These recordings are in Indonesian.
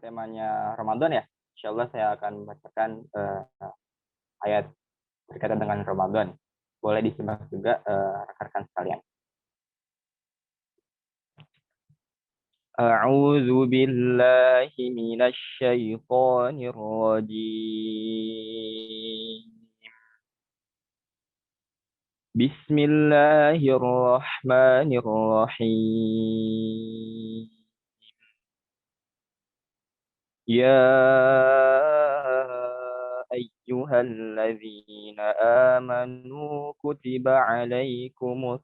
temanya Ramadan ya. Insya Allah saya akan membacakan ayat berkaitan dengan Ramadan. Boleh disimak juga rekan-rekan sekalian. A'udzu billahi minasy syaithanir rajim. Bismillahirrahmanirrahim. يا أيها الذين آمنوا كتب عليكم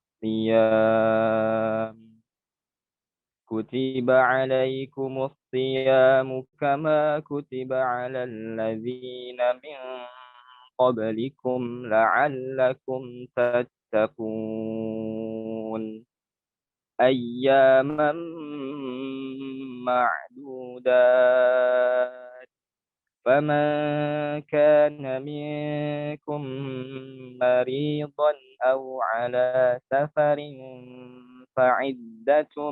الصيام كما كتب على الذين من قبلكم لعلكم تتقون أياما معدودات فمن كان منكم مريضا أو على سفر فعدة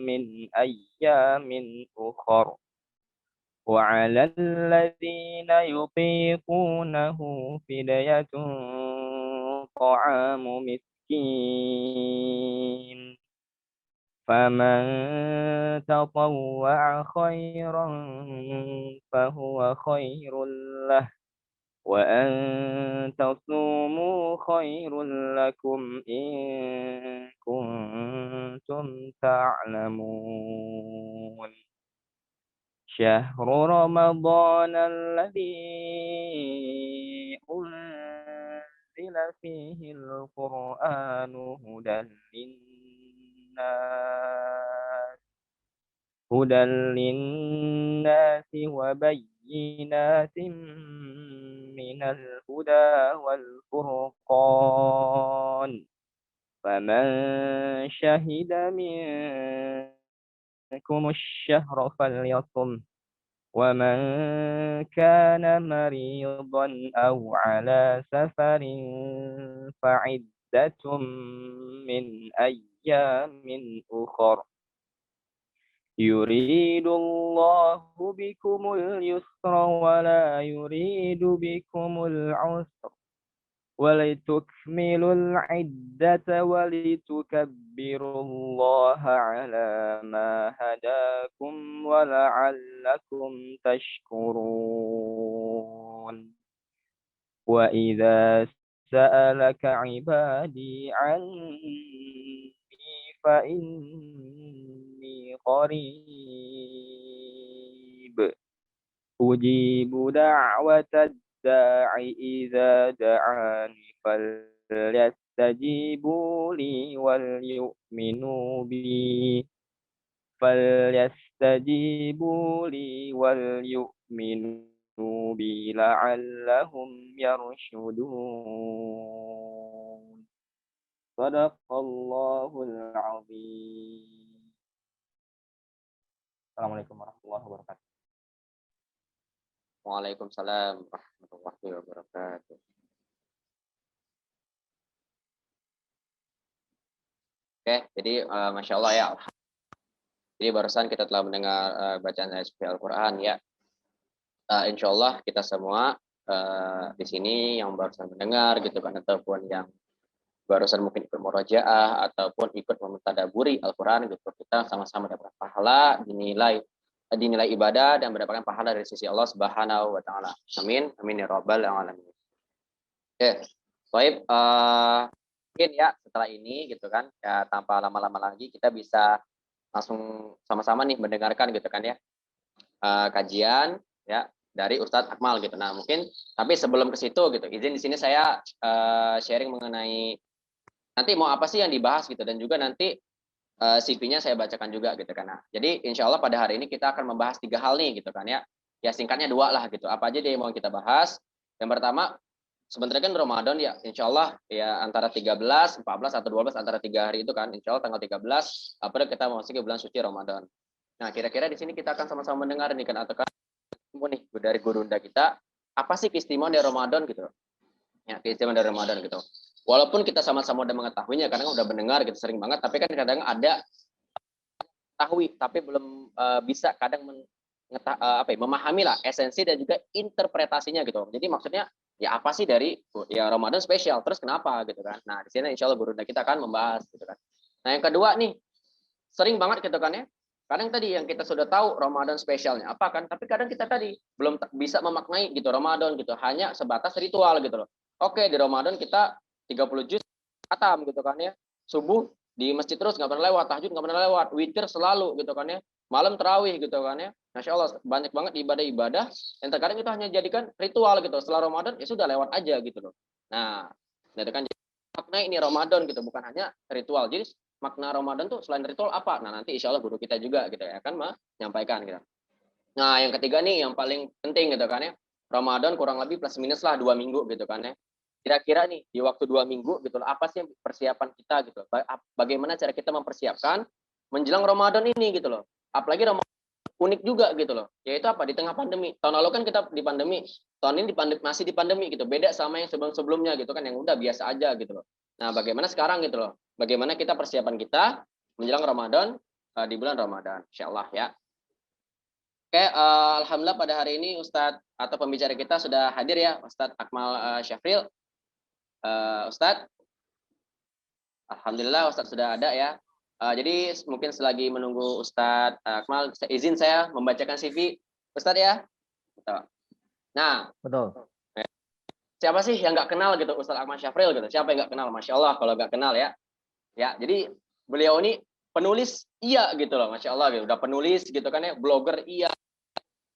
من أيام أخر وعلى الذين يطيقونه فدية طعام مسكين فمن تطوع خيرا فهو خير له وأن تصوموا خير لكم إن كنتم تعلمون شهر رمضان الذي أنزل فيه القرآن هدى للناس وبينات من الهدى والفرقان فمن شهد منكم الشهر فليصم ومن كان مريضا أو على سفر فعدة من أيام أخر يريد الله بكم اليسر ولا يريد بكم العسر ولتكملوا العدة ولتكبروا الله على ما هداكم ولعلكم تشكرون وإذا سألك عبادي عني فإني قريب أجيب دعوة الداع إذا دعاني فليستجيبوا لي وليؤمنوا بي لعلهم يرشدون صدق الله العظيم. Assalamualaikum warahmatullahi wabarakatuh. Waalaikumsalam warahmatullahi wabarakatuh. Oke, jadi Masya Allah ya. Jadi barusan kita telah mendengar bacaan ayat suci Al-Quran ya. Insya Allah kita semua di sini yang barusan mendengar gitu kan, ataupun yang barusan mungkin ikut murojaah ataupun ikut mentadaburi Al-Quran gitu, kita sama-sama dapat pahala, dinilai ibadah dan mendapatkan pahala dari sisi Allah Subhanahu wa taala. Amin. Amin ya rabbal alamin. Oke. Baik, mungkin ya setelah ini gitu kan ya, tanpa lama-lama lagi kita bisa langsung sama-sama nih mendengarkan gitu kan ya kajian ya dari Ustadz Akmal gitu. Nah, mungkin tapi sebelum ke situ gitu, izin di sini saya sharing mengenai nanti mau apa sih yang dibahas gitu, dan juga nanti CV-nya saya bacakan juga gitu kan. Nah, jadi insya Allah pada hari ini kita akan membahas 3 hal nih gitu kan ya. Ya singkatnya 2 lah gitu. Apa aja deh yang mau kita bahas? Yang pertama, sebenarnya kan Ramadan ya, insya Allah ya antara 13, 14 atau 12 antara 3 hari itu kan. Insya Allah tanggal 13 April kita memasuki bulan suci Ramadan. Nah, kira-kira di sini kita akan sama-sama mendengar nih kan, atau nih dari gurunda kita, apa sih keistimewaan dari Ramadan gitu. Ya, keistimewaan dari Ramadan gitu. Walaupun kita sama-sama udah mengetahuinya, kadang udah mendengar gitu sering banget, tapi kan kadang ada tahu tapi belum bisa kadang memahami lah esensi dan juga interpretasinya gitu. Jadi maksudnya ya apa sih dari ya Ramadan spesial, terus kenapa gitu kan. Nah, di sini insya Allah guru kita akan membahas gitu kan. Nah, yang kedua nih, sering banget gitu kan ya. Kadang tadi yang kita sudah tahu Ramadan spesialnya apa kan, tapi kadang kita tadi belum bisa memaknai gitu Ramadan gitu, hanya sebatas ritual gitu loh. Oke, di Ramadan kita 30 juz khatam gitu kan ya. Subuh di masjid terus nggak pernah lewat, tahajud nggak pernah lewat, witir selalu gitu kan ya. Malam terawih gitu kan ya. Masya Allah banyak banget ibadah-ibadah yang terkadang itu hanya jadikan ritual gitu. Setelah Ramadan ya sudah lewat aja gitu loh. Nah, itu kan makna ini Ramadan gitu, bukan hanya ritual. Jadi makna Ramadan tuh selain ritual apa? Nah, nanti insya Allah guru kita juga gitu ya akan menyampaikan gitu. Nah, yang ketiga nih yang paling penting gitu kan ya. Ramadan kurang lebih plus minus lah 2 minggu gitu kan ya. Kira-kira nih di waktu 2 minggu gitu loh, apa sih persiapan kita gitu? Bagaimana cara kita mempersiapkan menjelang Ramadan ini gitu loh. Apalagi Ramadan unik juga gitu loh. Yaitu apa? Di tengah pandemi. Tahun lalu kan kita di pandemi, tahun ini masih di pandemi gitu. Beda sama yang sebelum-sebelumnya gitu kan yang udah biasa aja gitu loh. Nah, bagaimana sekarang gitu loh? Bagaimana kita persiapan kita menjelang Ramadan di bulan Ramadan, insyaallah ya. Oke, alhamdulillah pada hari ini Ustadz atau pembicara kita sudah hadir ya, Ustadz Akmal Syafril. Ustadz, alhamdulillah Ustadz sudah ada ya. Jadi mungkin selagi menunggu Ustadz Akmal, izin saya membacakan CV Ustadz ya. Nah, Betul. siapa sih yang nggak kenal gitu Ustadz Akmal Syafril gitu? Siapa yang nggak kenal? Masya Allah kalau nggak kenal ya. Ya, jadi beliau ini penulis iya gitu loh, Masya Allah gitu. Udah penulis gitu kan ya, blogger iya,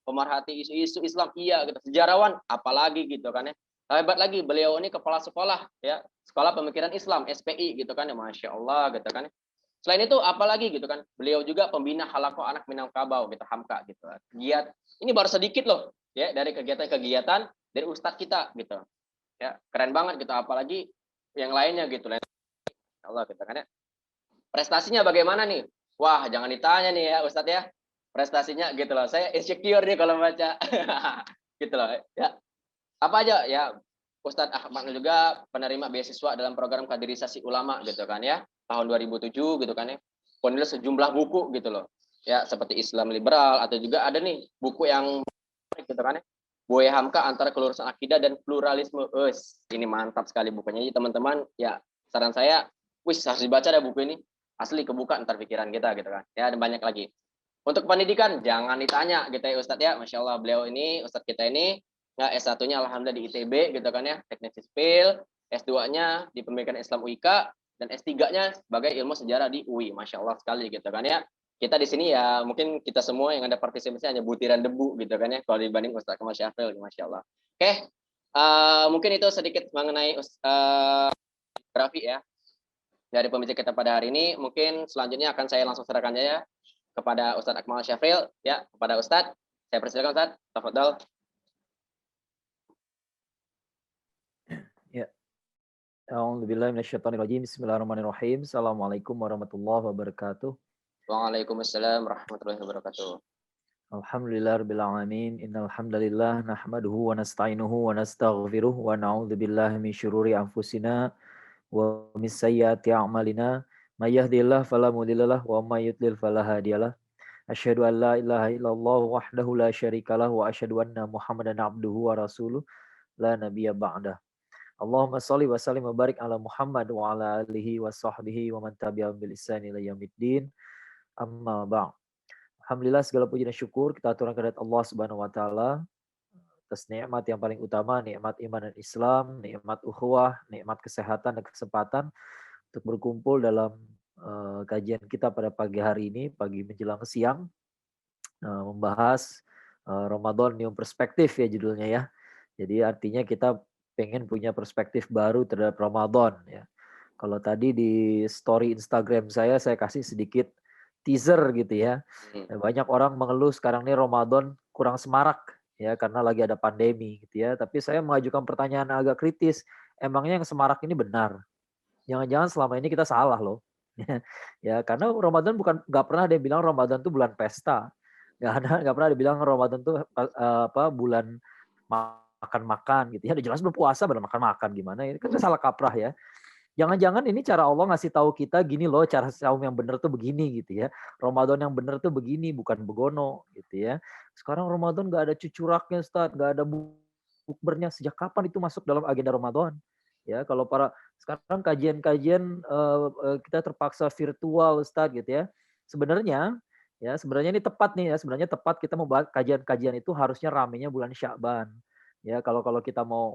pemerhati isu-isu Islam iya gitu, sejarawan apalagi gitu kan ya. Hebat lagi beliau ini kepala sekolah ya, sekolah pemikiran Islam SPI gitu kan ya, Masya Allah gitu kan ya. Selain itu apalagi gitu kan, beliau juga pembina Halaqah Anak Minangkabau gitu, Hamka gitu. Giat ini baru sedikit loh ya dari kegiatan-kegiatan dari Ustadz kita gitu. Ya, keren banget gitu, apalagi yang lainnya gitu. Allah gitu kan ya. Prestasinya bagaimana nih? Wah, jangan ditanya nih ya Ustadz ya. Prestasinya gitu loh. Saya insecure nih kalau baca. Gitu loh ya. Apa aja ya, Ustadz Ahmad juga penerima beasiswa dalam program kaderisasi ulama gitu kan ya. Tahun 2007 gitu kan ya. Penulis sejumlah buku gitu loh. Ya, seperti Islam liberal atau juga ada nih buku yang gitu kan ya. Buaya Hamka antara kelurusan akidah dan pluralisme. Ini mantap sekali bukunya. Jadi teman-teman ya saran saya, harus dibaca deh buku ini. Asli kebuka ntar pikiran kita gitu kan. Ya, ada banyak lagi. Untuk pendidikan jangan ditanya gitu ya Ustadz ya. Masya Allah beliau ini Ustadz kita ini ya, S1-nya alhamdulillah di ITB gitu kan ya, teknik sipil, S2-nya di Pendidikan Islam UIK dan S3-nya sebagai ilmu sejarah di UI. Masya Allah sekali gitu kan ya. Kita di sini ya mungkin kita semua yang ada partisipasi hanya butiran debu gitu kan ya kalau dibanding Ustadz Akmal Syafril, Masya Allah. Oke, mungkin itu sedikit mengenai grafi ya dari pembicara kita pada hari ini. Mungkin selanjutnya akan saya langsung serahkan ya kepada Ustadz Akmal Syafril ya, kepada Ustadz. Saya persilakan Ustadz, tafadhol. Ya. A'udzubillahi minasyaitonirrajim. Bismillahirrahmanirrahim. Assalamualaikum warahmatullahi wabarakatuh. Waalaikumsalam warahmatullahi wabarakatuh. Alhamdulillahirabbil alamin. Innal hamdalillah nahmaduhu wa nasta'inuhu wa nastaghfiruh wa na'udzubillahi min syururi anfusina wa min sayyiati a'malina. May yahdihillahu fala mudhillalah wa may yudlil fala hadiyalah. Asyhadu an la ilaha illallah wahdahu la syarikalah wa asyhadu anna Muhammadan abduhu wa rasuluh la nabiyya ba'dah. Allahumma shalli wa sallim wa barik ala Muhammad wa ala alihi wa sahbihi wa man tabi'ahum bil ihsan ila yaumiddin. Amma ba'd. Alhamdulillah segala puji dan syukur kita aturkan kehadirat Allah Subhanahu wa taala atas nikmat yang paling utama, nikmat iman dan Islam, nikmat ukhuwah, nikmat kesehatan dan kesempatan untuk berkumpul dalam kajian kita pada pagi hari ini, pagi menjelang siang, membahas Ramadan New Perspektif ya judulnya ya. Jadi artinya kita pengen punya perspektif baru terhadap Ramadan ya. Kalau tadi di story Instagram saya kasih sedikit teaser gitu ya. Banyak orang mengeluh sekarang ini Ramadan kurang semarak ya karena lagi ada pandemi gitu ya. Tapi saya mengajukan pertanyaan agak kritis. Emangnya yang semarak ini benar? Jangan-jangan selama ini kita salah loh. Ya karena Ramadan nggak pernah ada yang bilang Ramadan itu bulan pesta. Nggak pernah dibilang Ramadan itu bulan makan-makan gitu ya. Udah jelas berpuasa, bermakan-makan gimana? Ini kan salah kaprah ya. Jangan-jangan ini cara Allah ngasih tahu kita gini loh, cara saum yang benar tuh begini gitu ya. Ramadan yang benar tuh begini, bukan begono gitu ya. Sekarang Ramadan nggak ada cucuraknya Ustaz, nggak ada bukbernya. Sejak kapan itu masuk dalam agenda Ramadan? Ya, kalau sekarang kajian-kajian kita terpaksa virtual Ustaz gitu ya. Sebenarnya ini tepat nih ya, sebenarnya tepat kita membahas kajian-kajian itu harusnya ramenya bulan Sya'ban. Ya, kalau kalau kita mau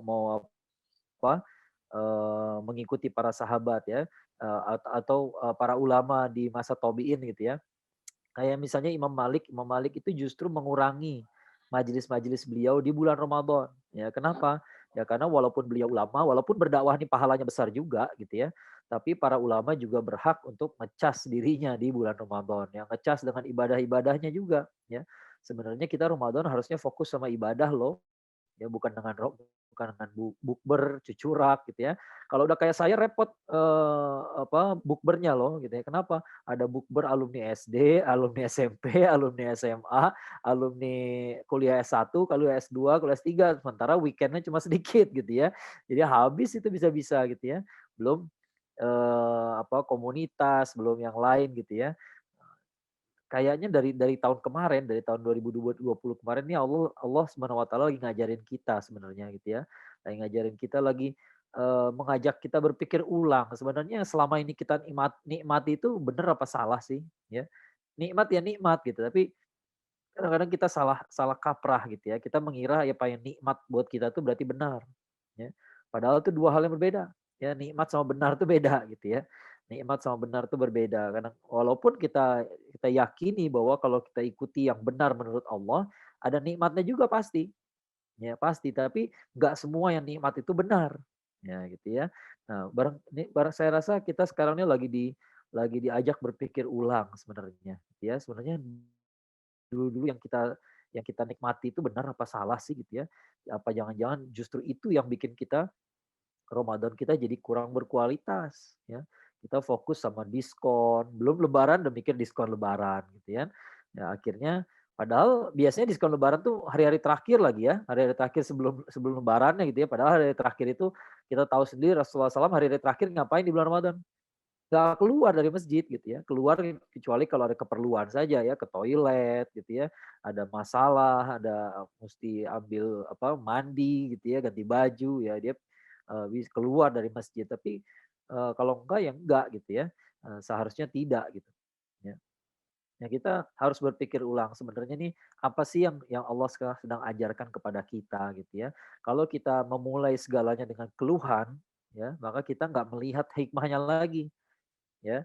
apa mengikuti para sahabat ya atau para ulama di masa tabi'in gitu ya. Kayak misalnya Imam Malik itu justru mengurangi majelis-majelis beliau di bulan Ramadan. Ya, kenapa? Ya karena walaupun beliau ulama, walaupun berdakwah ini pahalanya besar juga gitu ya. Tapi para ulama juga berhak untuk ngecas dirinya di bulan Ramadan. Yang ngecas dengan ibadah-ibadahnya juga ya. Sebenarnya kita Ramadan harusnya fokus sama ibadah loh. Ya bukan dengan bukber, cucurak gitu ya. Kalau udah kayak saya repot bukbernya loh gitu ya. Kenapa? Ada bukber alumni SD, alumni SMP, alumni SMA, alumni kuliah S1, kuliah S2, kuliah S3, sementara weekendnya cuma sedikit gitu ya. Jadi habis itu bisa-bisa gitu ya. Belum komunitas, belum yang lain gitu ya. Kayaknya dari tahun kemarin, dari tahun 2020 kemarin nih Allah Subhanahu wa taala lagi ngajarin kita sebenarnya gitu ya. Lagi ngajarin kita lagi mengajak kita berpikir ulang. Sebenarnya selama ini kita nikmati itu benar apa salah sih ya? Nikmat ya nikmat gitu, tapi kadang-kadang kita salah salah kaprah gitu ya. Kita mengira apa yang nikmat buat kita tuh berarti benar ya. Padahal itu dua hal yang berbeda. Ya, nikmat sama benar itu beda gitu ya. Nikmat sama benar itu berbeda. Karena walaupun kita yakini bahwa kalau kita ikuti yang benar menurut Allah, ada nikmatnya juga pasti. Ya, pasti, tapi nggak semua yang nikmat itu benar. Ya, gitu ya. Nah, barang saya rasa kita sekarang ini lagi diajak berpikir ulang sebenarnya. Ya, sebenarnya dulu-dulu yang kita nikmati itu benar apa salah sih gitu ya. Apa jangan-jangan justru itu yang bikin kita Ramadan kita jadi kurang berkualitas ya. Kita fokus sama diskon, belum lebaran udah mikir diskon lebaran gitu ya. Ya akhirnya padahal biasanya diskon lebaran tuh hari-hari terakhir lagi ya, hari-hari terakhir sebelum sebelum lebarannya gitu ya. Padahal hari-hari terakhir itu kita tahu sendiri Rasulullah SAW hari-hari terakhir ngapain di bulan Ramadan? Nggak keluar dari masjid gitu ya, keluar kecuali kalau ada keperluan saja ya, ke toilet gitu ya, ada masalah, ada mesti ambil mandi gitu ya, ganti baju ya, dia keluar dari masjid. Tapi kalau enggak ya enggak gitu ya, seharusnya tidak gitu ya. Ya kita harus berpikir ulang sebenarnya nih apa sih yang Allah sekarang sedang ajarkan kepada kita gitu ya. Kalau kita memulai segalanya dengan keluhan ya, maka kita nggak melihat hikmahnya lagi ya.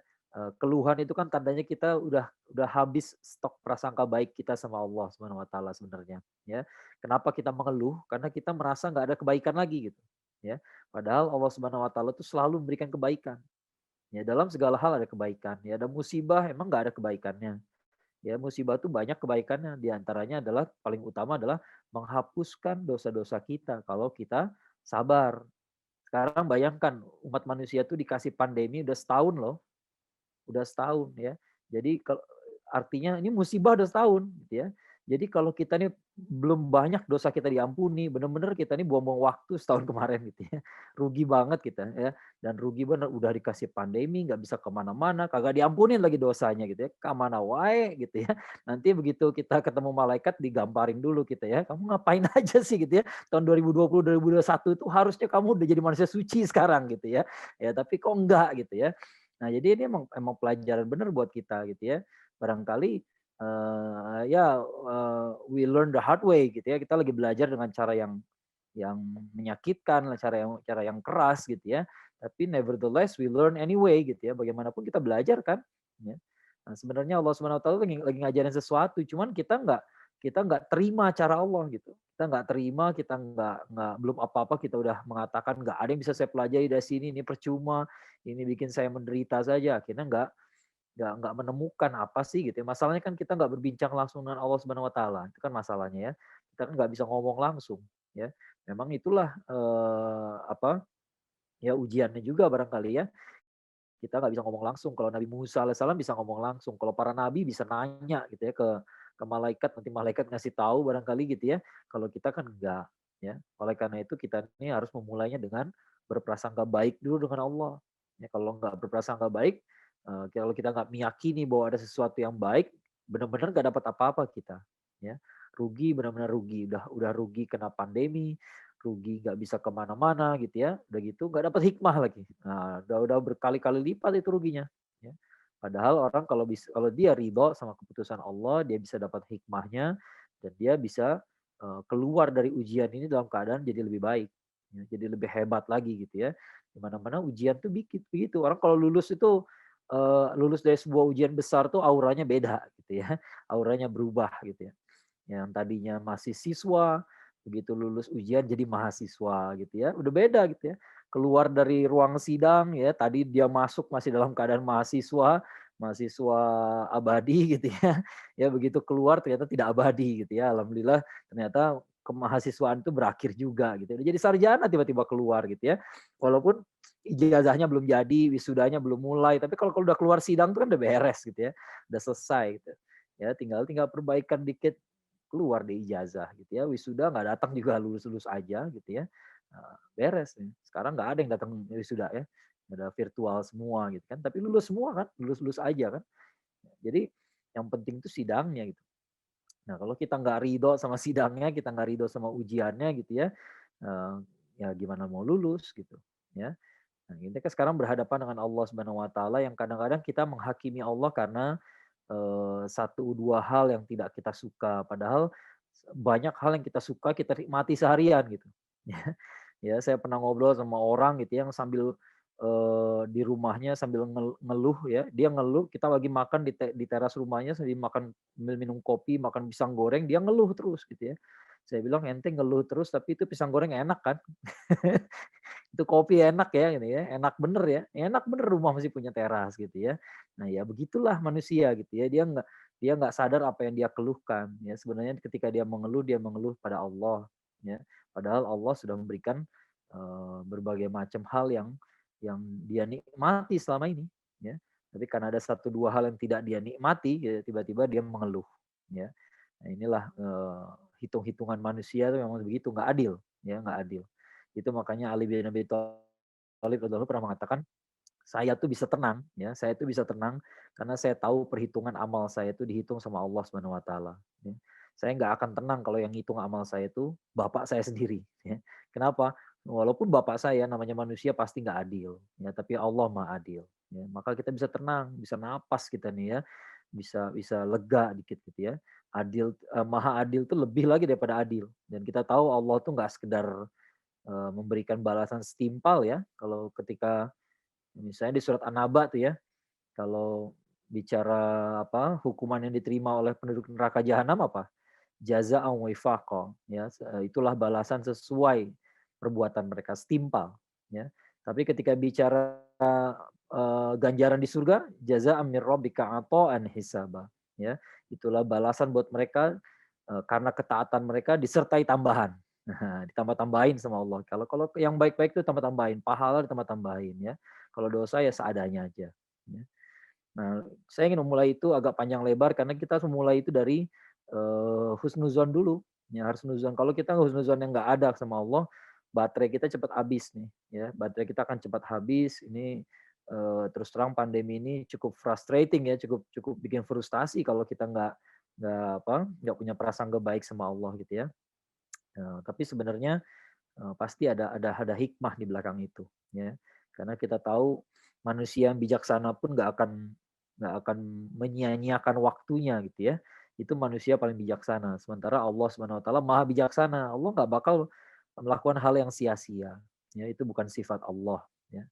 Keluhan itu kan tandanya kita udah habis stok prasangka baik kita sama Allah Subhanahu wa taala sebenarnya, ya. Kenapa kita mengeluh? Karena kita merasa nggak ada kebaikan lagi gitu, ya. Padahal Allah Subhanahu wa taala itu selalu memberikan kebaikan. Ya, dalam segala hal ada kebaikan, ya. Ada musibah emang nggak ada kebaikannya. Ya, musibah itu banyak kebaikannya, di antaranya adalah paling utama adalah menghapuskan dosa-dosa kita kalau kita sabar. Sekarang bayangkan umat manusia tuh dikasih pandemi udah setahun loh. Udah setahun ya. Jadi kalau artinya ini musibah udah setahun gitu ya. Jadi kalau kita nih belum banyak dosa kita diampuni, benar-benar kita nih buang-buang waktu setahun kemarin gitu ya. Rugi banget kita ya. Dan rugi bener udah dikasih pandemi, nggak bisa kemana-mana, kagak diampunin lagi dosanya gitu ya. Kemana wae gitu ya. Nanti begitu kita ketemu malaikat digamparin dulu kita ya. Kamu ngapain aja sih gitu ya. Tahun 2020, 2021 itu harusnya kamu udah jadi manusia suci sekarang gitu ya. Ya tapi kok enggak gitu ya. Nah, jadi ini emang pelajaran benar buat kita gitu ya. Barangkali we learn the hard way gitu ya. Kita lagi belajar dengan cara yang menyakitkan, cara yang keras gitu ya. Tapi nevertheless we learn anyway gitu ya. Bagaimanapun kita belajar kan. Ya. Nah, sebenarnya Allah Subhanahu wa taala lagi ngajarin sesuatu, cuman kita nggak terima cara Allah gitu. Kita nggak terima, kita nggak belum apa-apa kita udah mengatakan nggak ada yang bisa saya pelajari dari sini, ini percuma, ini bikin saya menderita saja. Akhirnya nggak menemukan apa sih gitu ya. Masalahnya kan kita nggak berbincang langsung dengan Allah Subhanahu wa taala. Itu kan masalahnya ya. Kita kan nggak bisa ngomong langsung ya. Memang itulah ya ujiannya juga barangkali ya. Kita nggak bisa ngomong langsung. Kalau Nabi Musa alaihissalam bisa ngomong langsung. Kalau para nabi bisa nanya gitu ya ke malaikat, nanti malaikat ngasih tahu barangkali gitu ya. Kalau kita kan enggak ya. Oleh karena itu kita ini harus memulainya dengan berprasangka baik dulu dengan Allah. Ya, kalau nggak berprasangka baik, kalau kita nggak meyakini bahwa ada sesuatu yang baik, benar-benar nggak dapat apa-apa kita. Ya, rugi, benar-benar rugi. Udah rugi kena pandemi, rugi nggak bisa kemana-mana gitu ya. Udah gitu nggak dapat hikmah lagi. Nah, udah berkali-kali lipat itu ruginya. Ya. Padahal orang kalau dia ridho sama keputusan Allah, dia bisa dapat hikmahnya dan dia bisa keluar dari ujian ini dalam keadaan jadi lebih baik. Ya, jadi lebih hebat lagi gitu ya. Di mana-mana ujian tuh begitu. Orang kalau lulus itu lulus dari sebuah ujian besar tuh auranya beda gitu ya. Auranya berubah gitu ya. Yang tadinya masih siswa, begitu lulus ujian jadi mahasiswa gitu ya. Udah beda gitu ya. Keluar dari ruang sidang ya, tadi dia masuk masih dalam keadaan mahasiswa, mahasiswa abadi gitu ya. Ya begitu keluar ternyata tidak abadi gitu ya. Alhamdulillah ternyata kemahasiswaan itu berakhir juga gitu. Udah jadi sarjana tiba-tiba keluar gitu ya. Walaupun ijazahnya belum jadi, wisudanya belum mulai, tapi kalau udah keluar sidang itu kan udah beres gitu ya. Udah selesai gitu. Ya tinggal perbaikan dikit keluar deh ijazah gitu ya. Wisuda nggak datang juga lulus-lulus aja gitu ya. Beres nih. Sekarang nggak ada yang datang wisuda ya. Ada virtual semua gitu kan. Tapi lulus semua kan, lulus-lulus aja kan. Jadi yang penting itu sidangnya gitu. Nah kalau kita nggak ridho sama sidangnya, kita nggak ridho sama ujiannya gitu ya, ya gimana mau lulus gitu ya. Nah, kita kan sekarang berhadapan dengan Allah Subhanahu Wa Taala yang kadang-kadang kita menghakimi Allah karena satu dua hal yang tidak kita suka. Padahal banyak hal yang kita suka kita nikmati seharian gitu. Ya, saya pernah ngobrol sama orang gitu yang sambil di rumahnya sambil ngeluh ya, dia ngeluh kita lagi makan di teras rumahnya sambil makan minum kopi, makan pisang goreng, dia ngeluh terus gitu ya. Saya bilang ente ngeluh terus tapi itu pisang goreng enak kan? Itu kopi enak ya gitu ya, enak bener ya, enak bener rumah masih punya teras gitu ya. Nah ya begitulah manusia gitu ya, dia nggak sadar apa yang dia keluhkan ya. Sebenarnya ketika dia mengeluh pada Allah ya. Padahal Allah sudah memberikan berbagai macam hal yang dia nikmati selama ini ya. Tapi karena ada satu dua hal yang tidak dia nikmati, ya, tiba-tiba dia mengeluh ya. Nah inilah hitung-hitungan manusia itu memang begitu, nggak adil ya, nggak adil. Itu makanya Ali bin Abi Thalib radhiyallahu pernah mengatakan, saya tuh bisa tenang ya, saya tuh bisa tenang karena saya tahu perhitungan amal saya itu dihitung sama Allah Subhanahu wa taala ya. Saya nggak akan tenang kalau yang hitung amal saya itu bapak saya sendiri ya. Kenapa? Walaupun bapak saya namanya manusia pasti nggak adil ya, tapi Allah Maha adil ya. Maka kita bisa tenang, bisa napas kita nih ya. Bisa bisa lega dikit gitu ya. Adil Maha adil itu lebih lagi daripada adil dan kita tahu Allah tuh nggak sekedar memberikan balasan setimpal ya. Kalau ketika misalnya di surat An-Naba tuh ya, kalau bicara apa hukuman yang diterima oleh penduduk neraka jahanam apa? Jazaa'an wifaqa ya, itulah balasan sesuai perbuatan mereka setimpal ya. Tapi ketika bicara ganjaran di surga, jazaa'an mir rabbika 'ata'an hisaba ya. Itulah balasan buat mereka karena ketaatan mereka disertai tambahan. Nah, ditambah-tambahin sama Allah. Kalau kalau yang baik-baik itu tambah-tambahin, pahala ditambah-tambahin ya. Kalau dosa ya seadanya aja. Ya. Nah, saya ingin memulai itu agak panjang lebar karena kita memulai itu dari husnuzon dulu. Ya, harus husnuzon. Kalau kita husnuzon yang nggak ada sama Allah, baterai kita cepat habis nih. Ya, baterai kita akan cepat habis. Ini terus terang pandemi ini cukup frustrating ya, cukup cukup bikin frustasi kalau kita nggak punya prasangka baik sama Allah gitu ya. Tapi sebenarnya pasti ada hikmah di belakang itu ya. Karena kita tahu manusia yang bijaksana pun nggak akan menyia-nyiakan waktunya gitu ya. Itu manusia paling bijaksana. Sementara Allah Subhanahu wa taala Maha bijaksana. Allah nggak bakal melakukan hal yang sia-sia. Ya, itu bukan sifat Allah ya.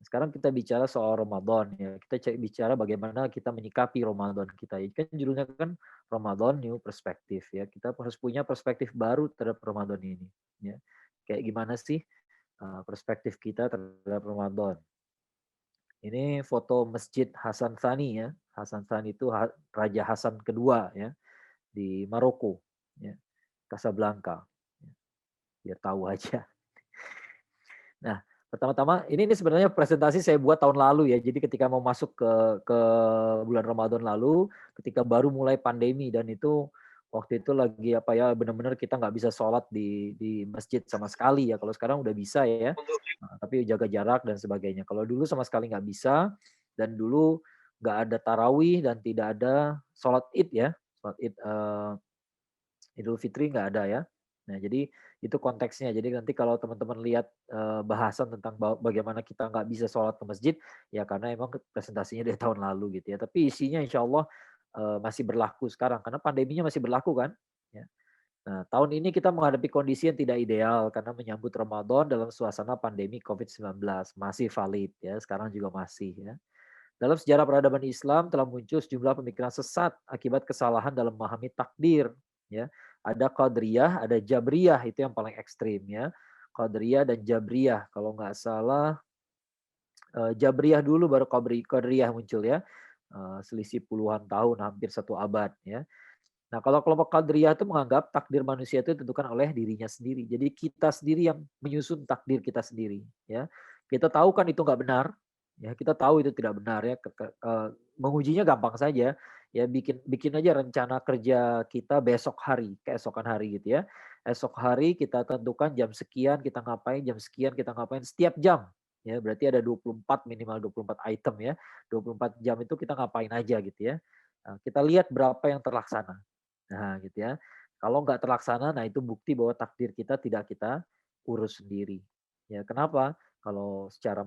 Sekarang kita bicara soal Ramadan ya. Kita bicara bagaimana kita menyikapi Ramadan kita. Ini kan judulnya kan Ramadan New Perspective ya. Kita harus punya perspektif baru terhadap Ramadan ini ya. Kayak gimana sih perspektif kita terhadap Ramadan. Ini foto Masjid Hasan Tsani ya. Hasan Tsani itu Raja Hasan kedua ya di Maroko ya. Casablanca. Biar tahu aja. Nah, pertama-tama ini sebenarnya presentasi saya buat tahun lalu ya. Jadi ketika mau masuk ke bulan Ramadan lalu, ketika baru mulai pandemi dan itu Waktu itu lagi apa ya, benar-benar kita nggak bisa sholat di masjid sama sekali ya. Kalau sekarang udah bisa ya, tapi jaga jarak dan sebagainya. Kalau dulu sama sekali nggak bisa, dan dulu nggak ada tarawih dan tidak ada sholat id ya, sholat id Idul Fitri nggak ada ya. Nah, jadi itu konteksnya. Jadi nanti kalau teman-teman lihat bahasan tentang bagaimana kita nggak bisa sholat ke masjid, ya karena emang presentasinya dari tahun lalu gitu ya. Tapi isinya insya Allah masih berlaku sekarang karena pandeminya masih berlaku kan. Ya. Nah, tahun ini kita menghadapi kondisi yang tidak ideal karena menyambut Ramadan dalam suasana pandemi COVID-19 masih valid ya. Sekarang juga masih ya. Dalam sejarah peradaban Islam telah muncul sejumlah pemikiran sesat akibat kesalahan dalam memahami takdir. Ya, ada Qadariyah, ada Jabriyah, itu yang paling ekstrim ya. Qadariyah dan Jabriyah, kalau nggak salah Jabriyah dulu baru Qadariyah muncul ya. Selisih puluhan tahun, hampir 1 abad ya. Nah, kalau kelompok Qadariyah itu menganggap takdir manusia itu ditentukan oleh dirinya sendiri. Jadi kita sendiri yang menyusun takdir kita sendiri ya. Kita tahu kan itu nggak benar, ya kita tahu itu tidak benar ya. Mengujinya gampang saja ya, bikin bikin aja rencana kerja kita besok hari, keesokan hari gitu ya. Esok hari kita tentukan jam sekian kita ngapain, jam sekian kita ngapain setiap jam. Ya, berarti ada 24 minimal 24 item ya. 24 jam itu kita ngapain aja gitu ya. Nah, kita lihat berapa yang terlaksana. Nah, gitu ya. Kalau nggak terlaksana, nah itu bukti bahwa takdir kita tidak kita urus sendiri. Ya, kenapa? Kalau secara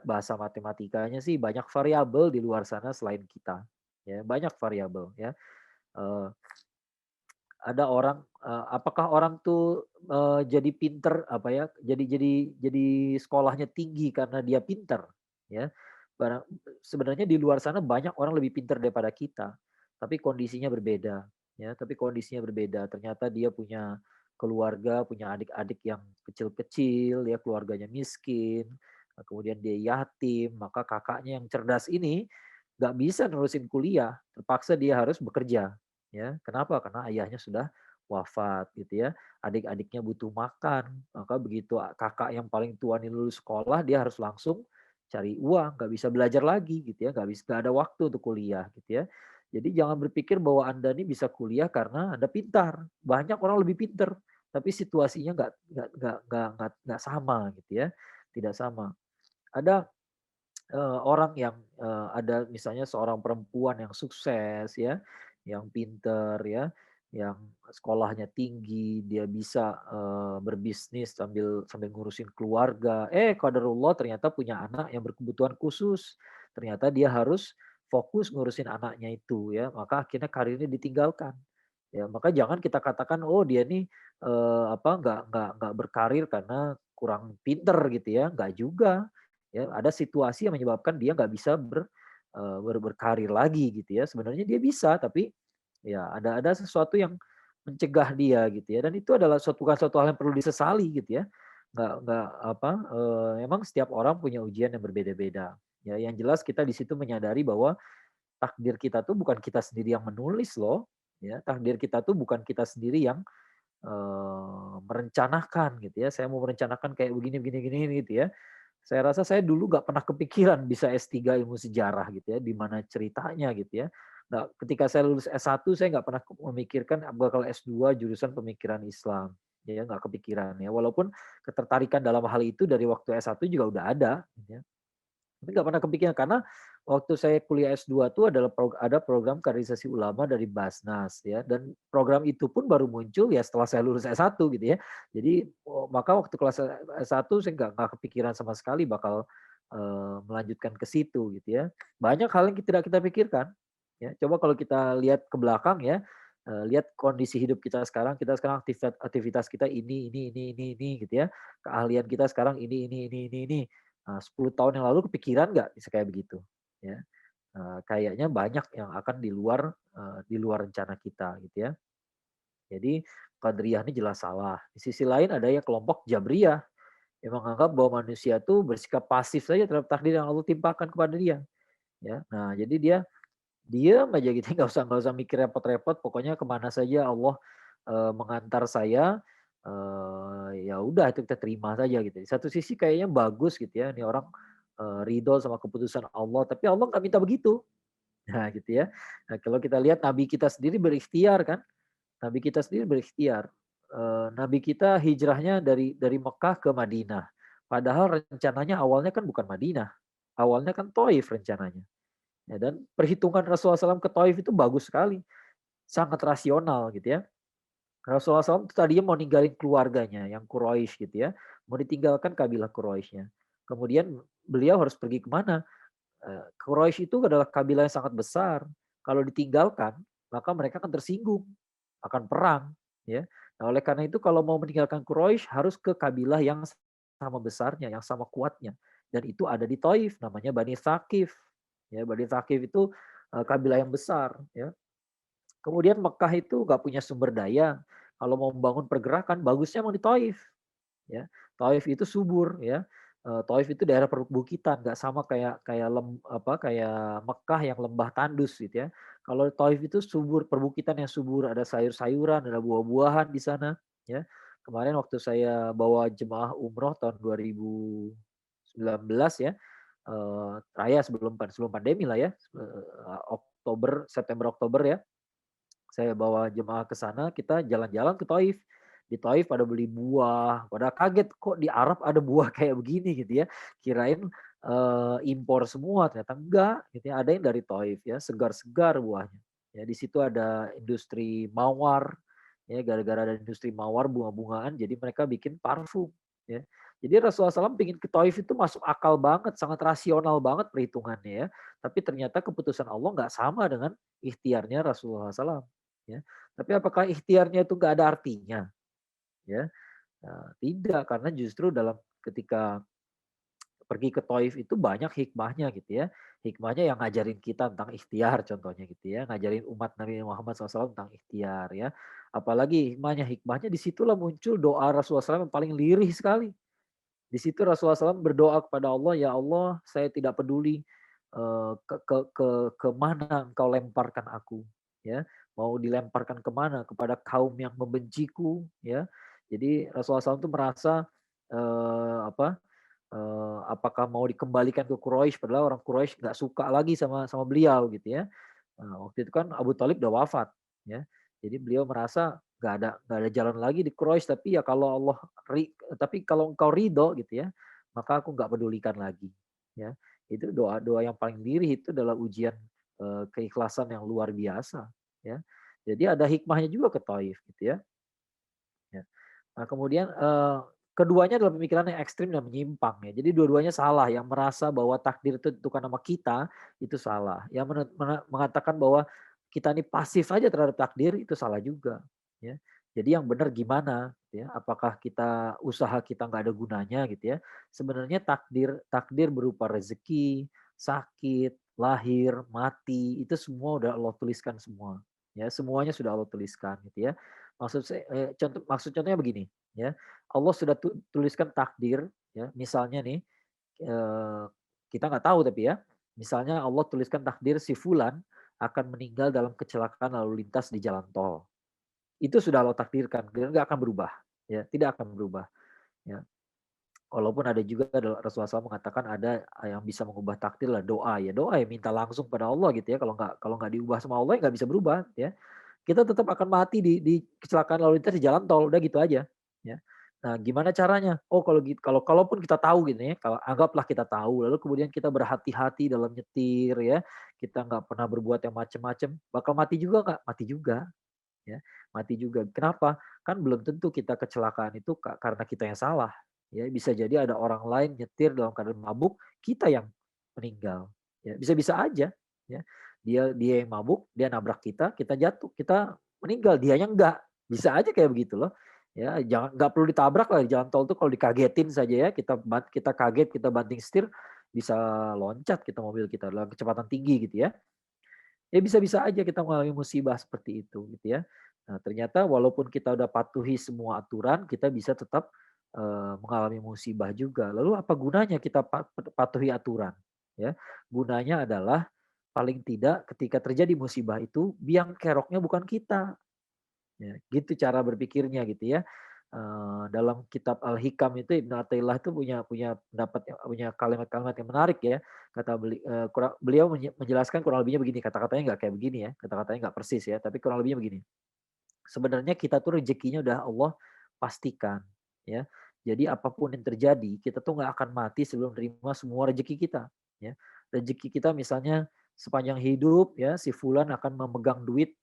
bahasa matematikanya sih banyak variabel di luar sana selain kita. Ya, banyak variabel ya. Eh, ada orang apakah orang tuh jadi pinter apa ya? Jadi sekolahnya tinggi karena dia pinter, ya. Sebenarnya di luar sana banyak orang lebih pinter daripada kita, tapi kondisinya berbeda, ya. Tapi kondisinya berbeda. Ternyata dia punya keluarga, punya adik-adik yang kecil-kecil, ya keluarganya miskin, kemudian dia yatim, maka kakaknya yang cerdas ini nggak bisa nerusin kuliah, terpaksa dia harus bekerja. Ya, kenapa? Karena ayahnya sudah wafat gitu ya. Adik-adiknya butuh makan, maka begitu kakak yang paling tua nih lulus sekolah, dia harus langsung cari uang, nggak bisa belajar lagi gitu ya, nggak ada waktu untuk kuliah gitu ya. Jadi jangan berpikir bahwa Anda ini bisa kuliah karena Anda pintar. Banyak orang lebih pintar, tapi situasinya nggak sama gitu ya, tidak sama. Ada orang yang ada misalnya seorang perempuan yang sukses ya, yang pinter ya, yang sekolahnya tinggi, dia bisa berbisnis sambil sambil ngurusin keluarga. Qadarullah ternyata punya anak yang berkebutuhan khusus. Ternyata dia harus fokus ngurusin anaknya itu ya, maka akhirnya karirnya ditinggalkan. Ya, maka jangan kita katakan oh dia nih apa nggak berkarir karena kurang pinter gitu ya, nggak juga. Ya, ada situasi yang menyebabkan dia nggak bisa berkarir lagi gitu ya. Sebenarnya dia bisa, tapi ya ada sesuatu yang mencegah dia gitu ya. Dan itu adalah bukan suatu hal yang perlu disesali gitu ya. Nggak apa. Memang setiap orang punya ujian yang berbeda-beda. Ya, yang jelas kita di situ menyadari bahwa takdir kita tuh bukan kita sendiri yang menulis loh. Ya, takdir kita tuh bukan kita sendiri yang merencanakan gitu ya. Saya mau merencanakan kayak begini begini begini gitu ya. Saya rasa saya dulu nggak pernah kepikiran bisa S3 ilmu sejarah gitu ya, di mana ceritanya gitu ya. Nah, ketika saya lulus S1 saya nggak pernah memikirkan bakal S2 jurusan pemikiran Islam. Ya nggak kepikiran ya. Walaupun ketertarikan dalam hal itu dari waktu S1 juga udah ada. Gitu ya. Tapi nggak pernah kepikiran karena waktu saya kuliah S2 itu ada program kaderisasi ulama dari Basnas ya, dan program itu pun baru muncul ya setelah saya lulus S1 gitu ya. Jadi maka waktu kelas S1 saya nggak kepikiran sama sekali bakal melanjutkan ke situ gitu ya. Banyak hal yang tidak kita pikirkan ya. Coba kalau kita lihat ke belakang ya, lihat kondisi hidup kita sekarang aktivitas kita ini gitu ya. Keahlian kita sekarang ini. 10 tahun yang lalu kepikiran nggak bisa kayak begitu? Ya, kayaknya banyak yang akan di luar rencana kita gitu ya. Jadi Qadariyah ini jelas salah. Di sisi lain ada ya kelompok Jabriyah yang menganggap bahwa manusia tuh bersikap pasif saja terhadap takdir yang Allah timpakan kepada dia. Ya, nah jadi dia diam aja gitu, nggak usah mikir repot-repot. Pokoknya kemana saja Allah mengantar saya, ya udah itu kita terima saja gitu. Di satu sisi kayaknya bagus gitu ya, ini orang ridho sama keputusan Allah, tapi Allah nggak minta begitu. Nah gitu ya. Nah, kalau kita lihat Nabi kita sendiri berikhtiar kan, Nabi kita sendiri berikhtiar. Nabi kita hijrahnya dari Mekah ke Madinah. Padahal rencananya awalnya kan bukan Madinah. Awalnya kan Taif rencananya. Ya, dan perhitungan Rasulullah SAW ke Taif itu bagus sekali. Sangat rasional gitu ya. Rasulullah SAW itu tadinya mau ninggalin keluarganya yang Quraisy gitu ya. Mau ditinggalkan kabilah Quraisynya. Kemudian beliau harus pergi kemana? Quraisy itu adalah kabilah yang sangat besar. Kalau ditinggalkan, maka mereka akan tersinggung, akan perang. Ya. Nah, oleh karena itu kalau mau meninggalkan Quraisy harus ke kabilah yang sama besarnya, yang sama kuatnya. Dan itu ada di Taif, namanya Bani Thaqif. Ya, Bani Thaqif itu kabilah yang besar. Ya. Kemudian Mekah itu nggak punya sumber daya. Kalau mau membangun pergerakan, bagusnya mau di Taif. Ya. Taif itu subur, ya. Taif itu daerah perbukitan, nggak sama kayak Mekah yang lembah tandus gitu ya. Kalau Taif itu subur, perbukitan yang subur, ada sayur-sayuran, ada buah-buahan di sana. Ya. Kemarin waktu saya bawa jemaah umroh tahun 2019 ya, raya sebelum pandemi lah ya, September Oktober ya, saya bawa jemaah ke sana, kita jalan-jalan ke Taif. Di Taif pada beli buah, pada kaget kok di Arab ada buah kayak begini gitu ya. Kirain impor semua, ternyata enggak gitu ya. Ada yang dari Taif ya, segar-segar buahnya. Ya, di situ ada industri mawar. Ya, gara-gara ada industri mawar bunga-bungaan jadi mereka bikin parfum ya. Jadi Rasulullah SAW bikin ke Taif itu masuk akal banget, sangat rasional banget perhitungannya ya. Tapi ternyata keputusan Allah nggak sama dengan ikhtiarnya Rasulullah SAW. Ya. Tapi apakah ikhtiarnya itu nggak ada artinya? Ya, tidak, karena justru dalam ketika pergi ke Taif itu banyak hikmahnya gitu ya. Hikmahnya yang ngajarin kita tentang ikhtiar contohnya gitu ya. Ngajarin umat Nabi Muhammad SAW tentang ikhtiar ya. Apalagi hikmahnya disitulah muncul doa Rasulullah SAW yang paling lirih sekali. Di situ Rasulullah SAW berdoa kepada Allah, ya Allah saya tidak peduli ke mana engkau lemparkan aku. Ya, mau dilemparkan kemana, kepada kaum yang membenciku ya. Jadi Rasulullah SAW itu merasa apa, apakah mau dikembalikan ke Quraisy, padahal orang Quraisy nggak suka lagi sama sama beliau gitu ya. Nah, waktu itu kan Abu Thalib udah wafat ya. Jadi beliau merasa nggak ada jalan lagi di Quraisy, tapi ya kalau Allah tapi kalau engkau ridho gitu ya, maka aku nggak pedulikan lagi ya. Itu doa-doa yang paling lirih, itu adalah ujian keikhlasan yang luar biasa ya. Jadi ada hikmahnya juga ke Taif gitu ya. Ya. Nah, kemudian keduanya adalah pemikiran yang ekstrim dan menyimpang ya. Jadi dua-duanya salah. Yang merasa bahwa takdir itu ditentukan sama kita itu salah. Yang mengatakan bahwa kita ini pasif aja terhadap takdir itu salah juga. Ya. Jadi yang benar gimana? Ya? Apakah usaha kita nggak ada gunanya gitu ya? Sebenarnya takdir berupa rezeki, sakit, lahir, mati itu semua udah Allah tuliskan semua. Ya, semuanya sudah Allah tuliskan gitu ya. Maksud contohnya begini ya. Allah sudah tuliskan takdir ya. Misalnya nih kita nggak tahu tapi ya. Misalnya Allah tuliskan takdir si fulan akan meninggal dalam kecelakaan lalu lintas di jalan tol. Itu sudah Allah takdirkan, dan nggak akan berubah ya, tidak akan berubah ya. Walaupun ada juga Rasulullah SAW mengatakan ada yang bisa mengubah takdir lah doa ya. Doa ya minta langsung pada Allah gitu ya. Kalau nggak diubah sama Allah ya nggak bisa berubah ya. Kita tetap akan mati di kecelakaan lalu lintas di jalan tol, udah gitu aja ya. Nah, gimana caranya? Oh, kalau gitu, kalaupun kita tahu gitu ya, kalau anggaplah kita tahu, lalu kemudian kita berhati-hati dalam nyetir ya, kita nggak pernah berbuat yang macam-macam, bakal mati juga nggak? Mati juga ya, mati juga. Kenapa? Kan belum tentu kita kecelakaan itu karena kita yang salah. Ya, bisa jadi ada orang lain nyetir dalam keadaan mabuk, kita yang meninggal. Ya, bisa-bisa aja. Ya. Dia yang mabuk, dia nabrak kita jatuh, kita meninggal, dianya enggak. Bisa aja kayak begitu loh. Ya, nggak perlu ditabrak lah di jalan tol tuh, kalau dikagetin saja ya, kita kaget, kita banting setir, bisa loncat kita mobil kita dalam kecepatan tinggi gitu ya. Ya bisa-bisa aja kita mengalami musibah seperti itu gitu ya. Nah, ternyata walaupun kita udah patuhi semua aturan, kita bisa tetap mengalami musibah juga. Lalu apa gunanya kita patuhi aturan? Ya, gunanya adalah paling tidak ketika terjadi musibah itu biang keroknya bukan kita. Ya, gitu cara berpikirnya gitu ya. Dalam kitab Al-Hikam itu Ibnu Athaillah itu punya pendapat, punya kalimat-kalimat yang menarik ya. Beliau menjelaskan kurang lebihnya begini, kata-katanya nggak kayak begini ya, kata-katanya nggak persis ya, tapi kurang lebihnya begini. Sebenarnya kita tuh rezekinya udah Allah pastikan, ya. Jadi apapun yang terjadi, kita tuh nggak akan mati sebelum terima semua rezeki kita, ya. Rezeki kita misalnya sepanjang hidup, ya, si fulan akan memegang duit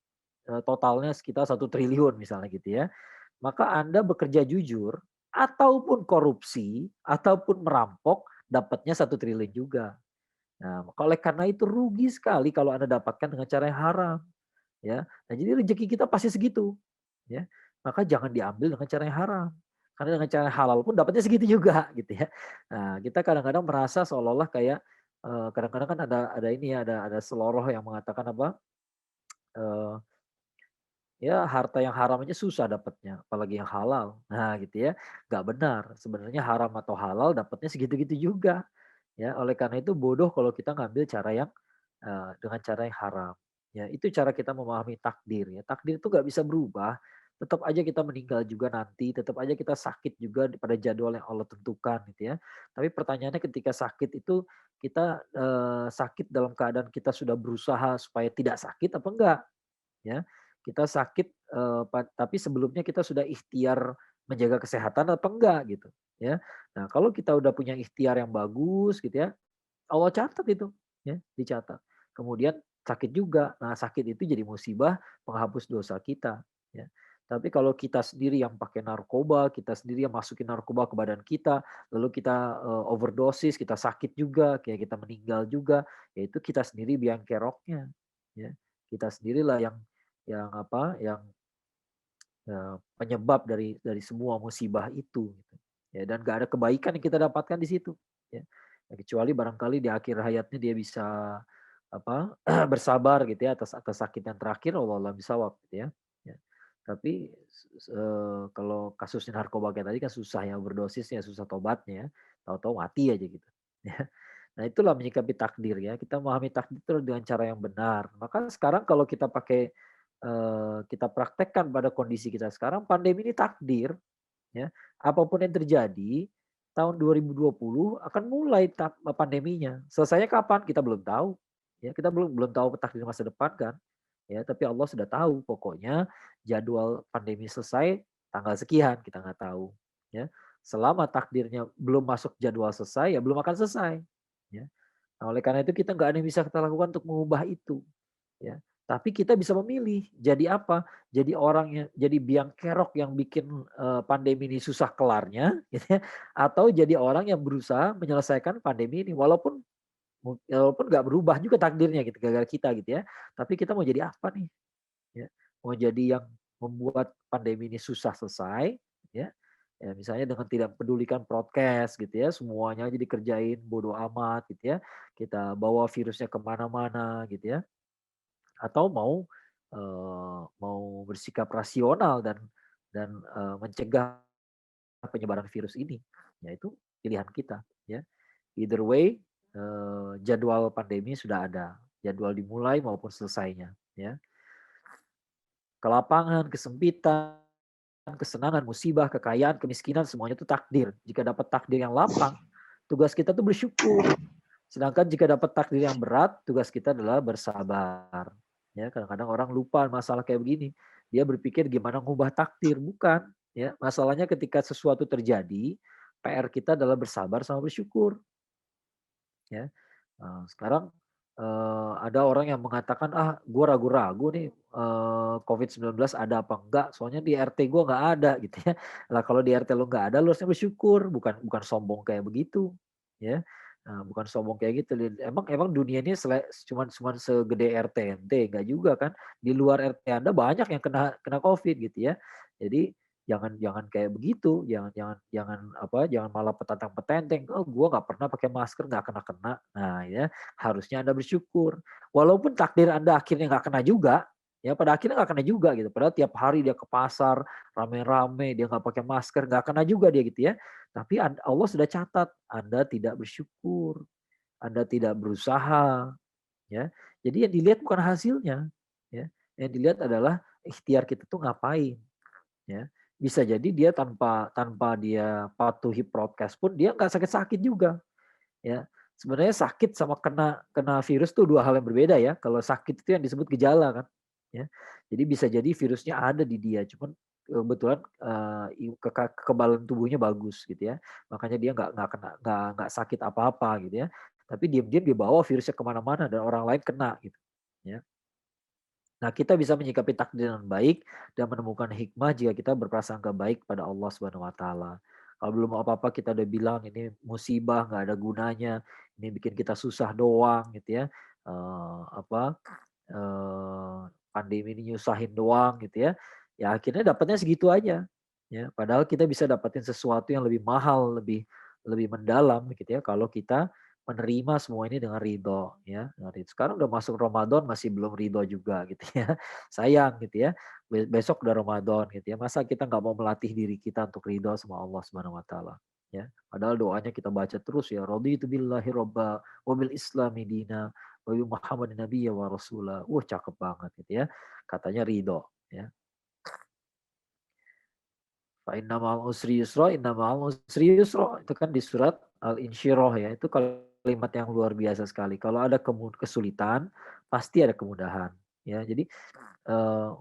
totalnya sekitar 1 triliun misalnya gitu ya. Maka Anda bekerja jujur ataupun korupsi ataupun merampok dapatnya 1 triliun juga. Nah, oleh karena itu rugi sekali kalau Anda dapatkan dengan cara yang haram, ya. Nah, jadi rezeki kita pasti segitu, ya. Maka jangan diambil dengan cara yang haram. Karena dengan cara yang halal pun dapatnya segitu juga gitu ya. Nah, kita kadang-kadang merasa seolah-olah kayak kadang-kadang kan ada ini ya, ada seloroh yang mengatakan apa? eh, Ya harta yang haram aja susah dapatnya, apalagi yang halal. Nah gitu ya, nggak benar. Sebenarnya haram atau halal dapatnya segitu-gitu juga. Ya, oleh karena itu bodoh kalau kita ngambil cara yang dengan cara yang haram. Ya, itu cara kita memahami takdir ya. Takdir itu nggak bisa berubah. Tetap aja kita meninggal juga nanti, tetap aja kita sakit juga pada jadwal yang Allah tentukan gitu ya. Tapi pertanyaannya ketika sakit itu kita sakit dalam keadaan kita sudah berusaha supaya tidak sakit apa enggak? Ya. Kita sakit tapi sebelumnya kita sudah ikhtiar menjaga kesehatan apa enggak gitu ya. Nah, kalau kita udah punya ikhtiar yang bagus gitu ya, Allah catat itu ya, dicatat. Kemudian sakit juga. Nah, sakit itu jadi musibah penghapus dosa kita ya. Tapi kalau kita sendiri yang pakai narkoba, kita sendiri yang masukin narkoba ke badan kita, lalu kita overdosis, kita sakit juga, kayak kita meninggal juga, yaitu kita sendiri biang keroknya ya. Kita sendirilah yang apa, yang penyebab dari semua musibah itu gitu. Ya, dan gak ada kebaikan yang kita dapatkan di situ ya. Ya, kecuali barangkali di akhir hayatnya dia bisa apa bersabar gitu ya atas sakit yang terakhir, Allah bisawab gitu ya. Ya. Tapi kalau kasus narkoba kayak tadi kan susah ya berdosisnya, susah tobatnya ya. Tahu-tahu mati aja gitu. Ya. Nah, itulah menyikapi takdir ya. Kita memahami takdir itu dengan cara yang benar. Maka sekarang kalau kita pakai kita praktekkan pada kondisi kita sekarang, pandemi ini takdir, ya. Apapun yang terjadi, tahun 2020 akan mulai pandeminya. Selesainya kapan? Kita belum tahu. Ya, kita belum tahu takdir masa depan kan. Ya, tapi Allah sudah tahu. Pokoknya jadwal pandemi selesai tanggal sekian kita nggak tahu. Ya, selama takdirnya belum masuk jadwal selesai, ya belum akan selesai. Ya. Nah, oleh karena itu kita nggak ada yang bisa kita lakukan untuk mengubah itu. Ya. Tapi kita bisa memilih jadi apa? Jadi orang yang jadi biang kerok yang bikin pandemi ini susah kelarnya, gitu ya, atau jadi orang yang berusaha menyelesaikan pandemi ini walaupun nggak berubah juga takdirnya gitu gara-gara kita gitu ya. Tapi kita mau jadi apa nih? Ya. Mau jadi yang membuat pandemi ini susah selesai, ya. Ya, misalnya dengan tidak pedulikan prokes gitu ya, semuanya aja dikerjain bodo amat gitu ya. Kita bawa virusnya kemana-mana gitu ya, atau mau bersikap rasional dan mencegah penyebaran virus ini, ya itu pilihan kita ya. Either way jadwal pandemi sudah ada, jadwal dimulai maupun selesainya ya. Kelapangan, kesempitan, kesenangan, musibah, kekayaan, kemiskinan semuanya itu takdir. Jika dapat takdir yang lapang, tugas kita tuh bersyukur. Sedangkan jika dapat takdir yang berat, tugas kita adalah bersabar. Ya, kadang-kadang orang lupa masalah kayak begini. Dia berpikir gimana ngubah takdir, bukan. Ya, masalahnya ketika sesuatu terjadi, PR kita adalah bersabar sama bersyukur. Ya, sekarang ada orang yang mengatakan gue ragu-ragu nih COVID-19 ada apa enggak, soalnya di RT gue nggak ada gitu ya. Lah kalau di RT lo nggak ada, lo harusnya bersyukur, bukan sombong kayak begitu ya. Nah, bukan sombong kayak gitu. Emang dunia ini cuman segede RT ente, enggak juga kan. Di luar RT Anda banyak yang kena COVID gitu ya. Jadi jangan kayak begitu, jangan malah petantang-petenteng, oh gue nggak pernah pakai masker, nggak kena. Nah ya, harusnya Anda bersyukur. Walaupun takdir Anda akhirnya nggak kena juga, ya pada akhirnya nggak kena juga gitu. Padahal tiap hari dia ke pasar rame-rame, dia nggak pakai masker, nggak kena juga dia gitu ya. Tapi Allah sudah catat, Anda tidak bersyukur, Anda tidak berusaha, ya. Jadi yang dilihat bukan hasilnya, ya. Yang dilihat adalah ikhtiar kita tuh ngapain, ya. Bisa jadi dia tanpa dia patuhi prokes pun dia nggak sakit-sakit juga, ya. Sebenarnya sakit sama kena virus tuh dua hal yang berbeda ya. Kalau sakit itu yang disebut gejala kan. ya. Jadi bisa jadi virusnya ada di dia, cuman kebetulan kekebalan tubuhnya bagus gitu ya. Makanya dia nggak sakit apa-apa gitu ya. Tapi diam-diam dia bawa virusnya kemana-mana dan orang lain kena gitu. Ya. Nah, kita bisa menyikapi takdir dengan baik dan menemukan hikmah jika kita berprasangka baik pada Allah Subhanahu wa taala. Kalau belum apa-apa kita udah bilang ini musibah nggak ada gunanya, ini bikin kita susah doang gitu ya. Apa pandemi ini nyusahin doang gitu ya. Ya akhirnya dapatnya segitu aja. Ya, padahal kita bisa dapetin sesuatu yang lebih mahal, lebih lebih mendalam gitu ya kalau kita menerima semua ini dengan ridho ya. Sekarang udah masuk Ramadan masih belum ridho juga gitu ya. Sayang gitu ya. Besok udah Ramadan gitu ya. Masa kita nggak mau melatih diri kita untuk ridho sama Allah Subhanahu wa taala ya. Padahal doanya kita baca terus ya. Raditu billahi robba wa bil islami dina wa bi Muhammadin nabiyya wa rasula. Wah, cakep banget gitu ya. Katanya ridho ya. Fa inna ma'al usri yusra, inna ma'al usri yusra. Itu kan di surat Al-Insyirah ya. Itu kalimat yang luar biasa sekali. Kalau ada kesulitan, pasti ada kemudahan. Ya, jadi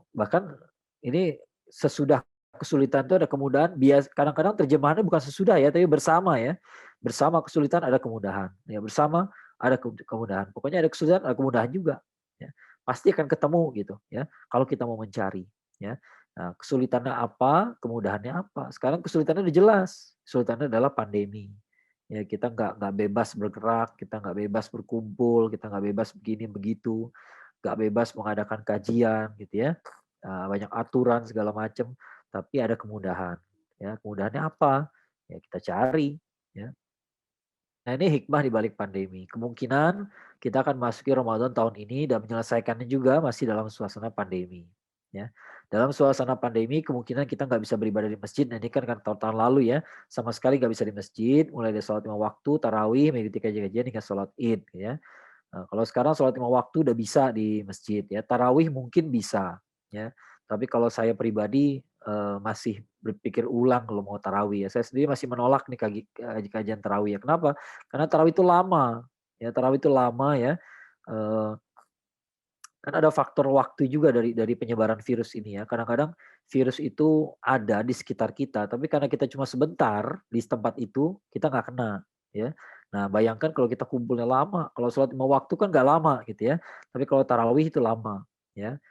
bahkan ini sesudah kesulitan itu ada kemudahan. Kadang-kadang terjemahannya bukan sesudah ya, tapi bersama ya. Bersama kesulitan ada kemudahan. Ya, bersama ada kemudahan. Pokoknya ada kesulitan, ada kemudahan juga. Ya. Pasti akan ketemu gitu ya. Kalau kita mau mencari. Ya. Nah, kesulitannya apa, kemudahannya apa. Sekarang kesulitannya udah jelas. Kesulitannya adalah pandemi. Ya, kita nggak bebas bergerak, kita nggak bebas berkumpul, kita nggak bebas begini begitu, nggak bebas mengadakan kajian gitu ya. Banyak aturan segala macam, tapi ada kemudahan. Ya, kemudahannya apa? Ya kita cari. Ya. Nah ini hikmah di balik pandemi. Kemungkinan kita akan masuki Ramadan tahun ini dan menyelesaikannya juga masih dalam suasana pandemi. Ya, dalam suasana pandemi kemungkinan kita nggak bisa beribadah di masjid. Nah ini kan tahun-tahun lalu ya, sama sekali nggak bisa di masjid. Mulai dari sholat 5 waktu, tarawih, mengikuti kajian-kajian hingga sholat id. Ya. Nah, kalau sekarang sholat 5 waktu udah bisa di masjid. Ya, tarawih mungkin bisa. Ya, tapi kalau saya pribadi masih berpikir ulang kalau mau tarawih ya. Saya sendiri masih menolak nih kajian tarawih ya. Kenapa? Karena tarawih itu lama. Ya, tarawih itu lama ya. Eh, Kan ada faktor waktu juga dari penyebaran virus ini ya. Kadang-kadang virus itu ada di sekitar kita, tapi karena kita cuma sebentar di tempat itu, kita nggak kena. Ya. Nah, bayangkan kalau kita kumpulnya lama, kalau sholat 5 waktu kan nggak lama gitu ya. Tapi kalau tarawih itu lama. Ya.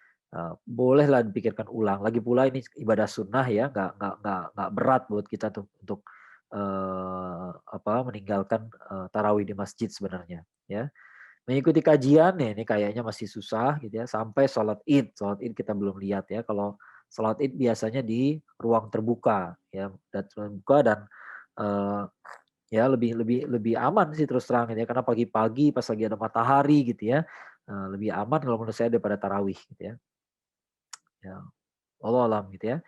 Bolehlah dipikirkan ulang. Lagi pula ini ibadah sunnah ya, nggak berat buat kita tuh untuk meninggalkan tarawih di masjid sebenarnya. Ya. Mengikuti kajian nih, ini kayaknya masih susah gitu ya, sampai sholat id. Sholat id kita belum lihat ya, kalau sholat id biasanya di ruang terbuka ya, dan terbuka dan ya lebih lebih lebih aman sih terus terang gitu ya, karena pagi-pagi pas lagi ada matahari gitu ya, lebih aman kalau menurut saya daripada tarawih gitu ya. Ya, wallahu alam gitu ya.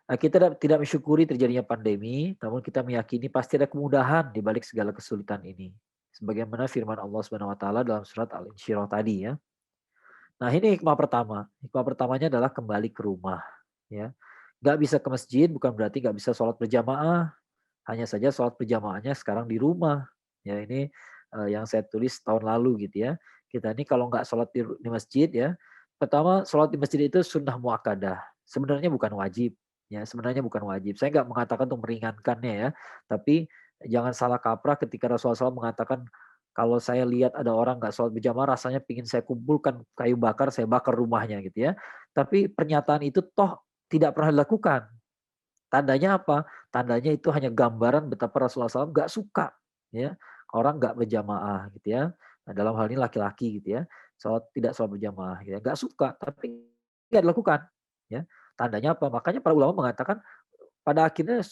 Nah, kita tidak mensyukuri terjadinya pandemi, namun kita meyakini pasti ada kemudahan di balik segala kesulitan ini. Sebagaimana firman Allah Subhanahu wa taala dalam surat Al-Insyirah tadi ya. Nah, ini hikmah pertama. Hikmah pertamanya adalah kembali ke rumah. Ya, nggak bisa ke masjid bukan berarti nggak bisa sholat berjamaah. Hanya saja sholat berjamaahnya sekarang di rumah. Ya, ini yang saya tulis tahun lalu gitu ya. Kita ini kalau nggak sholat di masjid ya, pertama sholat di masjid itu sunnah muakkadah. Sebenarnya bukan wajib. Ya, sebenarnya bukan wajib. Saya nggak mengatakan untuk meringankannya ya, tapi jangan salah kaprah ketika Rasulullah SAW mengatakan kalau saya lihat ada orang nggak sholat berjamaah, rasanya pingin saya kumpulkan kayu bakar, saya bakar rumahnya gitu ya. Tapi pernyataan itu toh tidak pernah dilakukan. Tandanya apa? Tandanya itu hanya gambaran betapa Rasulullah SAW nggak suka ya orang nggak berjamaah gitu ya. Nah, dalam hal ini laki-laki gitu ya, tidak sholat berjamaah, gitu ya. Nggak suka, tapi nggak dilakukan. Ya, tandanya apa? Makanya para ulama mengatakan pada akhirnya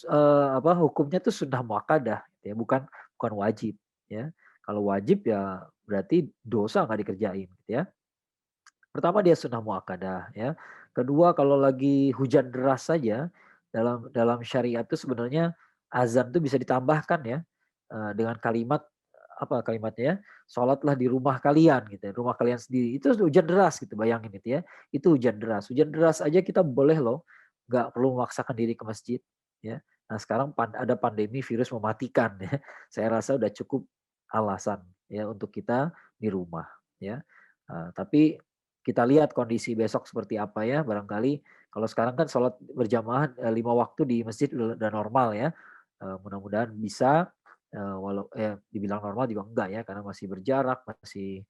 hukumnya itu sunnah muakkadah, gitu ya, bukan wajib. Ya, kalau wajib ya berarti dosa nggak dikerjain, gitu ya. Pertama dia sunnah muakkadah ya. Kedua kalau lagi hujan deras saja dalam dalam syariat itu sebenarnya azan itu bisa ditambahkan ya dengan kalimat apa kalimatnya ya, sholatlah di rumah kalian gitu ya, rumah kalian sendiri. Itu hujan deras gitu, bayangin itu ya. Itu hujan deras. Hujan deras aja kita boleh loh, nggak perlu memaksakan diri ke masjid ya. Nah sekarang ada pandemi virus mematikan ya. Saya rasa udah cukup alasan ya untuk kita di rumah ya. Tapi kita lihat kondisi besok seperti apa ya. Barangkali kalau sekarang kan sholat berjamaah 5 waktu di masjid udah normal ya. Mudah-mudahan bisa, walau dibilang normal juga enggak ya, karena masih berjarak, masih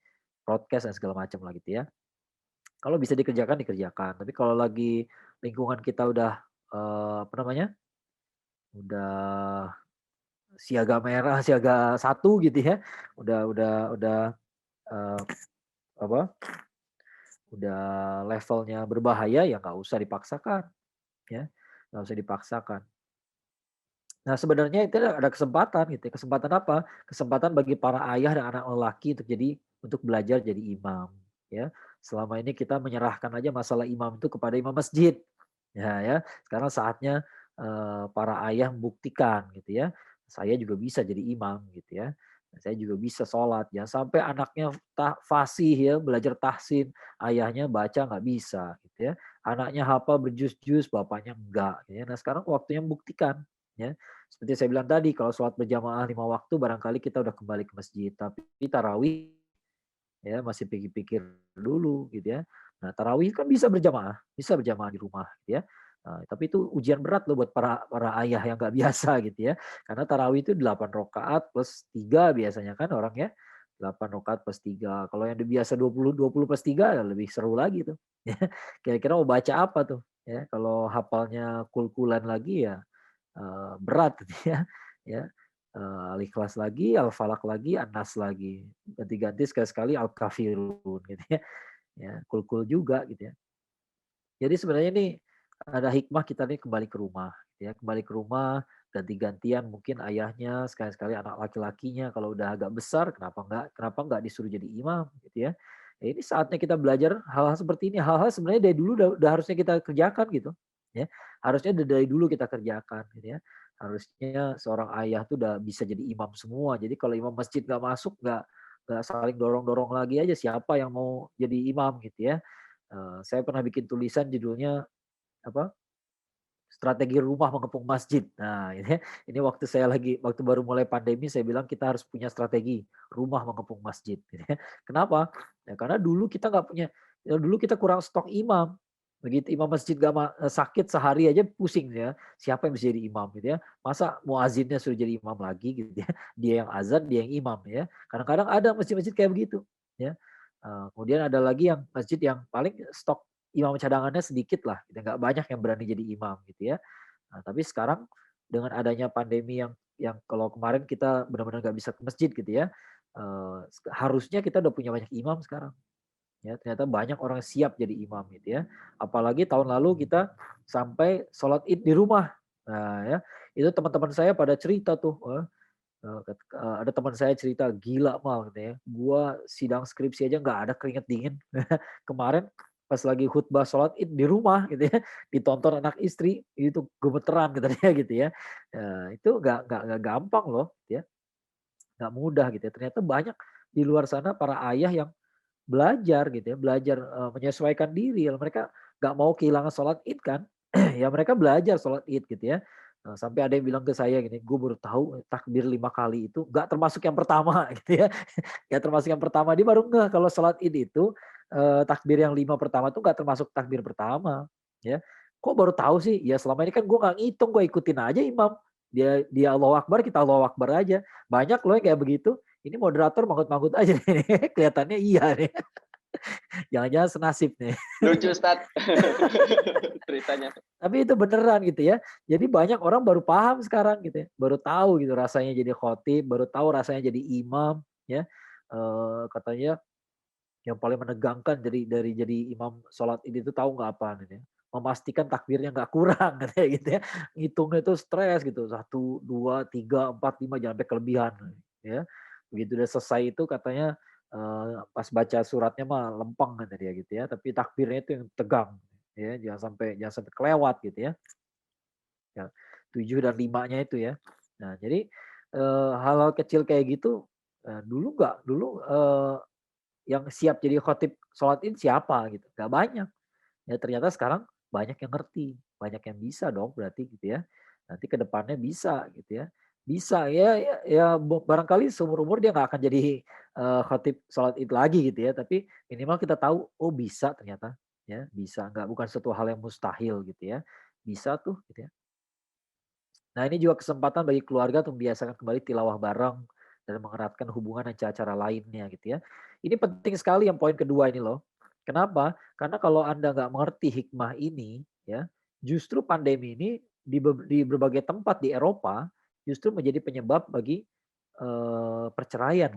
broadcast dan segala macam lah gitu ya. Kalau bisa dikerjakan, dikerjakan. Tapi kalau lagi lingkungan kita udah, apa namanya, udah siaga merah, siaga satu gitu ya, udah, eee, apa, udah levelnya berbahaya, ya nggak usah dipaksakan ya, nggak usah dipaksakan. Nah, sebenarnya itu ada kesempatan gitu ya, kesempatan apa? Kesempatan bagi para ayah dan anak lelaki untuk belajar jadi imam, ya. Selama ini kita menyerahkan aja masalah imam itu kepada imam masjid. Ya, sekarang saatnya, para ayah membuktikan gitu ya, saya juga bisa jadi imam gitu ya, saya juga bisa sholat, jangan sampai anaknya fasih ya, belajar tahsin, ayahnya baca nggak bisa gitu ya, anaknya hafal berjus-jus, bapaknya enggak gitu ya. Nah, sekarang waktunya membuktikan ya. Seperti saya bilang tadi, kalau sholat berjamaah 5 waktu barangkali kita udah kembali ke masjid, tapi tarawih ya masih pikir-pikir dulu gitu ya. Nah, tarawih kan bisa berjamaah di rumah gitu ya. Tapi itu ujian berat loh buat para para ayah yang nggak biasa gitu ya. Karena tarawih itu 8 rakaat plus 3 biasanya kan orang ya. 8 rakaat plus 3. Kalau yang biasa 20 plus 3 ya lebih seru lagi tuh. Ya. Kira-kira mau baca apa tuh ya? Kalau hafalnya kul-kulan lagi ya berat gitu ya. Ya. Al-Ikhlas lagi, Al-Falaq lagi, An-Nas lagi. Ganti-ganti sekali-sekali Al-Kafirun gitu ya. Ya, kul-kul juga gitu ya. Jadi sebenarnya nih ada hikmah kita nih kembali ke rumah ya, kembali ke rumah ganti-gantian mungkin ayahnya, sekali-sekali anak laki-lakinya kalau udah agak besar kenapa enggak disuruh jadi imam gitu ya. Ya ini saatnya kita belajar hal-hal seperti ini, hal-hal sebenarnya dari dulu udah harusnya kita kerjakan gitu ya. Harusnya dari dulu kita kerjakan gitu ya. Harusnya seorang ayah tuh udah bisa jadi imam semua. Jadi kalau imam masjid nggak masuk, nggak saling dorong-dorong lagi aja siapa yang mau jadi imam gitu ya. Saya pernah bikin tulisan judulnya apa, strategi rumah mengepung masjid. Nah, ini waktu baru mulai pandemi saya bilang kita harus punya strategi rumah mengepung masjid gitu ya. Kenapa? Ya karena dulu kita kurang stok imam. Begitu imam masjid sakit sehari aja pusing ya, siapa yang bisa jadi imam gitu ya. Masa muazinnya suruh jadi imam lagi gitu ya. Dia yang azan, dia yang imam ya. Kadang-kadang ada masjid-masjid kayak begitu ya. Kemudian ada lagi yang masjid yang paling stok imam cadangannya sedikit lah, gitu. Nggak banyak yang berani jadi imam gitu ya. Nah, tapi sekarang dengan adanya pandemi yang kalau kemarin kita benar-benar nggak bisa ke masjid gitu ya, harusnya kita udah punya banyak imam sekarang. Ya, ternyata banyak orang siap jadi imam gitu ya. Apalagi tahun lalu kita sampai sholat id di rumah. Nah ya, itu teman-teman saya pada cerita tuh, ada teman saya cerita, "Gila Mal," gitu ya, "gua sidang skripsi aja nggak ada keringet dingin." Kemarin pas lagi khutbah sholat id di rumah gitu ya, ditonton anak istri, itu gemeteran katanya gitu ya. Itu nggak gampang loh ya, nggak mudah gitu ya. Ternyata banyak di luar sana para ayah yang belajar gitu ya, belajar, menyesuaikan diri. Mereka nggak mau kehilangan sholat id kan, ya mereka belajar sholat id gitu ya. Sampai ada yang bilang ke saya gini, "Gue baru tahu takbir 5 kali itu nggak termasuk yang pertama," gitu ya. Nggak termasuk yang pertama, dia baru ngeh kalau sholat id itu, takbir yang 5 pertama tuh nggak termasuk takbir pertama, ya. "Kok baru tahu sih?" Ya selama ini kan gue nggak ngitung, gue ikutin aja imam. Dia Allahu Akbar, kita Allahu Akbar aja. Banyak loh yang kayak begitu. Ini moderator manggut-manggut aja nih, kelihatannya iya nih. Jangan-jangan senasib nih. Lucu Ustaz ceritanya. Tapi itu beneran gitu ya. Jadi banyak orang baru paham sekarang gitu ya. Baru tahu gitu rasanya jadi khotib, baru tahu rasanya jadi imam ya. Katanya yang paling menegangkan dari jadi imam sholat ini tuh tahu nggak apa gitu ya. Memastikan takbirnya nggak kurang katanya gitu ya. Ngitungnya itu stres gitu. 1, 2, 3, 4, 5 jangan sampai kelebihan ya. Begitu udah selesai itu katanya pas baca suratnya mah lempeng kata dia gitu ya. Tapi takbirnya itu yang tegang ya. Jangan sampai kelewat gitu ya. Ya, 7 dan 5-nya itu ya. Nah, jadi hal-hal kecil kayak gitu dulu yang siap jadi khotib sholat id siapa gitu, nggak banyak. Ya ternyata sekarang banyak yang ngerti, banyak yang bisa dong berarti gitu ya. Nanti ke depannya bisa gitu ya. Bisa ya barangkali seumur umur dia nggak akan jadi khatib sholat id lagi gitu ya, tapi minimal kita tahu oh bisa ternyata ya bisa, nggak bukan suatu hal yang mustahil gitu ya, bisa tuh gitu ya. Nah ini juga kesempatan bagi keluarga untuk membiasakan kembali tilawah bareng dan mengeratkan hubungan dan cara-cara lainnya gitu ya. Ini penting sekali yang poin kedua ini loh. Kenapa? Karena kalau Anda nggak mengerti hikmah ini ya, justru pandemi ini di berbagai tempat di Eropa justru menjadi penyebab bagi perceraian.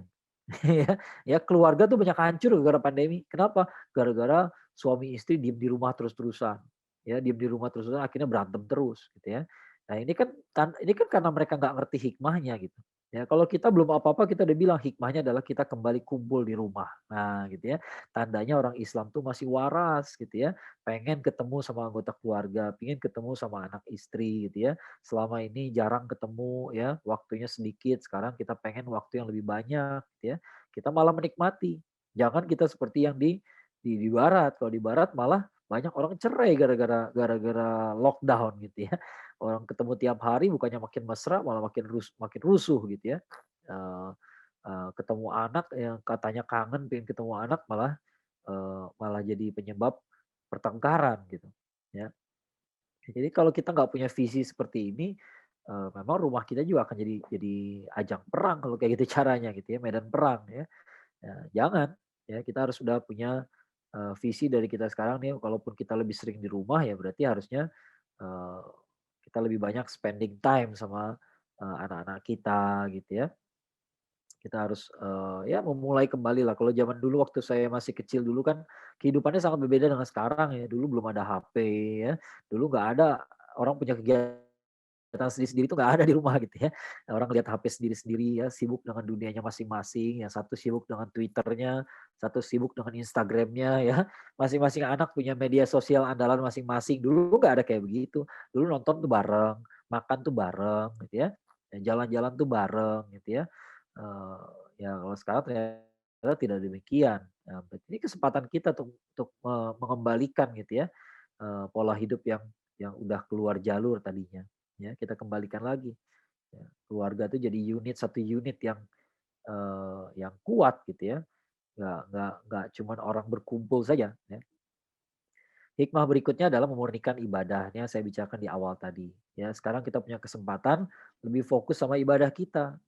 Ya, ya keluarga tuh banyak hancur gara-gara pandemi. Kenapa? Gara-gara suami istri diem di rumah terus-terusan. Ya, diem di rumah terus-terusan akhirnya berantem terus gitu ya. Nah, ini kan karena mereka nggak ngerti hikmahnya gitu. Ya, kalau kita belum apa-apa kita udah bilang hikmahnya adalah kita kembali kumpul di rumah. Nah, gitu ya. Tandanya orang Islam tuh masih waras gitu ya. Pengen ketemu sama anggota keluarga, pengen ketemu sama anak istri gitu ya. Selama ini jarang ketemu ya, waktunya sedikit. Sekarang kita pengen waktu yang lebih banyak gitu ya. Kita malah menikmati. Jangan kita seperti yang di barat. Kalau di barat malah banyak orang cerai gara-gara lockdown gitu ya. Orang ketemu tiap hari bukannya makin mesra malah makin rusuh gitu ya. Eee Ketemu anak yang katanya kangen pengen ketemu anak malah jadi penyebab pertengkaran gitu ya. Jadi kalau kita nggak punya visi seperti ini, memang rumah kita juga akan jadi ajang perang kalau kayak gitu caranya gitu ya, medan perang ya. Ya jangan, ya kita harus sudah punya, visi dari kita sekarang nih kalaupun kita lebih sering di rumah ya berarti harusnya, eee, kita lebih banyak spending time sama, anak-anak kita gitu ya. Kita harus, ya memulai kembali lah. Kalau zaman dulu waktu saya masih kecil dulu kan kehidupannya sangat berbeda dengan sekarang ya. Dulu belum ada HP ya, dulu nggak ada orang punya kegiatan sendiri-sendiri itu nggak ada di rumah gitu ya. Orang lihat HP sendiri-sendiri ya, sibuk dengan dunianya masing-masing, yang satu sibuk dengan Twitternya, satu sibuk dengan Instagramnya ya. Masing-masing anak punya media sosial andalan masing-masing. Dulu nggak ada kayak begitu. Dulu nonton tuh bareng, makan tuh bareng gitu ya, jalan-jalan tuh bareng gitu ya. Eee, ya kalau sekarang ternyata tidak demikian. Nah, berarti ini kesempatan kita untuk mengembalikan gitu ya, pola hidup yang udah keluar jalur tadinya, ya kita kembalikan lagi, ya. Keluarga itu jadi satu unit yang kuat gitu ya, nggak cuman orang berkumpul saja ya. Hikmah berikutnya adalah memurnikan ibadahnya saya bicarakan di awal tadi, ya. Sekarang kita punya kesempatan lebih fokus sama ibadah kita.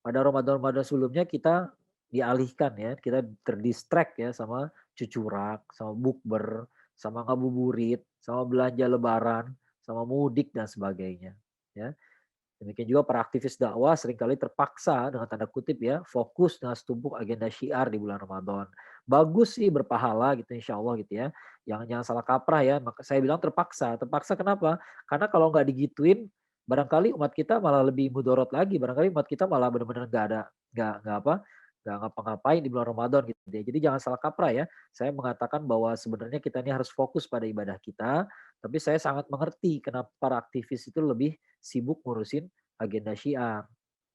Pada Ramadan-Ramadan sebelumnya kita dialihkan ya, kita terdistract ya sama cucurak, sama bukber, sama ngabuburit, sama belanja lebaran, sama mudik dan sebagainya, ya. Demikian juga para aktivis dakwah seringkali terpaksa dengan tanda kutip ya, fokus dengan setumpuk agenda syiar di bulan Ramadan. Bagus sih berpahala gitu insya Allah gitu ya. Jangan salah kaprah ya. Maka saya bilang terpaksa. Terpaksa kenapa? Karena kalau nggak digituin, barangkali umat kita malah lebih mudorot lagi. Barangkali umat kita malah benar-benar nggak ngapa-ngapain di bulan Ramadan gitu ya. Jadi jangan salah kaprah ya. Saya mengatakan bahwa sebenarnya kita ini harus fokus pada ibadah kita. Tapi saya sangat mengerti kenapa para aktivis itu lebih sibuk ngurusin agenda syiar.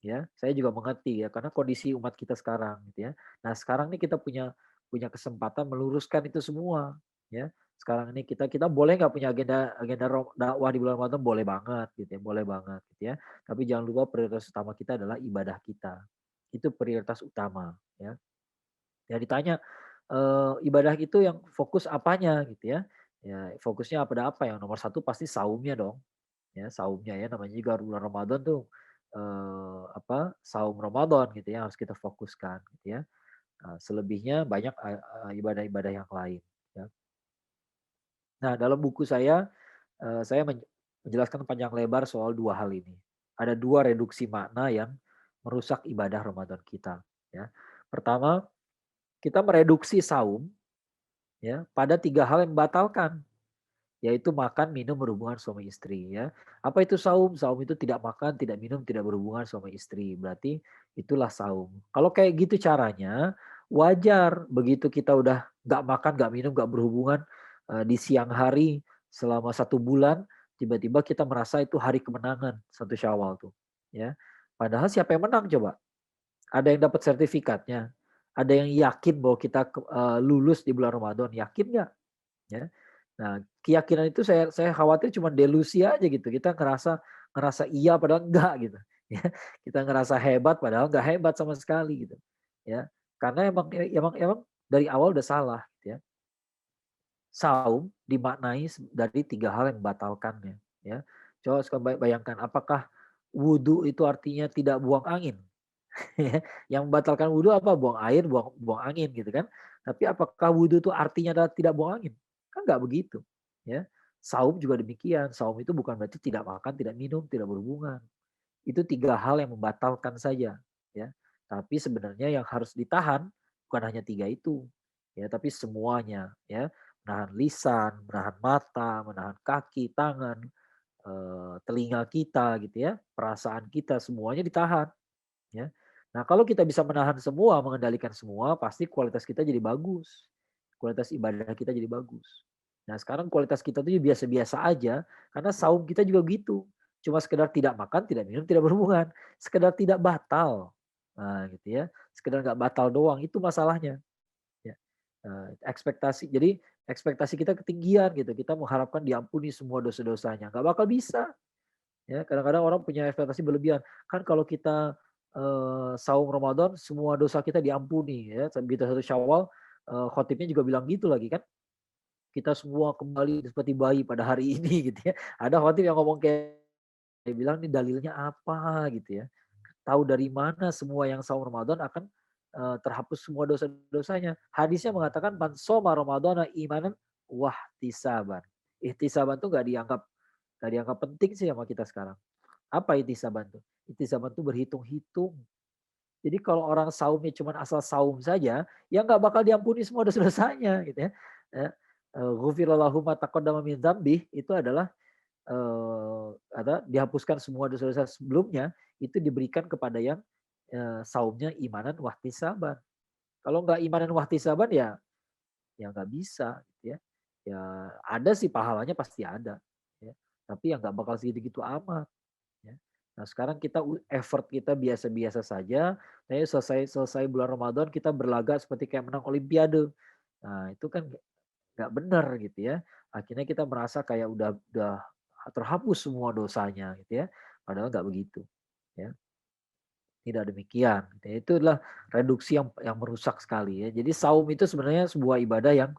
Ya, saya juga mengerti ya karena kondisi umat kita sekarang gitu ya. Nah, sekarang ini kita punya punya kesempatan meluruskan itu semua ya. Sekarang ini kita kita boleh nggak punya agenda agenda dakwah di bulan Ramadan boleh banget gitu ya, boleh banget gitu ya. Tapi jangan lupa prioritas utama kita adalah ibadah kita. Itu prioritas utama ya. Ya ditanya ibadah itu yang fokus apanya gitu ya. Ya fokusnya pada apa? Yang nomor satu pasti saumnya dong. Ya, saumnya ya namanya juga bulan Ramadan tuh, saum Ramadan gitu ya harus kita fokuskan gitu ya. Selebihnya banyak, ibadah-ibadah yang lain ya. Nah dalam buku saya menjelaskan panjang lebar soal 2 hal ini. Ada 2 reduksi makna yang merusak ibadah Ramadan kita ya. Pertama, kita mereduksi saum ya pada 3 hal yang membatalkan. Yaitu makan, minum, berhubungan suami istri ya. Apa itu saum? Saum itu tidak makan, tidak minum, tidak berhubungan suami istri. Berarti itulah saum. Kalau kayak gitu caranya, wajar begitu kita udah nggak makan, nggak minum, nggak berhubungan di siang hari selama 1 bulan, tiba-tiba kita merasa itu hari kemenangan 1 Syawal tuh. Ya. Padahal siapa yang menang coba? Ada yang dapat sertifikatnya? Ada yang yakin bahwa kita lulus di bulan Ramadan? Yakin nggak? Ya. Nah, keyakinan itu saya khawatir cuma delusi aja gitu. Kita ngerasa ngerasa iya padahal enggak gitu. Ya, kita ngerasa hebat padahal nggak hebat sama sekali gitu. Ya, karena emang dari awal udah salah gitu ya. Saum dimaknai dari 3 hal yang membatalkannya ya. Coba bayangkan apakah wudhu itu artinya tidak buang angin? Ya, yang membatalkan wudhu apa? Buang air, buang angin gitu kan. Tapi apakah wudhu itu artinya adalah tidak buang angin? Kan nggak begitu. Ya. Saum juga demikian. Saum itu bukan berarti tidak makan, tidak minum, tidak berhubungan. Itu 3 hal yang membatalkan saja. Ya. Tapi sebenarnya yang harus ditahan bukan hanya 3 itu. Ya, tapi semuanya. Ya. Menahan lisan, menahan mata, menahan kaki, tangan, telinga kita gitu ya, perasaan kita semuanya ditahan. Ya. Nah, kalau kita bisa menahan semua, mengendalikan semua, pasti kualitas kita jadi bagus. Kualitas ibadah kita jadi bagus. Nah, sekarang kualitas kita tuh biasa-biasa aja, karena saum kita juga gitu. Cuma sekedar tidak makan, tidak minum, tidak berhubungan. Sekedar tidak batal. Nah, gitu ya. Sekedar nggak batal doang, itu masalahnya. Ya. Jadi ekspektasi kita ketinggian gitu. Kita mengharapkan diampuni semua dosa-dosanya. Nggak bakal bisa. Ya, kadang-kadang orang punya ekspektasi berlebihan. Kan kalau kita saum Ramadan semua dosa kita diampuni ya. Begitu 1 Syawal khotibnya juga bilang gitu lagi kan. Kita semua kembali seperti bayi pada hari ini gitu ya. Ada khotib yang ngomong kayak dia bilang nih dalilnya apa gitu ya. Tahu dari mana semua yang saum Ramadan akan terhapus semua dosa-dosanya. Hadisnya mengatakan man shoma ramadhana imanan wahtisaban. Ihtisaban tuh gak dianggap penting sih sama kita sekarang. Apa ihtisaban tuh? Ihtisaban tuh berhitung-hitung. Jadi kalau orang saumnya cuma asal saum saja, ya nggak bakal diampuni semua dosa-dosanya gitu ya. Ghufira lahu ma taqaddama min dzambih itu adalah dihapuskan semua dosa-dosa sebelumnya, itu diberikan kepada yang saumnya imanan wahtisaban. Kalau nggak imanan wahtisaban ya nggak bisa gitu ya. Ya ada sih pahalanya pasti ada. Ya. Tapi ya nggak bakal segitu-gitu amat. Ya. Nah sekarang effort kita biasa-biasa saja. Tapi selesai bulan Ramadan kita berlaga seperti kayak menang Olimpiade. Nah itu kan nggak benar gitu ya. Akhirnya kita merasa kayak udah terhapus semua dosanya gitu ya. Padahal nggak begitu. Ya. Tidak demikian. Gitu ya. Itu adalah reduksi yang merusak sekali ya. Jadi saum itu sebenarnya sebuah ibadah yang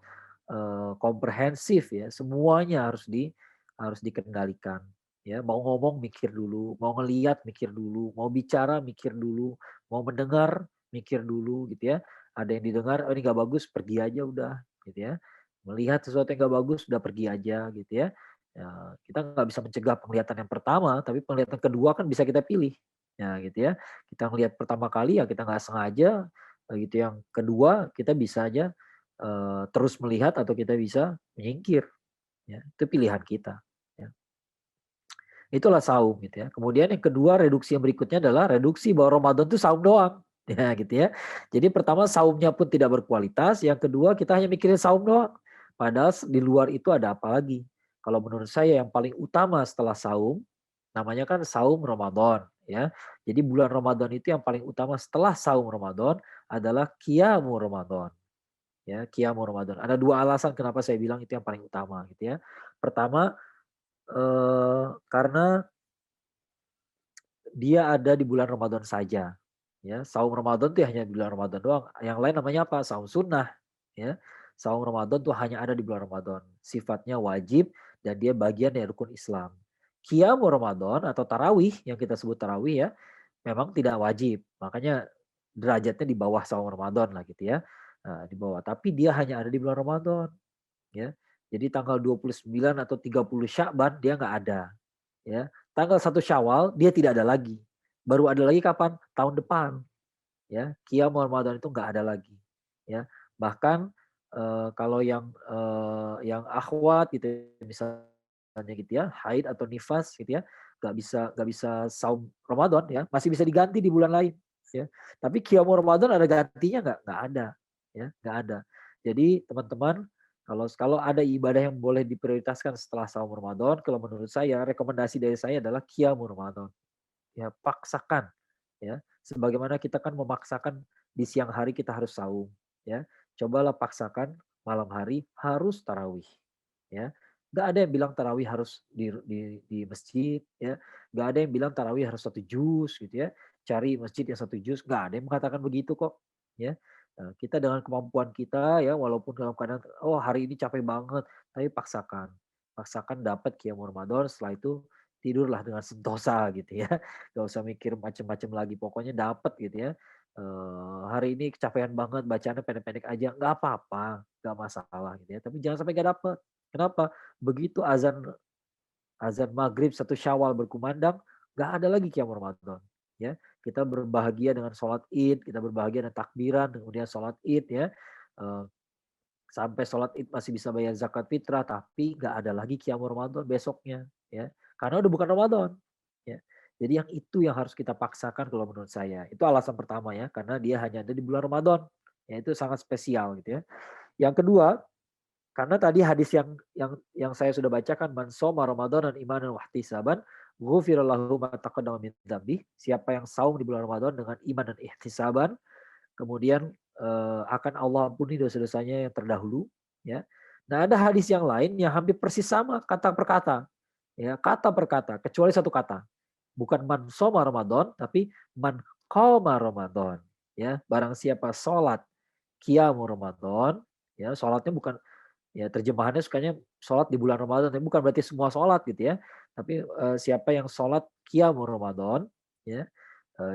komprehensif ya. Semuanya harus dikendalikan. Ya, mau ngomong mikir dulu, mau ngeliat mikir dulu, mau bicara mikir dulu, mau mendengar mikir dulu gitu ya. Ada yang didengar, oh ini gak bagus, pergi aja udah gitu ya. Melihat sesuatu yang gak bagus, udah pergi aja gitu ya. Ya, kita nggak bisa mencegah penglihatan yang pertama, tapi penglihatan kedua kan bisa kita pilih. Ya gitu ya. Kita ngelihat pertama kali ya kita nggak sengaja, gitu. Yang kedua kita bisa aja terus melihat atau kita bisa menyingkir. Ya, itu pilihan kita. Ya. Itulah saum gitu ya. Kemudian yang kedua reduksi yang berikutnya adalah reduksi bahwa Ramadan itu saum doang. Ya gitu ya. Jadi pertama saumnya pun tidak berkualitas, yang kedua kita hanya mikirin saum doang. Padahal di luar itu ada apa lagi? Kalau menurut saya yang paling utama setelah saum, namanya kan saum Ramadan ya. Jadi bulan Ramadan itu yang paling utama setelah saum Ramadan adalah qiyamu Ramadan. Ya, qiyamu Ramadan. Ada 2 alasan kenapa saya bilang itu yang paling utama gitu ya. Pertama, karena dia ada di bulan Ramadan saja. Ya, saum Ramadan tuh hanya di bulan Ramadan doang. Yang lain namanya apa? Saum sunnah. Ya, saum Ramadan tuh hanya ada di bulan Ramadan. Sifatnya wajib dan dia bagian dari rukun Islam. Qiyamu Ramadan atau tarawih yang kita sebut tarawih ya, memang tidak wajib. Makanya derajatnya di bawah saum Ramadan lah gitu ya. Nah, di bawah. Tapi dia hanya ada di bulan Ramadan. Ya. Jadi tanggal 29 atau 30 Sya'ban dia nggak ada. Ya. Tanggal 1 Syawal dia tidak ada lagi. Baru ada lagi kapan? Tahun depan. Ya, Qiyam Ramadan itu nggak ada lagi. Ya. Bahkan kalau yang akhwat gitu misalnya gitu ya, haid atau nifas gitu ya, nggak bisa saum Ramadan ya, masih bisa diganti di bulan lain ya. Tapi Qiyam Ramadan ada gantinya nggak? Nggak ada ya, nggak ada. Jadi teman-teman kalau ada ibadah yang boleh diprioritaskan setelah saum Ramadan, kalau menurut saya rekomendasi dari saya adalah Qiyam Ramadan. Ya, paksakan ya. Sebagaimana kita kan memaksakan di siang hari kita harus saum ya. Cobalah paksakan malam hari harus tarawih ya. Nggak ada yang bilang tarawih harus di masjid ya. Nggak ada yang bilang tarawih harus 1 juz gitu ya. Cari masjid yang 1 juz, nggak ada yang mengatakan begitu kok. Ya, kita dengan kemampuan kita ya, walaupun dalam keadaan oh hari ini capek banget, tapi paksakan dapat qiyamul Ramadan. Setelah itu tidurlah dengan sentosa gitu ya. Gak usah mikir macam-macam lagi, pokoknya dapat gitu ya. Hari ini kecapean banget, bacaannya pendek-pendek aja, nggak apa-apa, nggak masalah gitu ya. Tapi jangan sampai nggak dapet. Kenapa? Begitu azan azan maghrib 1 Syawal berkumandang, nggak ada lagi qiyamul Ramadan. Ya, kita berbahagia dengan sholat Id, kita berbahagia dengan takbiran, kemudian sholat Id ya. Eh, Sampai sholat Id masih bisa bayar zakat fitrah, tapi nggak ada lagi qiyamul Ramadan besoknya, ya. Karena udah bukan Ramadan, ya. Jadi yang itu yang harus kita paksakan kalau menurut saya. Itu alasan pertama ya, karena dia hanya ada di bulan Ramadan. Ya itu sangat spesial gitu ya. Yang kedua, karena tadi hadis yang saya sudah bacakan, man shoma Ramadan dan imanan wahtisaban, ghufira lahu ma taqaddama min dzambi. Siapa yang saum di bulan Ramadan dengan iman dan ihtisaban, kemudian akan Allah ampuni dosa-dosanya yang terdahulu, ya. Nah, ada hadis yang lain yang hampir persis sama kata per kata, ya, kata per kata, kecuali satu kata. Bukan man shoma Ramadan, tapi man qoma Ramadan, ya. Barang siapa sholat qiyamul Ramadan, ya, sholatnya bukan, ya terjemahannya sukanya sholat di bulan Ramadan, tapi bukan berarti semua sholat gitu ya. Tapi siapa yang sholat qiyamul Ramadan, ya,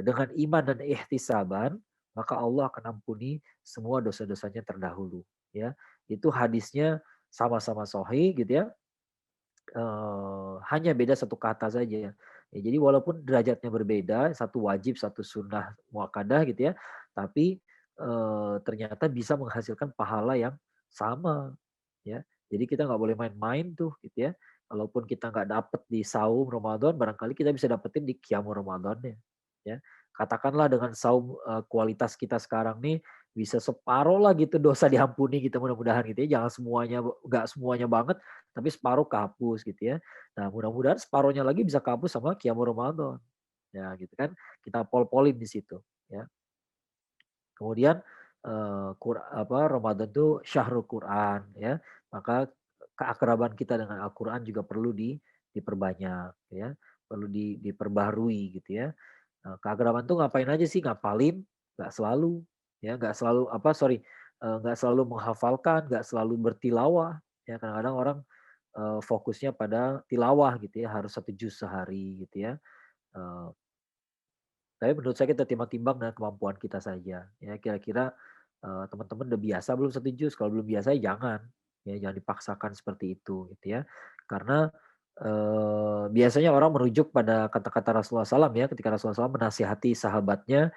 dengan iman dan ihtisaban, maka Allah akan ampuni semua dosa-dosanya terdahulu. Ya, itu hadisnya sama-sama sahih gitu ya. Hanya beda satu kata saja. Ya, jadi walaupun derajatnya berbeda, satu wajib, satu sunnah muakkadah gitu ya, tapi ternyata bisa menghasilkan pahala yang sama. Ya, jadi kita nggak boleh main-main tuh gitu ya. Walaupun kita nggak dapet di saum Ramadan, barangkali kita bisa dapetin di qiyamul Ramadannya. Ya, katakanlah dengan saum kualitas kita sekarang nih bisa separuh lah gitu dosa diampuni gitu mudah-mudahan gitu ya. Jangan semuanya, nggak semuanya banget, tapi separuh kehapus gitu ya. Nah mudah-mudahan separuhnya lagi bisa kehapus sama qiyamul Ramadan. Ya gitu kan. Kita pol-polin di situ ya. Kemudian Ramadan itu syahrul Quran ya. Maka keakraban kita dengan Al-Quran juga perlu diperbanyak ya. Perlu diperbaharui gitu ya. Keakraban tuh ngapain aja sih? Ngapalin, nggak selalu ya, nggak selalu nggak selalu menghafalkan, nggak selalu bertilawah ya. Kadang-kadang orang fokusnya pada tilawah gitu ya, harus 1 juz sehari gitu ya. Eh, tapi menurut saya kita timbang-timbang dengan kemampuan kita saja. Ya kira-kira teman-teman udah biasa belum 1 juz? Kalau belum biasa ya jangan. Ya jangan dipaksakan seperti itu gitu ya. Karena biasanya orang merujuk pada kata-kata Rasulullah SAW ya, ketika Rasulullah SAW menasihati sahabatnya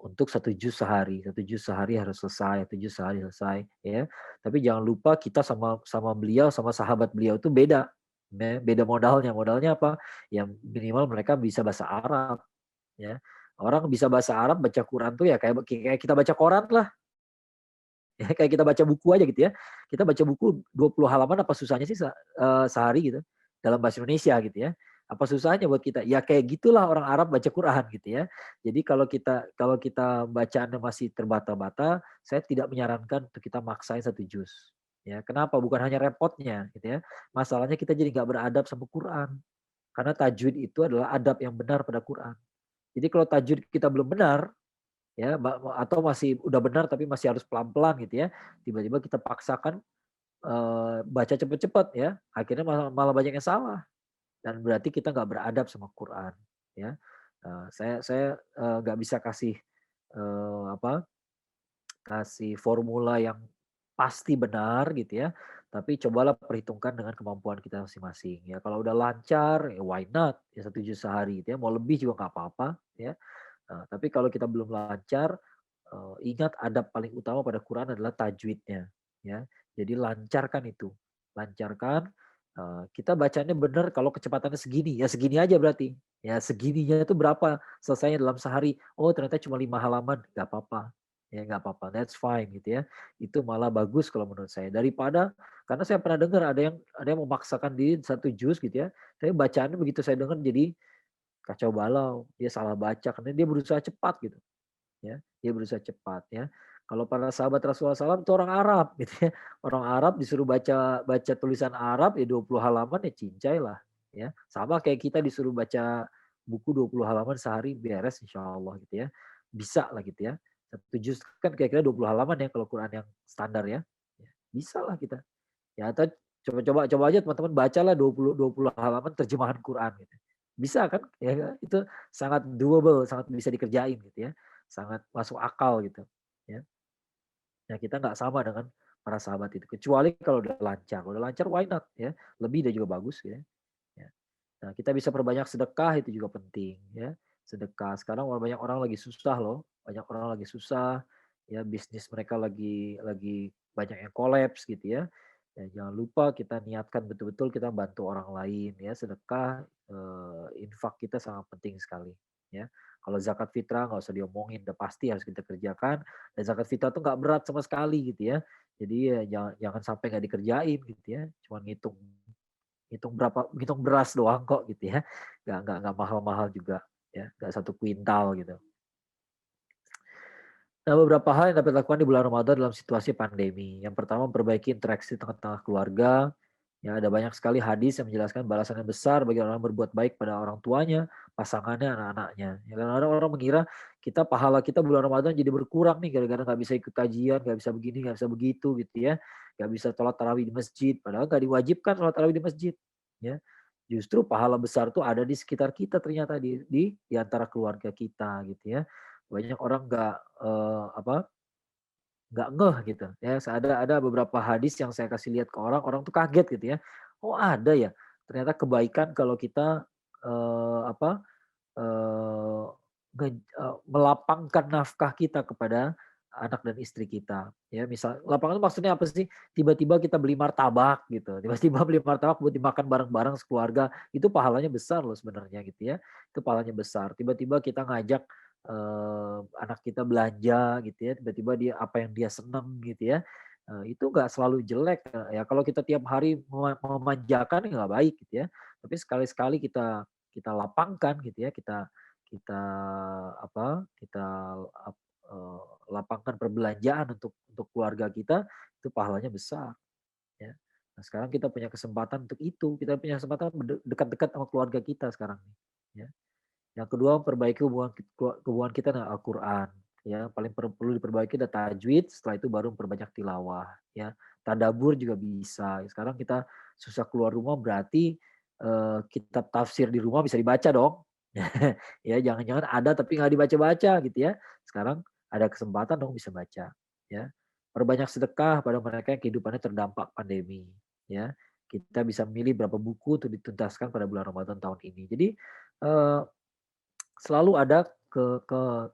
untuk 1 juz sehari. 1 juz sehari harus selesai, 1 juz sehari selesai ya. Tapi jangan lupa kita sama beliau, sama sahabat beliau itu beda. Ya, beda modalnya. Modalnya apa? Yang minimal mereka bisa bahasa Arab. Ya. Orang bisa bahasa Arab, baca Quran tuh ya kayak kita baca koran lah. Ya, kayak kita baca buku aja gitu ya. Kita baca buku 20 halaman apa susahnya sih sehari gitu. Dalam bahasa Indonesia gitu ya. Apa susahnya buat kita? Ya kayak gitulah orang Arab baca Quran gitu ya. Jadi kalau kita bacaannya masih terbata-bata, saya tidak menyarankan untuk kita maksain 1 juz. Ya, kenapa? Bukan hanya repotnya gitu ya. Masalahnya kita jadi nggak beradab sama Quran. Karena tajwid itu adalah adab yang benar pada Quran. Jadi kalau tajwid kita belum benar, ya atau masih udah benar tapi masih harus pelan-pelan gitu ya, tiba-tiba kita paksakan baca cepet-cepet ya, akhirnya malah banyak yang salah dan berarti kita nggak beradab sama Quran ya. Saya nggak bisa kasih kasih formula yang pasti benar gitu ya, tapi cobalah perhitungkan dengan kemampuan kita masing-masing ya. Kalau udah lancar, ya why not ya 1 juz sehari gitu ya, mau lebih juga nggak apa-apa ya. Tapi kalau kita belum lancar, ingat adab paling utama pada Quran adalah tajwidnya, ya. Jadi lancarkan itu, lancarkan. Kita bacanya benar kalau kecepatannya segini, ya segini aja berarti. Ya segininya itu berapa selesainya dalam sehari? Oh ternyata cuma 5 halaman, nggak apa-apa. Ya nggak apa-apa, that's fine gitu ya. Itu malah bagus kalau menurut saya. Daripada, karena saya pernah dengar ada yang memaksakan diri 1 juz gitu ya. Tapi bacaannya begitu saya dengar jadi kacau balau, dia salah baca karena dia berusaha cepat gitu, ya. Dia berusaha cepat ya. Kalau para sahabat Rasulullah SAW itu orang Arab gitu ya. Orang Arab disuruh baca baca tulisan Arab ya 20 halaman ya cincai lah. Ya, sama kayak kita disuruh baca buku 20 halaman sehari beres insya Allah gitu ya. Bisa lah gitu ya. Satu juz kan kira-kira 20 halaman ya kalau Quran yang standar ya. Ya, bisa lah kita. Ya atau coba aja teman-teman bacalah 20 halaman terjemahan Quran gitu. Bisa kan? Ya itu sangat doable, sangat bisa dikerjain gitu ya. Sangat masuk akal gitu. Ya. Nah, kita nggak sama dengan para sahabat itu. Kecuali kalau udah lancar. Udah lancar why not ya. Lebih dia juga bagus ya. Ya. Nah, kita bisa perbanyak sedekah itu juga penting ya. Sedekah. Sekarang banyak orang lagi susah loh. Banyak orang lagi susah. Ya, bisnis mereka lagi banyak yang kolaps gitu ya. Ya, jangan lupa kita niatkan betul-betul kita bantu orang lain ya. Sedekah, infak kita sangat penting sekali ya. Kalau zakat fitrah nggak usah diomongin, udah pasti harus kita kerjakan. Dan zakat fitrah tuh nggak berat sama sekali gitu ya. Jadi ya jangan sampai nggak dikerjain gitu ya. Cuma ngitung beras doang kok gitu ya. Nggak mahal-mahal juga ya. Nggak 1 kuintal gitu. Nah, beberapa hal yang dapat dilakukan di bulan Ramadan dalam situasi pandemi. Yang pertama, memperbaiki interaksi tengah-tengah keluarga. Ya, ada banyak sekali hadis yang menjelaskan balasan yang besar bagi orang berbuat baik pada orang tuanya, pasangannya, anak-anaknya. Ya, kadang-kadang orang mengira pahala kita bulan Ramadan jadi berkurang nih gara-gara nggak bisa ikut kajian, nggak bisa begini, nggak bisa begitu gitu ya, nggak bisa sholat tarawih di masjid. Padahal nggak diwajibkan sholat tarawih di masjid. Ya, justru pahala besar tuh ada di sekitar kita ternyata di antara keluarga kita gitu ya. Banyak orang nggak ngeh gitu ya. Ada beberapa hadis yang saya kasih lihat ke orang, orang tuh kaget gitu ya. Oh ada ya, ternyata kebaikan kalau kita eh, apa eh, melapangkan nafkah kita kepada anak dan istri kita. Ya, misal lapangan itu maksudnya apa sih? Tiba-tiba kita beli martabak gitu. Tiba-tiba beli martabak buat dimakan bareng-bareng sekeluarga. Itu pahalanya besar loh sebenarnya gitu ya. Itu pahalanya besar. Tiba-tiba kita ngajak anak kita belanja gitu ya. Tiba-tiba dia apa yang dia seneng gitu ya. Itu nggak selalu jelek ya. Kalau kita tiap hari memanjakan ya nggak baik gitu ya. Tapi sekali-sekali kita lapangkan gitu ya, kita kita kita lapangkan perbelanjaan untuk keluarga kita, itu pahalanya besar ya. Nah, sekarang kita punya kesempatan untuk itu, kita punya kesempatan dekat-dekat sama keluarga kita sekarang nih, ya. Yang kedua, memperbaiki hubungan kita dengan Al-Qur'an, ya. Paling perlu diperbaiki adalah tajwid, setelah itu baru memperbanyak tilawah, ya. Tadabbur juga bisa. Sekarang kita susah keluar rumah berarti kitab tafsir di rumah bisa dibaca dong. Ya, jangan-jangan ada tapi nggak dibaca-baca gitu ya. Sekarang ada kesempatan dong bisa baca, ya. Perbanyak sedekah pada mereka yang kehidupannya terdampak pandemi, ya. Kita bisa memilih berapa buku untuk dituntaskan pada bulan Ramadan tahun ini. Jadi eh, selalu ada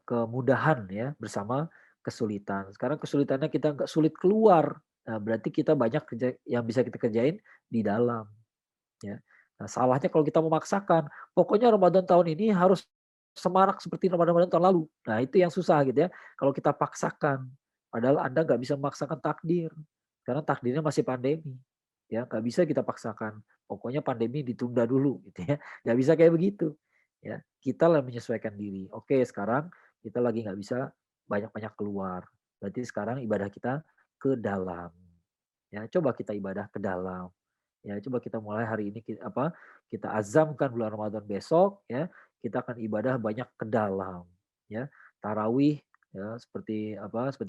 kemudahan ya bersama kesulitan. Sekarang kesulitannya kita nggak sulit keluar. Nah, berarti kita banyak kerja yang bisa kita kerjain di dalam. Ya. Nah, salahnya kalau kita memaksakan, pokoknya Ramadan tahun ini harus semarak seperti Ramadan tahun lalu. Nah, itu yang susah gitu ya. Kalau kita paksakan, padahal Anda nggak bisa memaksakan takdir. Karena takdirnya masih pandemi. Ya, nggak bisa kita paksakan. Pokoknya pandemi ditunda dulu gitu ya. Nggak bisa kayak begitu. Ya, kita lah menyesuaikan diri. Oke, sekarang kita lagi nggak bisa banyak-banyak keluar. Berarti sekarang ibadah kita ke dalam. Ya, coba kita ibadah ke dalam. Ya, coba kita mulai hari ini kita azamkan bulan Ramadan besok ya, kita akan ibadah banyak ke dalam ya. Tarawih ya seperti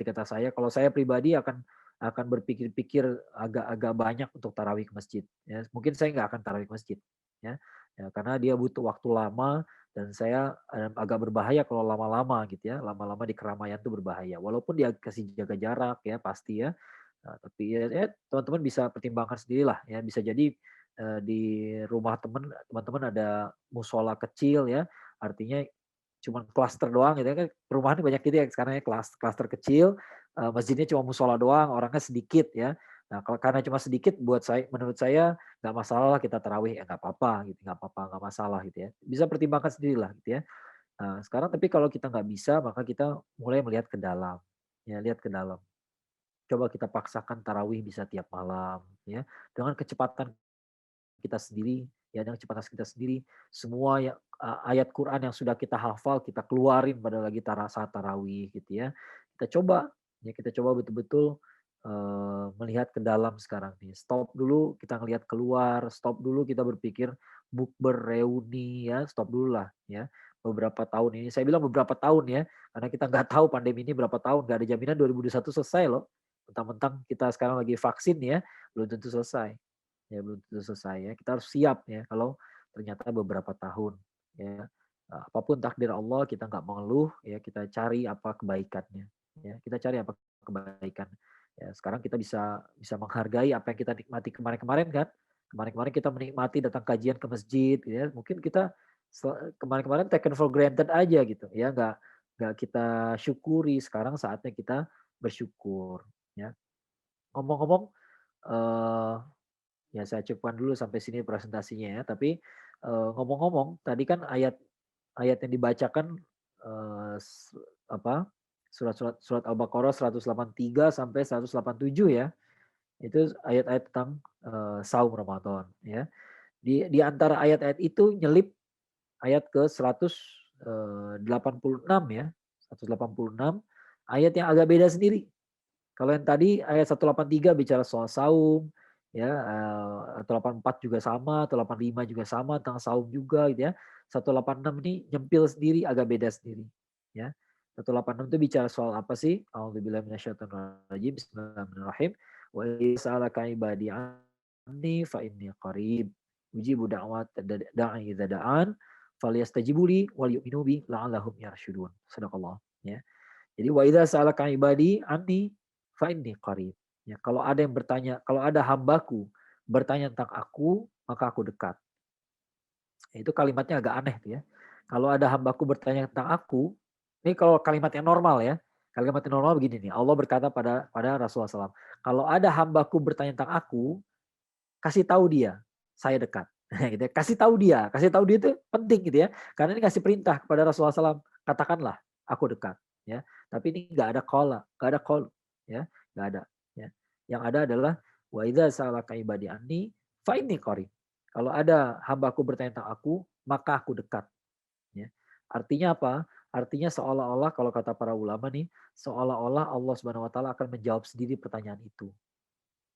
kata saya, kalau saya pribadi akan berpikir-pikir agak-agak banyak untuk tarawih ke masjid ya. Mungkin saya nggak akan tarawih ke masjid ya. Ya, karena dia butuh waktu lama dan saya agak berbahaya kalau lama-lama gitu ya. Lama-lama di keramaian itu berbahaya. Walaupun dia kasih jaga jarak ya pasti ya. Nah, tapi ya teman-teman bisa pertimbangkan sendirilah ya, bisa jadi di rumah teman-teman ada musola kecil ya, artinya cuma klaster doang gitu ya kan, perumahan banyak gitu ya sekarang ya, klaster kecil, masjidnya cuma musola doang, orangnya sedikit ya. Nah, kalau karena cuma sedikit menurut saya nggak masalah lah kita tarawih, ya nggak apa-apa gitu, nggak apa-apa, nggak masalah gitu ya. Bisa pertimbangkan sendirilah gitu ya. Nah, sekarang tapi kalau kita nggak bisa, maka kita mulai melihat ke dalam, ya lihat ke dalam. Coba kita paksakan tarawih bisa tiap malam, ya. Dengan kecepatan kita sendiri, ya dengan kecepatan kita sendiri, semua ayat Quran yang sudah kita hafal, kita keluarin pada lagi saat tarawih gitu ya. Kita coba betul-betul melihat ke dalam sekarang nih. Stop dulu kita ngelihat keluar, stop dulu kita berpikir bukber, reuni ya, stop dulu lah ya. Beberapa tahun ini, saya bilang beberapa tahun ya, karena kita nggak tahu pandemi ini berapa tahun, nggak ada jaminan 2021 selesai loh. Mentang-mentang kita sekarang lagi vaksin ya, belum tentu selesai. Ya belum tentu selesai ya. Kita harus siap ya kalau ternyata beberapa tahun ya. Apapun takdir Allah, kita nggak mengeluh ya, kita cari apa kebaikannya ya. Kita cari apa kebaikan. Ya, sekarang kita bisa bisa menghargai apa yang kita nikmati kemarin-kemarin kan. Kemarin-kemarin kita menikmati datang kajian ke masjid ya. Mungkin kita kemarin-kemarin taken for granted aja gitu ya, nggak kita syukuri. Sekarang saatnya kita bersyukur ya. Ngomong-ngomong, ya saya cukupkan dulu sampai sini presentasinya ya. Tapi ngomong-ngomong, tadi kan ayat ayat yang dibacakan apa surat Al-Baqarah 183 sampai 187 ya. Itu ayat-ayat tentang saum Ramadan ya. Di antara ayat-ayat itu nyelip ayat ke 186 ya. 186 ayat yang agak beda sendiri. Kalau yang tadi ayat 183 bicara soal saum, ya, 184 juga sama, 185 juga sama tentang saum juga gitu ya. 186 ini nyempil sendiri, agak beda sendiri, ya. 186 itu bicara soal apa sih? A'udzubillahi minasyaitonirrajim. Bismillahirrahmanirrahim. Wa sa'alaka ibadi anni fa inni qarib. Ujibu da'wat da'i idza da'an falyastajibu li wal yu'minu bi la'allahum yarsyudun. Sadaqallah, ya. Jadi wa idza sa'alaka ibadi anni fa inni qarib. Ya, kalau ada yang bertanya, kalau ada hambaku bertanya tentang aku, maka aku dekat. Itu kalimatnya agak aneh tuh ya. Kalau ada hambaku bertanya tentang aku, ini kalau kalimat yang normal ya. Kalimat yang normal begini nih. Allah berkata pada Rasulullah SAW, kalau ada hambaku bertanya tentang aku, kasih tahu dia, saya dekat. Gitu ya. Kasih tahu dia itu penting gitu ya. Karena ini kasih perintah kepada Rasulullah SAW, katakanlah aku dekat. Ya, tapi ini nggak ada qala, nggak ada qaul, ya, nggak ada. Ya. Yang ada adalah wa idza sa'alaka ibadi anni fa inni qarib. Kalau ada hambaku bertanya tentang aku, maka aku dekat. Ya. Artinya apa? Artinya seolah-olah kalau kata para ulama nih, seolah-olah Allah Subhanahu Wa Taala akan menjawab sendiri pertanyaan itu.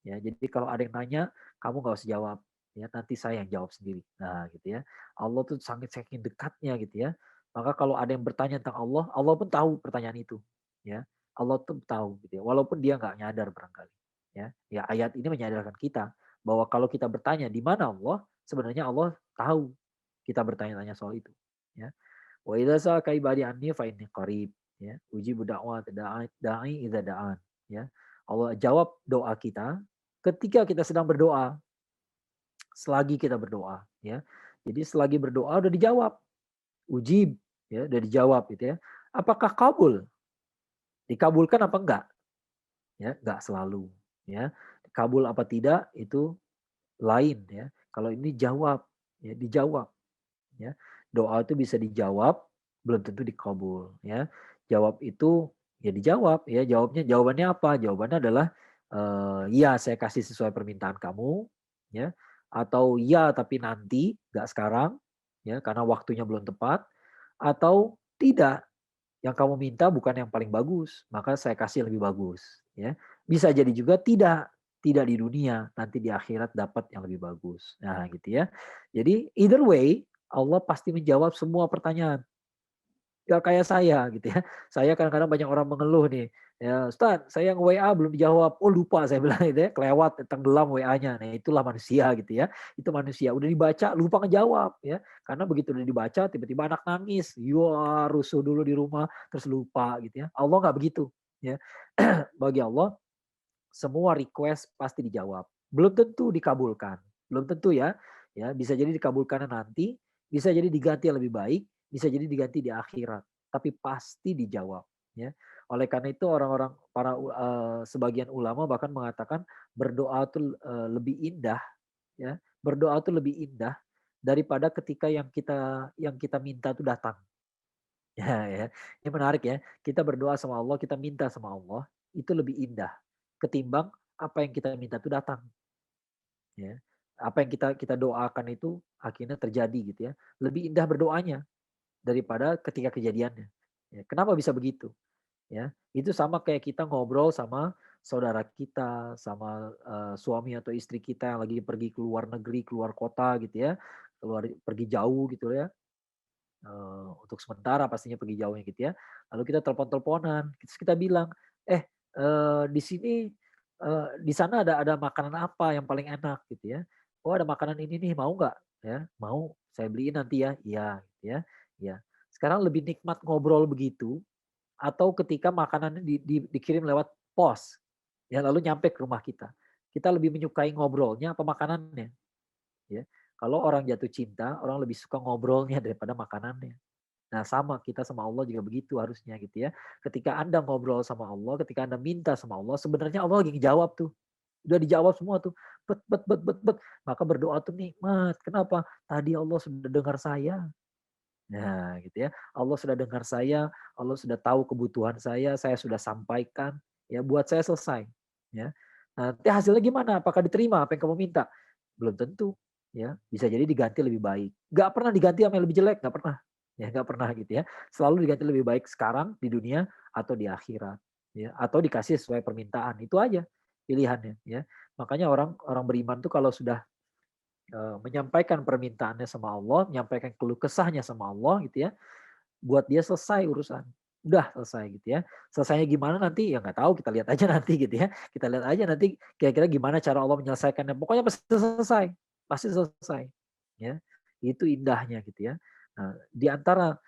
Ya, jadi kalau ada yang nanya, kamu nggak usah jawab. Ya, nanti saya yang jawab sendiri. Nah, gitu ya. Allah tuh sangat saking dekatnya gitu ya. Maka kalau ada yang bertanya tentang Allah, Allah pun tahu pertanyaan itu. Ya, Allah tuh tahu gitu ya. Walaupun dia nggak nyadar barangkali. Ya, ayat ini menyadarkan kita bahwa kalau kita bertanya di mana Allah, sebenarnya Allah tahu kita bertanya-tanya soal itu. Ya. Wa idza sa'alaka ibadi anni fa inni qarib. Ya, ujibu da'wat da'i idza da'an. Ya. Allah jawab doa kita ketika kita sedang berdoa, selagi kita berdoa, ya. Jadi selagi berdoa udah dijawab, ujib, ya, udah dijawab gitu ya. Apakah kabul? Dikabulkan apa enggak? Ya, enggak selalu, ya. Kabul apa tidak itu lain ya. Kalau ini jawab, ya, dijawab, ya. Doa itu bisa dijawab, belum tentu dikabul, ya. Jawab itu ya dijawab, ya. Jawabannya apa? Jawabannya adalah ya saya kasih sesuai permintaan kamu, ya. Atau ya tapi nanti, nggak sekarang, ya, karena waktunya belum tepat. Atau tidak, yang kamu minta bukan yang paling bagus, maka saya kasih lebih bagus, ya. Bisa jadi juga tidak di dunia, nanti di akhirat dapat yang lebih bagus. Nah, gitu ya. Jadi either way Allah pasti menjawab semua pertanyaan. Gak kayak saya gitu ya. Saya kadang-kadang banyak orang mengeluh nih. Ya, Ustaz, saya nge-WA belum dijawab. Oh lupa saya bilang gitu ya. Kelewat, tenggelam WA-nya. Nah itulah manusia gitu ya. Itu manusia. Udah dibaca, lupa ngejawab ya. Karena begitu udah dibaca, tiba-tiba anak nangis. Ya rusuh dulu di rumah, terus lupa gitu ya. Allah nggak begitu. Ya. Bagi Allah, semua request pasti dijawab. Belum tentu dikabulkan. Belum tentu ya. Ya, bisa jadi dikabulkan nanti, bisa jadi diganti yang lebih baik, bisa jadi diganti di akhirat. Tapi pasti dijawab. Ya. Oleh karena itu orang-orang sebagian ulama bahkan mengatakan berdoa itu lebih indah, ya. Berdoa itu lebih indah daripada ketika yang kita minta itu datang. Ya. Ini menarik ya. Kita berdoa sama Allah, kita minta sama Allah, itu lebih indah ketimbang apa yang kita minta itu datang. Ya. Apa yang kita doakan itu akhirnya terjadi gitu ya. Lebih indah berdoanya daripada ketika kejadiannya. Ya. Kenapa bisa begitu? Ya, itu sama kayak kita ngobrol sama saudara kita, sama suami atau istri kita yang lagi pergi ke luar negeri, keluar kota gitu ya. keluar pergi jauh gitu ya. Untuk sementara pastinya pergi jauhnya gitu ya. Lalu kita telepon-teleponan, terus kita bilang, di sini, di sana ada makanan apa yang paling enak gitu ya. Oh ada makanan ini nih, mau nggak? Ya, mau, saya beliin nanti ya. Iya, gitu ya. Iya. Sekarang lebih nikmat ngobrol begitu atau ketika makanannya dikirim lewat pos, ya lalu nyampe ke rumah kita. Kita lebih menyukai ngobrolnya apa makanannya, ya. Kalau orang jatuh cinta, orang lebih suka ngobrolnya daripada makanannya. Nah sama kita sama Allah juga begitu harusnya gitu ya. Ketika Anda ngobrol sama Allah, ketika Anda minta sama Allah, sebenarnya Allah lagi ngejawab tuh. Udah dijawab semua tuh. Bet, bet, bet, bet, bet. Maka berdoa tuh nikmat. Kenapa? Tadi Allah sudah dengar saya. Nah gitu ya. Allah sudah dengar saya, Allah sudah tahu kebutuhan saya sudah sampaikan. Ya buat saya selesai. Ya. Nanti hasilnya gimana? Apakah diterima apa yang kamu minta? Belum tentu. Ya, bisa jadi diganti lebih baik. Gak pernah diganti sama yang lebih jelek, gak pernah. Ya, gak pernah gitu ya. Selalu diganti lebih baik sekarang di dunia atau di akhirat. Ya, atau dikasih sesuai permintaan. Itu aja pilihannya. Ya, makanya orang orang beriman tuh kalau sudah menyampaikan permintaannya sama Allah, menyampaikan keluh kesahnya sama Allah gitu ya, buat dia selesai urusan. Udah selesai gitu ya. Selesainya gimana nanti ya nggak tahu, kita lihat aja nanti gitu ya. Kita lihat aja nanti kira-kira gimana cara Allah menyelesaikannya. Pokoknya pasti selesai. Pasti selesai. Ya. Itu indahnya gitu ya. Nah, di antara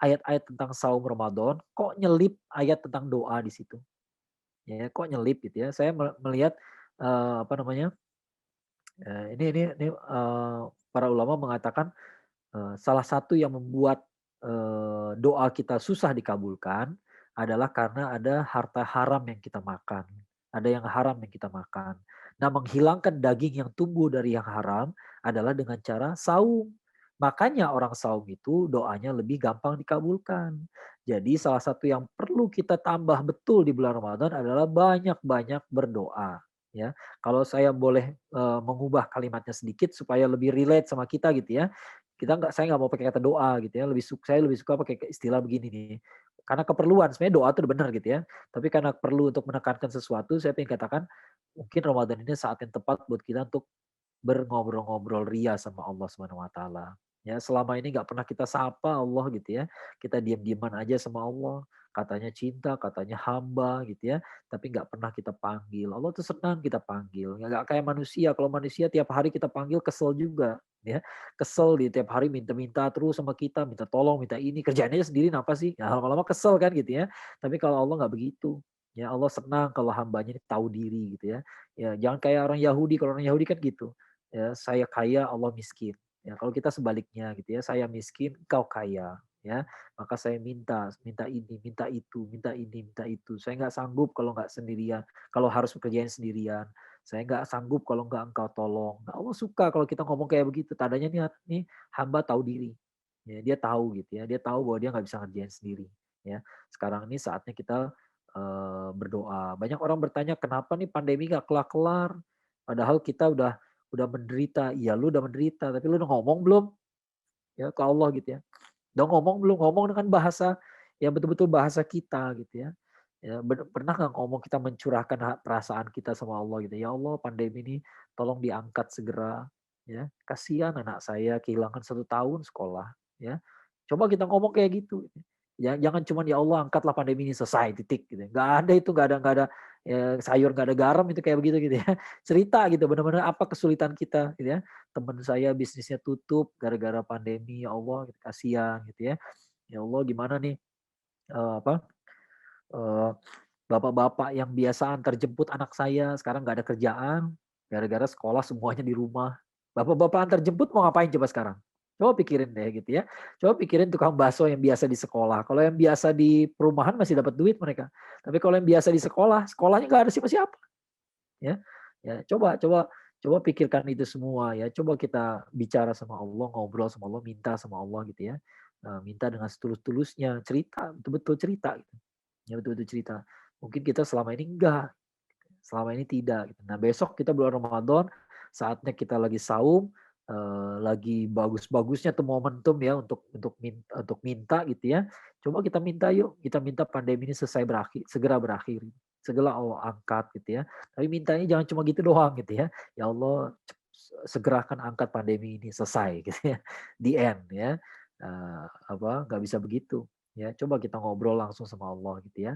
ayat-ayat tentang saum Ramadan, kok nyelip ayat tentang doa di situ. Ya, kok nyelip gitu ya. Saya melihat apa namanya? Para ulama mengatakan salah satu yang membuat doa kita susah dikabulkan adalah karena ada harta haram yang kita makan. Ada yang haram yang kita makan. Nah, menghilangkan daging yang tumbuh dari yang haram adalah dengan cara saum. Makanya orang saum itu doanya lebih gampang dikabulkan. Jadi salah satu yang perlu kita tambah betul di bulan Ramadan adalah banyak-banyak berdoa. Ya, kalau saya boleh mengubah kalimatnya sedikit supaya lebih relate sama kita gitu ya. Saya nggak mau pakai kata doa gitu ya, saya lebih suka pakai istilah begini nih, karena keperluan, sebenarnya doa itu benar gitu ya, tapi karena perlu untuk menekankan sesuatu, saya ingin katakan, mungkin Ramadan ini saat yang tepat buat kita untuk berngobrol-ngobrol ria sama Allah Subhanahu wa taala. Ya, selama ini nggak pernah kita sapa Allah gitu ya. Kita diam-diaman aja sama Allah. Katanya cinta, katanya hamba gitu ya. Tapi nggak pernah kita panggil. Allah tuh senang kita panggil. Nggak kayak manusia. Kalau manusia tiap hari kita panggil kesel juga. Ya, kesel di tiap hari minta-minta terus sama kita, minta tolong, minta ini, kerjaannya sendiri apa sih? Ya, lama-lama kesel kan gitu ya. Tapi kalau Allah nggak begitu. Ya Allah senang kalau hambanya ini tahu diri gitu ya. Ya jangan kayak orang Yahudi. Kalau orang Yahudi kan gitu. Ya, saya kaya, Allah miskin. Ya, kalau kita sebaliknya gitu ya, saya miskin, engkau kaya. Ya, maka saya minta ini, minta itu, minta ini, minta itu. Saya nggak sanggup kalau nggak sendirian, kalau harus bekerjain sendirian. Saya nggak sanggup kalau nggak engkau tolong. Nah, Allah suka kalau kita ngomong kayak begitu. Tandanya nih hamba tahu diri. Ya, dia tahu gitu ya, dia tahu bahwa dia nggak bisa ngerjain sendiri. Ya, sekarang ini saatnya kita berdoa. Banyak orang bertanya kenapa nih pandemi nggak kelar-kelar? Padahal kita udah menderita. Iya lu udah menderita, tapi lu udah ngomong belum? Ya ke Allah gitu ya. Udah ngomong belum? Ngomong dengan bahasa yang betul-betul bahasa kita gitu ya. Ya pernah nggak ngomong kita mencurahkan perasaan kita sama Allah gitu. Ya Allah pandemi ini tolong diangkat segera. Ya kasihan anak saya kehilangan 1 tahun sekolah. Ya coba kita ngomong kayak gitu. Ya, jangan cuma ya Allah angkatlah pandemi ini selesai titik gitu. Nggak ada itu, nggak ada ya, sayur nggak ada garam itu kayak begitu gitu ya. Cerita gitu benar-benar apa kesulitan kita gitu ya. Teman saya bisnisnya tutup gara-gara pandemi, ya Allah gitu, kasihan gitu ya. Ya Allah gimana nih apa bapak-bapak yang biasa antar jemput anak saya sekarang nggak ada kerjaan gara-gara sekolah semuanya di rumah. Bapak-bapak antar jemput mau ngapain coba sekarang? Coba pikirin deh gitu ya. Coba pikirin tukang bakso yang biasa di sekolah. Kalau yang biasa di perumahan masih dapat duit mereka. Tapi kalau yang biasa di sekolah, sekolahnya nggak ada siapa-siapa. Ya, ya coba coba coba pikirkan itu semua ya. Coba kita bicara sama Allah, ngobrol sama Allah, minta sama Allah gitu ya. Minta dengan setulus-tulusnya, cerita, betul-betul cerita gitu. Ya betul-betul cerita. Mungkin kita selama ini enggak, selama ini tidak. Gitu. Nah besok kita bulan Ramadan, saatnya kita lagi saum, lagi bagus-bagusnya tuh momentum ya untuk minta gitu ya. Coba kita minta yuk, kita minta pandemi ini selesai berakhir, segera berakhir, segera Allah angkat gitu ya. Tapi mintanya jangan cuma gitu doang gitu ya. Ya Allah segerakan angkat pandemi ini selesai gitu ya. The end ya. Nggak bisa begitu ya. Coba kita ngobrol langsung sama Allah gitu ya.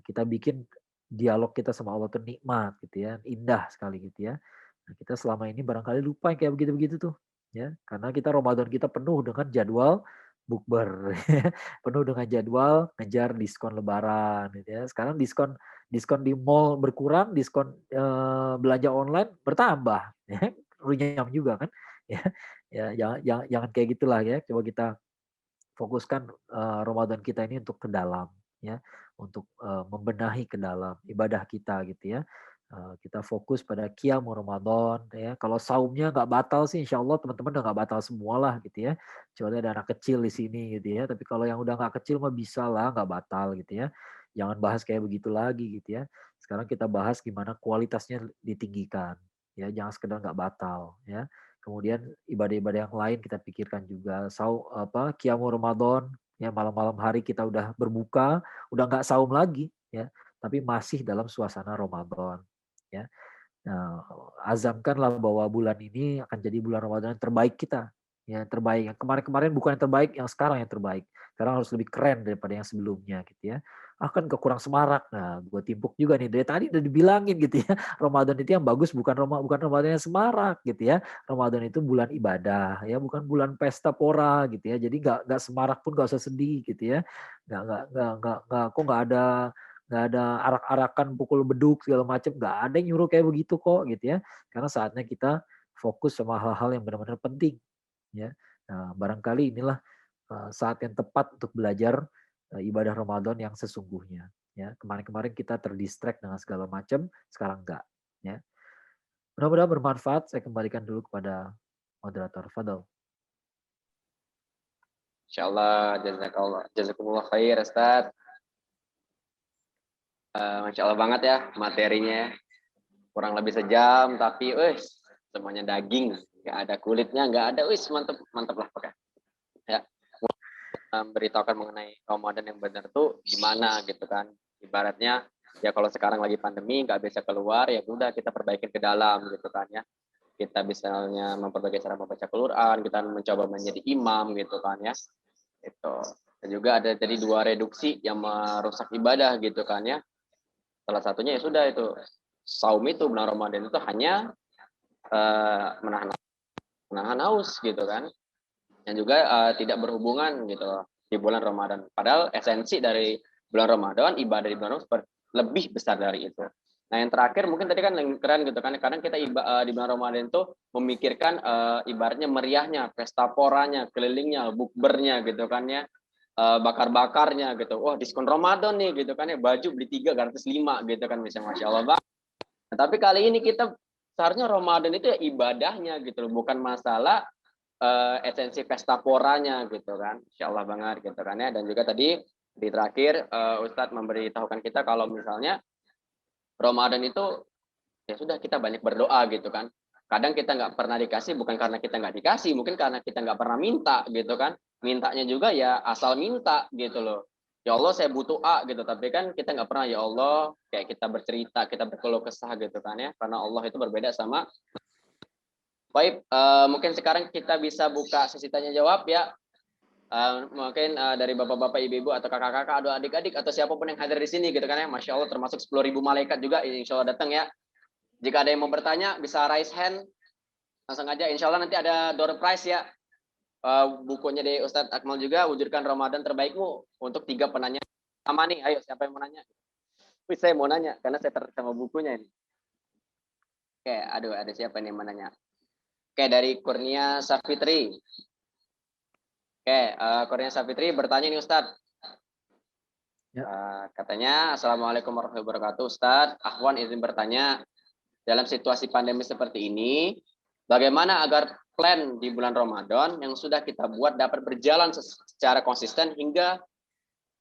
Kita bikin dialog kita sama Allah tuh nikmat gitu ya, indah sekali gitu ya. Nah, kita selama ini barangkali lupa yang kayak begitu-begitu tuh ya. Karena kita Ramadan kita penuh dengan jadwal bukber, penuh dengan jadwal ngejar diskon lebaran gitu ya. Sekarang diskon diskon di mall berkurang, diskon belanja online bertambah ya. Runyam juga kan ya. Ya jangan kayak gitulah ya. Coba kita fokuskan Ramadan kita ini untuk ke dalam ya, untuk membenahi ke dalam ibadah kita gitu ya. Kita fokus pada qiyam Ramadan ya. Kalau saumnya nggak batal sih insya Allah teman-teman udah nggak batal semua lah gitu ya. Kecuali ada anak kecil di sini gitu ya. Tapi kalau yang udah nggak kecil mah bisa lah nggak batal gitu ya. Jangan bahas kayak begitu lagi gitu ya. Sekarang kita bahas gimana kualitasnya ditinggikan ya. Jangan sekedar nggak batal ya. Kemudian ibadah-ibadah yang lain kita pikirkan juga. Qiyamul Ramadan, ya malam-malam hari kita udah berbuka, udah nggak saum lagi, ya, tapi masih dalam suasana Ramadan, ya. Nah, azamkanlah bahwa bulan ini akan jadi bulan Ramadan yang terbaik kita, ya terbaik. Yang kemarin-kemarin bukan yang terbaik, yang sekarang yang terbaik. Sekarang harus lebih keren daripada yang sebelumnya, gitu ya. Kan kekurang semarak. Nah, gue timpuk juga nih dari tadi udah dibilangin gitu ya. Ramadan itu yang bagus bukan Ramadan yang semarak gitu ya. Ramadan itu bulan ibadah ya, bukan bulan pesta pora gitu ya. Jadi nggak semarak pun nggak usah sedih gitu ya. Nggak kok nggak ada arak-arakan pukul beduk segala macam, nggak ada yang nyuruh kayak begitu kok gitu ya. Karena saatnya kita fokus sama hal-hal yang benar-benar penting ya. Nah, barangkali inilah saat yang tepat untuk belajar ibadah Ramadan yang sesungguhnya ya. Kemarin-kemarin kita terdistract dengan segala macam, sekarang enggak ya. Mudah-mudahan bermanfaat. Saya kembalikan dulu kepada moderator. Fadal. Insyaallah, jazakumullah khair Ustaz. Masya Allah banget ya materinya, kurang lebih sejam tapi semuanya daging, nggak ada kulitnya, nggak ada, mantep mantep lah pakai ya. Beritahukan mengenai Ramadan yang benar tuh gimana gitu kan, ibaratnya ya kalau sekarang lagi pandemi nggak bisa keluar, ya udah kita perbaikin ke dalam gitu kan ya. Kita misalnya memperbaiki cara membaca Quran, kita mencoba menjadi imam gitu kan ya. Itu dan juga ada jadi 2 reduksi yang merusak ibadah gitu kan ya. Salah satunya ya sudah itu saum itu bulan Ramadan itu hanya menahan haus gitu kan, dan juga tidak berhubungan gitu di bulan Ramadan. Padahal esensi dari bulan Ramadan, ibadah di bulan Ramadan lebih besar dari itu. Nah yang terakhir mungkin tadi kan yang keren gitu kan, kadang kita di bulan Ramadan itu memikirkan ibaratnya meriahnya, pesta poranya, kelilingnya, bukbernya gitu kan ya, bakar-bakarnya gitu. Wah diskon Ramadan nih gitu kan ya, baju beli 3 gratis 5 gitu kan, misalnya Masya Allah Bang. Nah, tapi kali ini kita seharusnya Ramadan itu ya ibadahnya gitu, bukan masalah esensi pesta poranya gitu kan. Insya Allah banget gitu kan ya. Dan juga tadi di terakhir Ustadz memberitahukan kita kalau misalnya Ramadan itu ya sudah kita banyak berdoa gitu kan. Kadang kita nggak pernah dikasih bukan karena kita nggak dikasih, mungkin karena kita nggak pernah minta gitu kan. Mintanya juga ya asal minta gitu loh. Ya Allah saya butuh A gitu, tapi kan kita nggak pernah ya Allah kayak kita bercerita, kita berkeluh kesah gitu kan ya. Karena Allah itu berbeda sama. Baik, mungkin sekarang kita bisa buka sesi tanya jawab ya. Mungkin dari bapak-bapak, ibu-ibu atau kakak-kakak, atau adik-adik atau siapapun yang hadir di sini gitu kan ya. Masya Allah termasuk 10.000 malaikat juga insya Allah datang ya. Jika ada yang mau bertanya bisa raise hand langsung aja. Insya Allah nanti ada door prize ya. Bukunya dari Ustadz Akmal juga, wujudkan Ramadan terbaikmu, untuk 3 penanya sama nih. Ayo siapa yang mau nanya? Saya mau nanya karena saya tertarik sama bukunya ini. Oke, aduh ada siapa nih yang mau nanya? Oke, dari Kurnia Safitri. Oke, Kurnia Safitri bertanya nih Ustadz. Ya. Katanya, Assalamualaikum warahmatullahi wabarakatuh Ustadz. Ahwan izin bertanya, dalam situasi pandemi seperti ini, bagaimana agar plan di bulan Ramadan yang sudah kita buat dapat berjalan secara konsisten hingga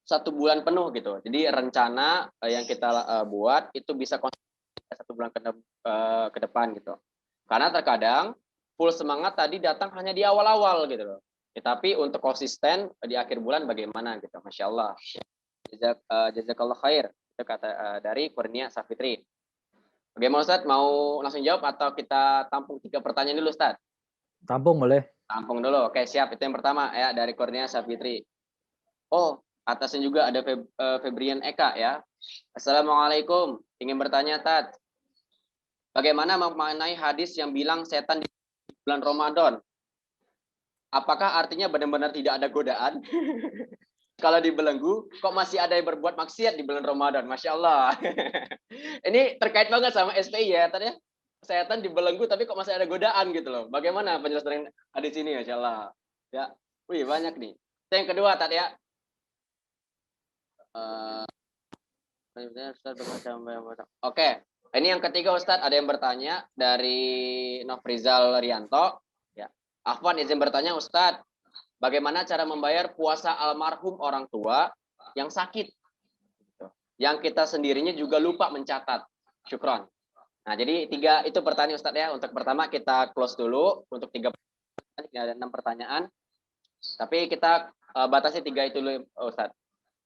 1 bulan penuh gitu. Jadi rencana yang kita buat itu bisa konsisten 1 bulan ke depan gitu. Karena terkadang full semangat tadi datang hanya di awal-awal gitu loh. Tapi untuk konsisten di akhir bulan bagaimana gitu. Masya Allah. Jazakallah khair. Itu kata dari Kurnia Safitri. Bagaimana Ustaz? Mau langsung jawab atau kita tampung 3 pertanyaan dulu Ustaz? Tampung boleh. Tampung dulu. Oke, siap. Itu yang pertama ya dari Kurnia Safitri. Oh, atasnya juga ada Febrian Eka ya. Assalamualaikum. Ingin bertanya Tat, bagaimana memaknai hadis yang bilang setan di bulan Ramadan? Apakah artinya benar-benar tidak ada godaan? Kalau dibelenggu, kok masih ada yang berbuat maksiat di bulan Ramadan? Masya Allah. Ini terkait banget sama SPI ya, tadi ya. Setan dibelenggu, tapi kok masih ada godaan gitu loh. Bagaimana penjelasan hadis ini, Masya Allah. Ya, wih banyak nih. Yang kedua tadi ya. Oke, ini yang ketiga Ustadz, ada yang bertanya dari Nofrizal Rianto. Ya, Afwan izin bertanya Ustadz, bagaimana cara membayar puasa almarhum orang tua yang sakit? Yang kita sendirinya juga lupa mencatat. Syukron. Nah, jadi 3 itu pertanyaan Ustadz ya. Untuk pertama kita close dulu. Untuk 3 pertanyaan, ada 6 pertanyaan. Tapi kita batasi 3 itu dulu Ustadz.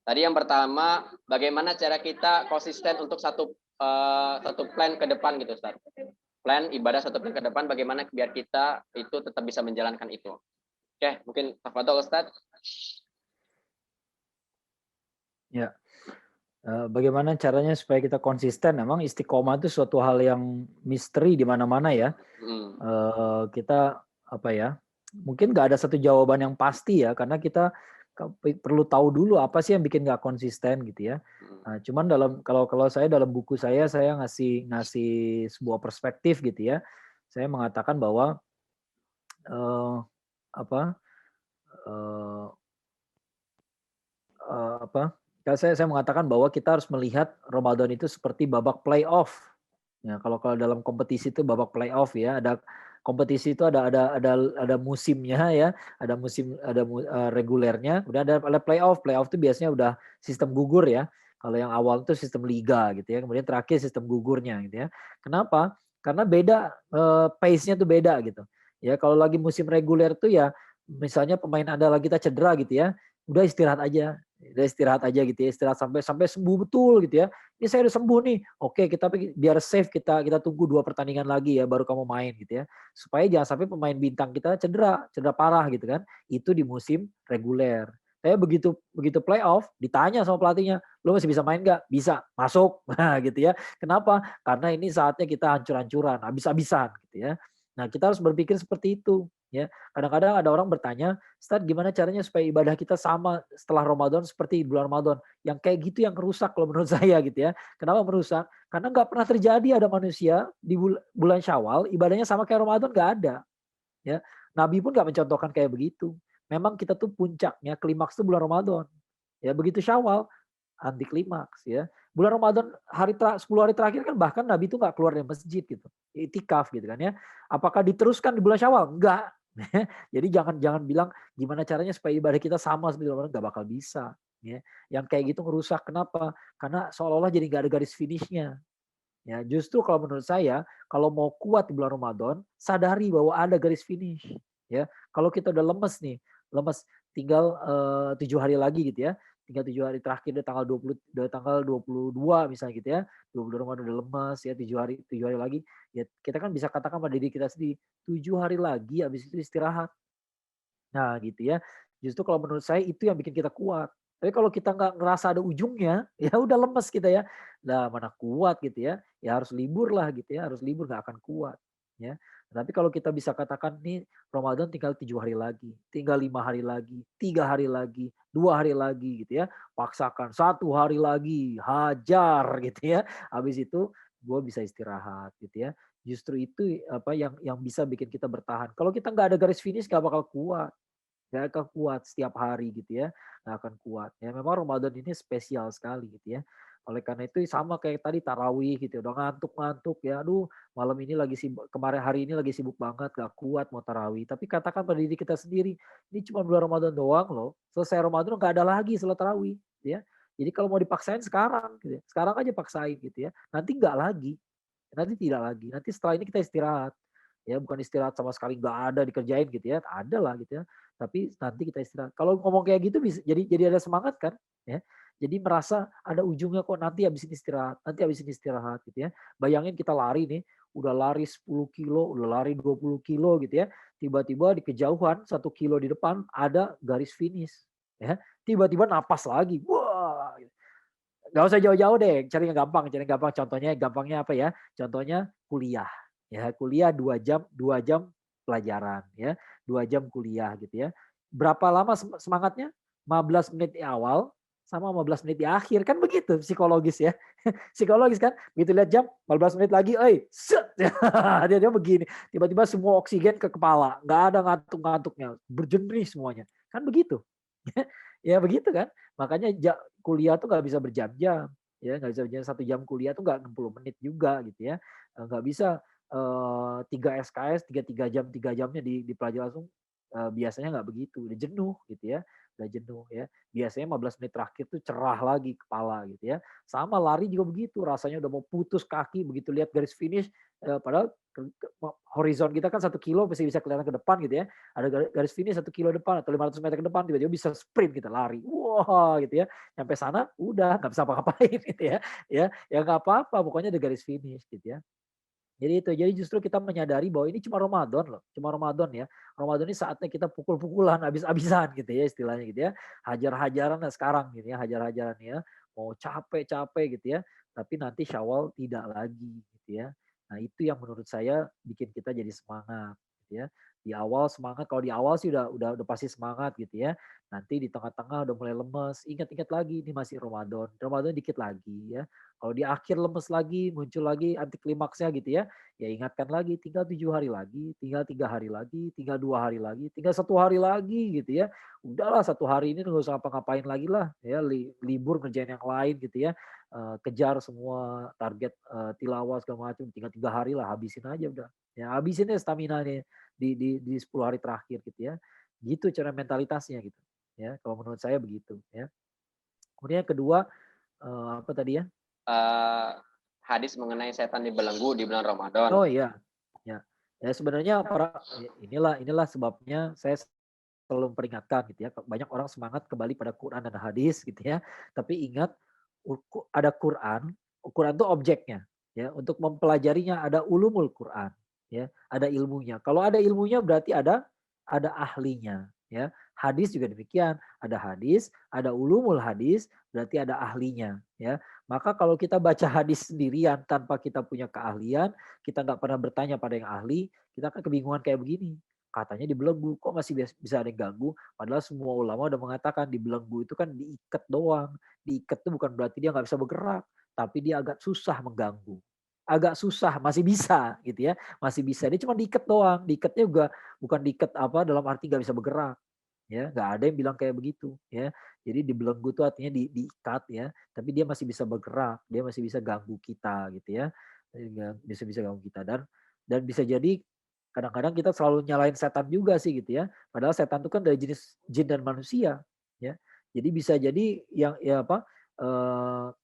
Tadi yang pertama, bagaimana cara kita konsisten untuk satu plan ke depan gitu Ustaz. Plan ibadah satu plan ke depan, bagaimana biar kita itu tetap bisa menjalankan itu. Oke, mungkin tafadhol Ustaz. Ya. Bagaimana caranya supaya kita konsisten? Emang istiqomah itu suatu hal yang misteri di mana-mana ya. Kita apa ya? Mungkin nggak ada satu jawaban yang pasti ya, karena kita perlu tahu dulu apa sih yang bikin nggak konsisten gitu ya. Nah, cuman kalau saya dalam buku saya ngasih sebuah perspektif gitu ya. Saya mengatakan bahwa saya mengatakan bahwa kita harus melihat Ramadan itu seperti babak playoff. Ya, kalau dalam kompetisi itu babak playoff ya, ada kompetisi itu ada musimnya ya, ada regulernya, kemudian ada playoff. Playoff itu biasanya udah sistem gugur ya. Kalau yang awal itu sistem liga gitu ya, kemudian terakhir sistem gugurnya gitu ya. Kenapa? Karena beda pace-nya tuh beda gitu. Ya, kalau lagi musim reguler tuh ya misalnya pemain andalan kita cedera gitu ya, udah istirahat aja gitu ya, istirahat sampai sembuh betul gitu ya. Ini saya udah sembuh nih, oke kita biar safe kita tunggu 2 pertandingan lagi ya baru kamu main gitu ya, supaya jangan sampai pemain bintang kita cedera parah gitu kan. Itu di musim reguler. Tapi begitu playoff ditanya sama pelatihnya, lo masih bisa main nggak? Bisa, masuk. Nah gitu ya. Kenapa? Karena ini saatnya kita hancur-hancuran, habis-habisan gitu ya. Nah kita harus berpikir seperti itu. Ya, kadang-kadang ada orang bertanya, Ustaz gimana caranya supaya ibadah kita sama setelah Ramadan seperti bulan Ramadan? Yang kayak gitu yang merusak kalau menurut saya gitu ya. Kenapa merusak? Karena nggak pernah terjadi ada manusia di bulan Syawal ibadahnya sama kayak Ramadan, nggak ada. Ya, Nabi pun nggak mencontohkan kayak begitu. Memang kita tuh puncaknya klimaks itu bulan Ramadan. Ya, begitu Syawal anti klimaks ya. Bulan Ramadan 10 hari terakhir kan bahkan Nabi itu nggak keluar dari masjid gitu. Itikaf gitu kan ya. Apakah diteruskan di bulan Syawal? Enggak. Jadi jangan bilang gimana caranya supaya ibadah kita sama seperti Ramadan, nggak bakal bisa. Ya. Yang kayak gitu ngerusak. Kenapa? Karena seolah-olah jadi nggak ada garis finishnya. Ya, justru kalau menurut saya, kalau mau kuat di bulan Ramadan, sadari bahwa ada garis finish. Ya, kalau kita udah lemes nih, tinggal 7 hari lagi gitu ya, tinggal 7 hari terakhir dari tanggal 22 misalnya gitu ya, 22 Ramadan udah lemes ya, 7 hari lagi, ya kita kan bisa katakan pada diri kita sendiri, 7 hari lagi habis itu istirahat. Nah gitu ya, justru kalau menurut saya itu yang bikin kita kuat. Tapi kalau kita nggak ngerasa ada ujungnya, ya udah lemes kita ya. Nah mana kuat gitu ya, ya harus libur lah gitu ya, harus libur nggak akan kuat. Ya. Tapi kalau kita bisa katakan nih Ramadan tinggal 7 hari lagi, tinggal 5 hari lagi, 3 hari lagi, 2 hari lagi gitu ya. Paksakan 1 hari lagi, hajar gitu ya. Habis itu gue bisa istirahat gitu ya. Justru itu apa yang bisa bikin kita bertahan. Kalau kita nggak ada garis finish nggak bakal kuat. Nggak akan kuat setiap hari gitu ya. Nggak akan kuat. Ya memang Ramadan ini spesial sekali gitu ya. Oleh karena itu sama kayak tadi tarawih gitu. Udah ngantuk-ngantuk ya. Aduh malam ini lagi sibuk. Kemarin hari ini lagi sibuk banget. Gak kuat mau tarawih. Tapi katakan pada diri kita sendiri. Ini cuma bulan Ramadan doang loh. Selesai Ramadan nggak ada lagi setelah tarawih. Gitu ya. Jadi kalau mau dipaksain sekarang. Gitu ya. Sekarang aja paksain gitu ya. Nanti nggak lagi. Nanti tidak lagi. Nanti setelah ini kita istirahat. Ya bukan istirahat sama sekali nggak ada dikerjain gitu ya. Ada lah gitu ya. Tapi nanti kita istirahat. Kalau ngomong kayak gitu bisa jadi ada semangat kan, ya. Jadi merasa ada ujungnya kok, nanti habis ini istirahat, nanti habis ini istirahat gitu ya. Bayangin kita lari nih, udah lari 10 kilo, udah lari 20 kilo gitu ya. Tiba-tiba di kejauhan 1 kilo di depan ada garis finish. Ya, tiba-tiba napas lagi. Wah, nggak usah jauh-jauh deh, cari yang gampang. Contohnya gampangnya apa ya? Contohnya kuliah. Ya, kuliah 2 jam pelajaran ya. 2 jam kuliah gitu ya. Berapa lama semangatnya? 15 menit di awal sama 15 menit di akhir, kan begitu psikologis ya. Psikologis kan, begitu lihat jam 15 menit lagi, set. Dia begini, tiba-tiba semua oksigen ke kepala, nggak ada ngantuk-ngantuknya, berjernih semuanya. Kan begitu. Ya begitu kan. Makanya kuliah tuh nggak bisa berjam-jam, ya nggak bisa berjam, 1 jam kuliah tuh nggak 60 menit juga gitu ya. Nggak bisa 3 SKS, 3 jamnya dipelajari langsung, biasanya nggak begitu, udah jenuh gitu ya, udah jenuh ya. Biasanya 15 menit terakhir tuh cerah lagi kepala gitu ya. Sama lari juga begitu, rasanya udah mau putus kaki, begitu lihat garis finish, padahal horizon kita kan 1 kilo masih bisa kelihatan ke depan gitu ya. Ada garis finish 1 kilo depan atau 500 meter ke depan, tiba-tiba bisa sprint kita lari. Wah gitu ya. Sampai sana udah nggak bisa apa-apain gitu ya. Ya nggak apa-apa, pokoknya ada garis finish gitu ya. Jadi itu, jadi justru kita menyadari bahwa ini cuma Ramadan loh, cuma Ramadan ya. Ramadan ini saatnya kita pukul-pukulan, habis-habisan gitu ya istilahnya gitu ya. Hajar-hajaran sekarang gitu ya, hajar-hajaran ya. Mau capek-capek gitu ya, tapi nanti Syawal tidak lagi gitu ya. Nah itu yang menurut saya bikin kita jadi semangat gitu ya. Di awal semangat, kalau di awal sih udah pasti semangat gitu ya. Nanti di tengah-tengah udah mulai lemes, ingat-ingat lagi ini masih Ramadan. Ramadan dikit lagi ya. Kalau di akhir lemes lagi, muncul lagi anti klimaksnya gitu ya. Ya ingatkan lagi, tinggal 7 hari lagi, tinggal 3 hari lagi, tinggal 2 hari lagi, tinggal 1 hari lagi gitu ya. Udahlah 1 hari ini nggak usah ngapa-ngapain lagi lah ya, libur ngerjain yang lain gitu ya. Kejar semua target tilawah segala macam, tinggal 3 hari lah, habisin aja udah. Ya habisin ya stamina nya di 10 hari terakhir gitu ya. Gitu cara mentalitasnya gitu. Ya, kalau menurut saya begitu ya. Kemudian yang kedua apa tadi ya? Hadis mengenai setan dibelenggu di bulan Ramadan. Oh iya, ya. Ya sebenarnya inilah sebabnya saya selalu memperingatkan gitu ya. Banyak orang semangat kembali pada Quran dan hadis gitu ya. Tapi ingat ada Quran, Quran itu objeknya ya. Untuk mempelajarinya ada ulumul Quran ya, ada ilmunya. Kalau ada ilmunya berarti ada ahlinya ya. Hadis juga demikian, ada hadis, ada ulumul hadis, berarti ada ahlinya ya. Maka kalau kita baca hadis sendirian tanpa kita punya keahlian, kita nggak pernah bertanya pada yang ahli, kita akan kebingungan kayak begini. Katanya dibelenggu, kok masih bisa ada yang ganggu? Padahal semua ulama udah mengatakan dibelenggu itu kan diikat doang. Diikat itu bukan berarti dia nggak bisa bergerak, tapi dia agak susah mengganggu. Agak susah, masih bisa gitu ya, masih bisa. Dia cuma diikat doang. Diikatnya juga bukan diikat apa dalam arti nggak bisa bergerak. Ya, nggak ada yang bilang kayak begitu ya. Jadi dibelenggu itu artinya diikat ya, tapi dia masih bisa bergerak, dia masih bisa ganggu kita gitu ya. Bisa ganggu kita dan bisa jadi kadang-kadang kita selalu nyalain setan juga sih gitu ya. Padahal setan itu kan dari jenis jin dan manusia ya. Jadi bisa jadi yang ya apa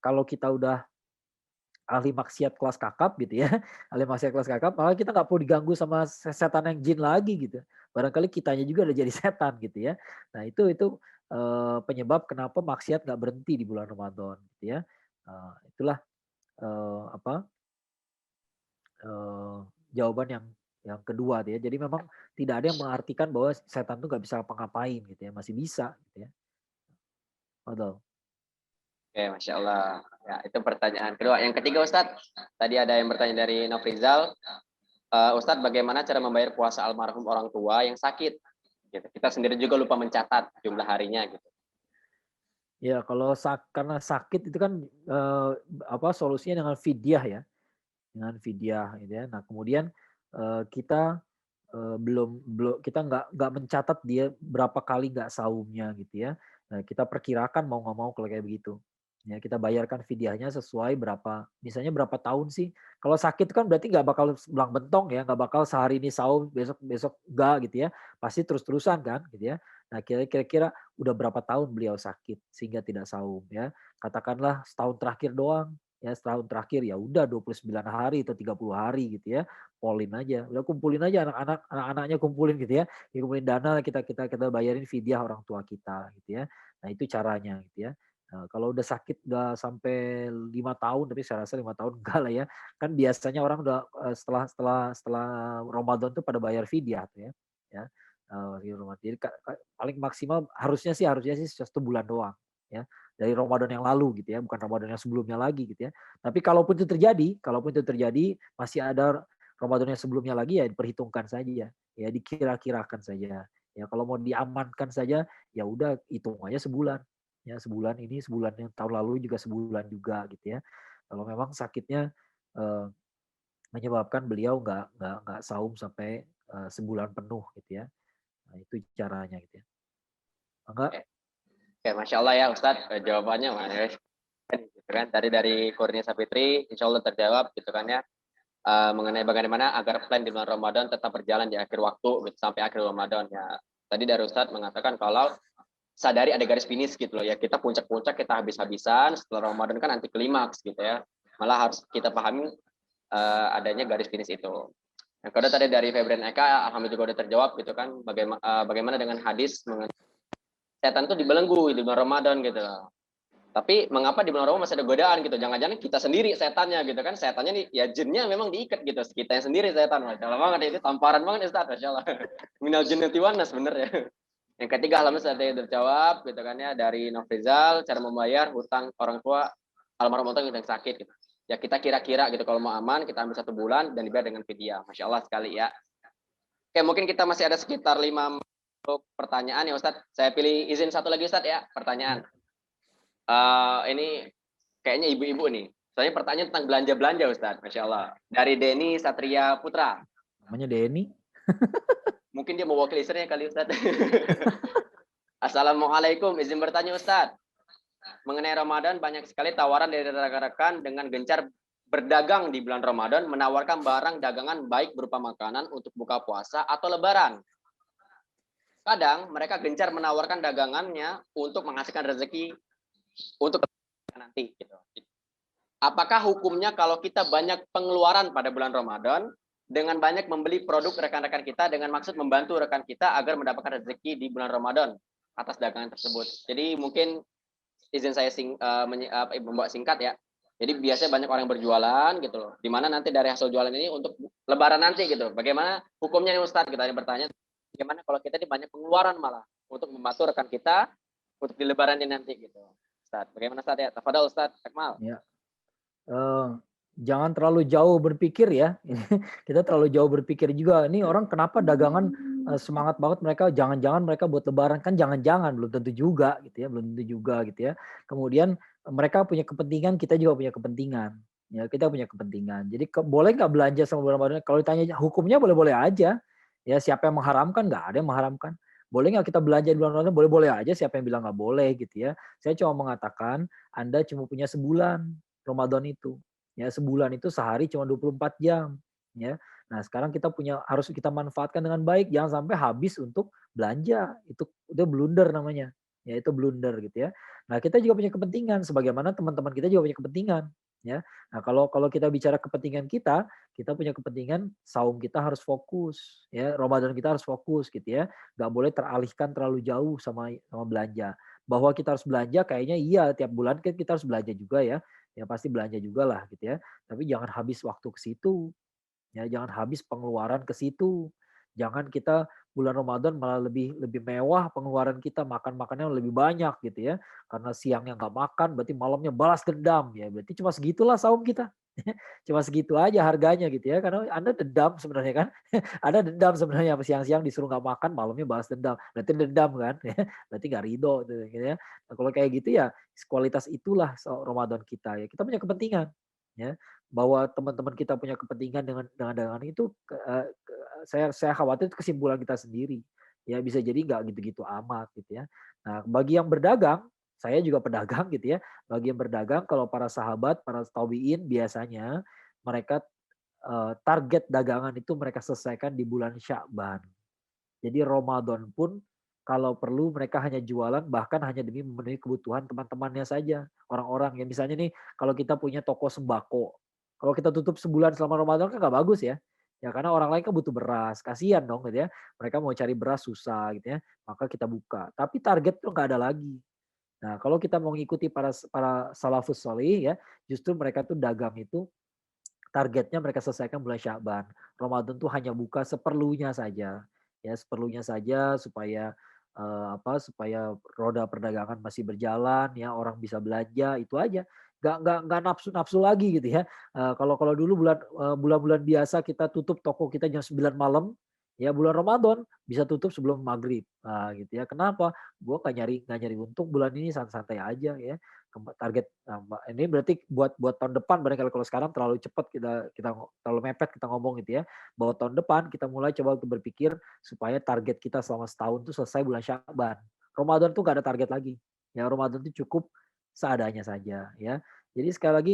kalau kita udah ahli maksiat kelas kakap gitu ya, ahli maksiat kelas kakap, malah kita nggak perlu diganggu sama setan yang jin lagi gitu. Barangkali kitanya juga udah jadi setan gitu ya. Nah itu penyebab kenapa maksiat nggak berhenti di bulan Ramadan gitu ya. Itulah apa jawaban yang kedua ya. Jadi memang tidak ada yang mengartikan bahwa setan itu nggak bisa apa-ngapain gitu ya, masih bisa gitu ya. Betul. Oke, Masya Allah. Ya, itu pertanyaan kedua. Yang ketiga, Ustadz. Tadi ada yang bertanya dari Nofrizal. Ustadz, bagaimana cara membayar puasa almarhum orang tua yang sakit? Gitu. Kita sendiri juga lupa mencatat jumlah harinya. Gitu. Ya, kalau karena sakit itu kan solusinya dengan fidyah ya. Dengan fidyah gitu ya. Nah, kemudian kita belum kita nggak mencatat dia berapa kali nggak saumnya gitu ya. Nah, kita perkirakan mau nggak mau kalau kayak begitu. Ya, kita bayarkan fidyahnya sesuai misalnya berapa tahun sih. Kalau sakit kan berarti nggak bakal belang bentong ya, nggak bakal sehari ini saum, besok enggak gitu ya. Pasti terus-terusan kan gitu ya. Nah, kira-kira udah berapa tahun beliau sakit sehingga tidak saum ya. Katakanlah setahun terakhir doang ya, setahun terakhir ya udah 29 hari atau 30 hari gitu ya. Polin aja, udah kumpulin aja anak-anaknya kumpulin gitu ya. Kumpulin dana kita bayarin fidyah orang tua kita gitu ya. Nah, itu caranya gitu ya. Nah, kalau udah sakit udah sampai 5 tahun, tapi saya rasa 5 tahun enggak lah ya. Kan biasanya orang udah setelah Ramadan tuh pada bayar fidyah tuh ya. Ya. Jadi paling maksimal harusnya sih 1 bulan doang ya. Dari Ramadan yang lalu gitu ya, bukan Ramadan yang sebelumnya lagi gitu ya. Tapi kalaupun itu terjadi masih ada Ramadan yang sebelumnya lagi ya diperhitungkan saja ya, dikira-kirakan saja. Ya kalau mau diamankan saja ya udah hitung aja sebulan. Ya sebulan ini, sebulan yang tahun lalu juga sebulan juga gitu ya. Kalau memang sakitnya eh, menyebabkan beliau nggak saum sampai sebulan penuh gitu ya. Nah, itu caranya gitu ya. Enggak? Oke, Masya Allah ya Ustadz, jawabannya Mas. Gitu kan. Tadi dari Kurnia Sapitri, insya Allah terjawab gitu kan ya. Mengenai bagaimana agar plan di bulan Ramadan tetap berjalan di akhir waktu gitu, sampai akhir Ramadan ya. Tadi dari Ustadz mengatakan kalau sadari ada garis finish gitu loh ya, kita puncak-puncak, kita habis-habisan, setelah Ramadan kan anti klimaks gitu ya, malah harus kita pahami adanya garis finish itu. Yang kedua tadi dari Febrian Eka, alhamdulillah juga udah terjawab gitu kan, bagaimana dengan hadis mengenai setan itu dibelenggu di bulan Ramadan gitu loh. Tapi mengapa di bulan Ramadan masih ada godaan gitu? Jangan-jangan kita sendiri setannya gitu kan? Setannya nih, ya jinnya memang diikat gitu. Kita yang sendiri setan. Masya Allah banget itu tamparan banget Ustaz. Masya Allah. Minal jinnati wan nas bener ya. Yang ketiga alhamdulillah saya terjawab gitu kan ya, dari Nofrizal, cara membayar hutang orang tua almarhum orang yang sakit gitu. Ya kita kira-kira gitu kalau mau aman kita ambil 1 bulan dan dibayar dengan fidyah. Masya Allah sekali ya. Oke, mungkin kita masih ada sekitar 5 pertanyaan ya Ustaz. Saya pilih izin satu lagi Ustaz ya, pertanyaan. Ini kayaknya ibu-ibu nih. Soalnya pertanyaan tentang belanja-belanja Ustaz. Masya Allah. Dari Denny Satria Putra. Namanya Denny. Mungkin dia mewakili istrinya kali Ustaz. Assalamualaikum, izin bertanya Ustaz. Mengenai Ramadan banyak sekali tawaran dari rekan-rekan dengan gencar berdagang di bulan Ramadan, menawarkan barang dagangan baik berupa makanan untuk buka puasa atau lebaran. Kadang mereka gencar menawarkan dagangannya untuk menghasilkan rezeki untuk nanti gitu. Apakah hukumnya kalau kita banyak pengeluaran pada bulan Ramadan dengan banyak membeli produk rekan-rekan kita dengan maksud membantu rekan kita agar mendapatkan rezeki di bulan Ramadan atas dagangan tersebut. Jadi mungkin izin saya membuat singkat ya. Jadi biasanya banyak orang yang berjualan gitu loh. Di mana nanti dari hasil jualan ini untuk lebaran nanti gitu. Bagaimana hukumnya nih Ustadz? Kita ada bertanya. Bagaimana kalau kita ini banyak pengeluaran malah untuk membantu rekan kita untuk di lebaran ini nanti gitu. Ustadz, bagaimana Ustadz ya? Tafadhol Ustadz Akmal. Ya. Jangan terlalu jauh berpikir ya. Kita terlalu jauh berpikir juga. Ini orang kenapa dagangan semangat banget mereka, jangan-jangan mereka buat lebaran, kan jangan-jangan, belum tentu juga gitu ya, belum tentu juga gitu ya. Kemudian mereka punya kepentingan, kita juga punya kepentingan. Ya, kita punya kepentingan. Jadi boleh nggak belanja sama bulan Ramadan? Kalau ditanya hukumnya boleh-boleh aja. Ya, siapa yang mengharamkan? Nggak ada yang mengharamkan. Boleh nggak kita belanja di bulan Ramadan? Boleh-boleh aja. Siapa yang bilang nggak boleh gitu ya. Saya cuma mengatakan Anda cuma punya sebulan Ramadan itu. Ya, sebulan itu sehari cuma 24 jam, ya. Nah, sekarang harus kita manfaatkan dengan baik, jangan sampai habis untuk belanja. Itu blunder namanya. Ya, itu blunder gitu ya. Nah, kita juga punya kepentingan sebagaimana teman-teman kita juga punya kepentingan, ya. Nah, kalau kita bicara kepentingan kita punya kepentingan saum kita harus fokus, ya. Ramadan kita harus fokus gitu ya. Nggak boleh teralihkan terlalu jauh sama belanja. Bahwa kita harus belanja kayaknya iya, tiap bulan kita harus belanja juga ya. Ya pasti belanja juga lah gitu ya. Tapi jangan habis waktu ke situ. Ya, jangan habis pengeluaran ke situ. Jangan kita bulan Ramadan malah lebih mewah pengeluaran kita, makan makannya lebih banyak gitu ya. Karena siangnya nggak makan, berarti malamnya balas dendam ya. Berarti cuma segitulah saum kita. Cuma segitu aja harganya gitu ya. Karena Anda dendam sebenarnya kan. Ada dendam sebenarnya siang-siang disuruh nggak makan, malamnya balas dendam. Berarti dendam kan. Berarti nggak ridho gitu ya. Nah, kalau kayak gitu ya kualitas itulah Ramadan kita ya. Kita punya kepentingan ya, bahwa teman-teman kita punya kepentingan dengan itu saya khawatir itu kesimpulan kita sendiri. Ya bisa jadi nggak gitu-gitu amat gitu ya. Nah, bagi yang berdagang, saya juga pedagang gitu ya. Bagi yang berdagang kalau para sahabat, para tabiin biasanya mereka target dagangan itu mereka selesaikan di bulan Sya'ban. Jadi Ramadan pun kalau perlu mereka hanya jualan bahkan hanya demi memenuhi kebutuhan teman-temannya saja. Orang-orang yang misalnya nih kalau kita punya toko sembako. Kalau kita tutup sebulan selama Ramadan kan nggak bagus ya. Ya karena orang lain kan butuh beras. Kasihan dong gitu ya. Mereka mau cari beras susah gitu ya. Maka kita buka. Tapi target tuh nggak ada lagi. Nah, kalau kita mau ngikuti para salafus sholih ya, justru mereka tuh dagang itu targetnya mereka selesaikan bulan Sya'ban. Ramadan tuh hanya buka seperlunya saja. Ya, seperlunya saja supaya supaya roda perdagangan masih berjalan ya, orang bisa belanja, itu aja. Nggak nafsu-nafsu lagi gitu ya. Kalau kalau dulu bulan-bulan biasa kita tutup toko kita jam 9 malam, ya bulan Ramadan bisa tutup sebelum maghrib. Nah, gitu ya. Kenapa? Gua nggak nyari untung, bulan ini santai-santai aja ya. Target ini berarti buat tahun depan, barangkali kalau sekarang terlalu cepat kita kita terlalu mepet kita ngomong gitu ya. Bahwa tahun depan kita mulai coba untuk berpikir supaya target kita selama setahun itu selesai bulan Sya'ban. Ramadan tuh gak ada target lagi. Ya Ramadan itu cukup seadanya saja ya. Jadi sekali lagi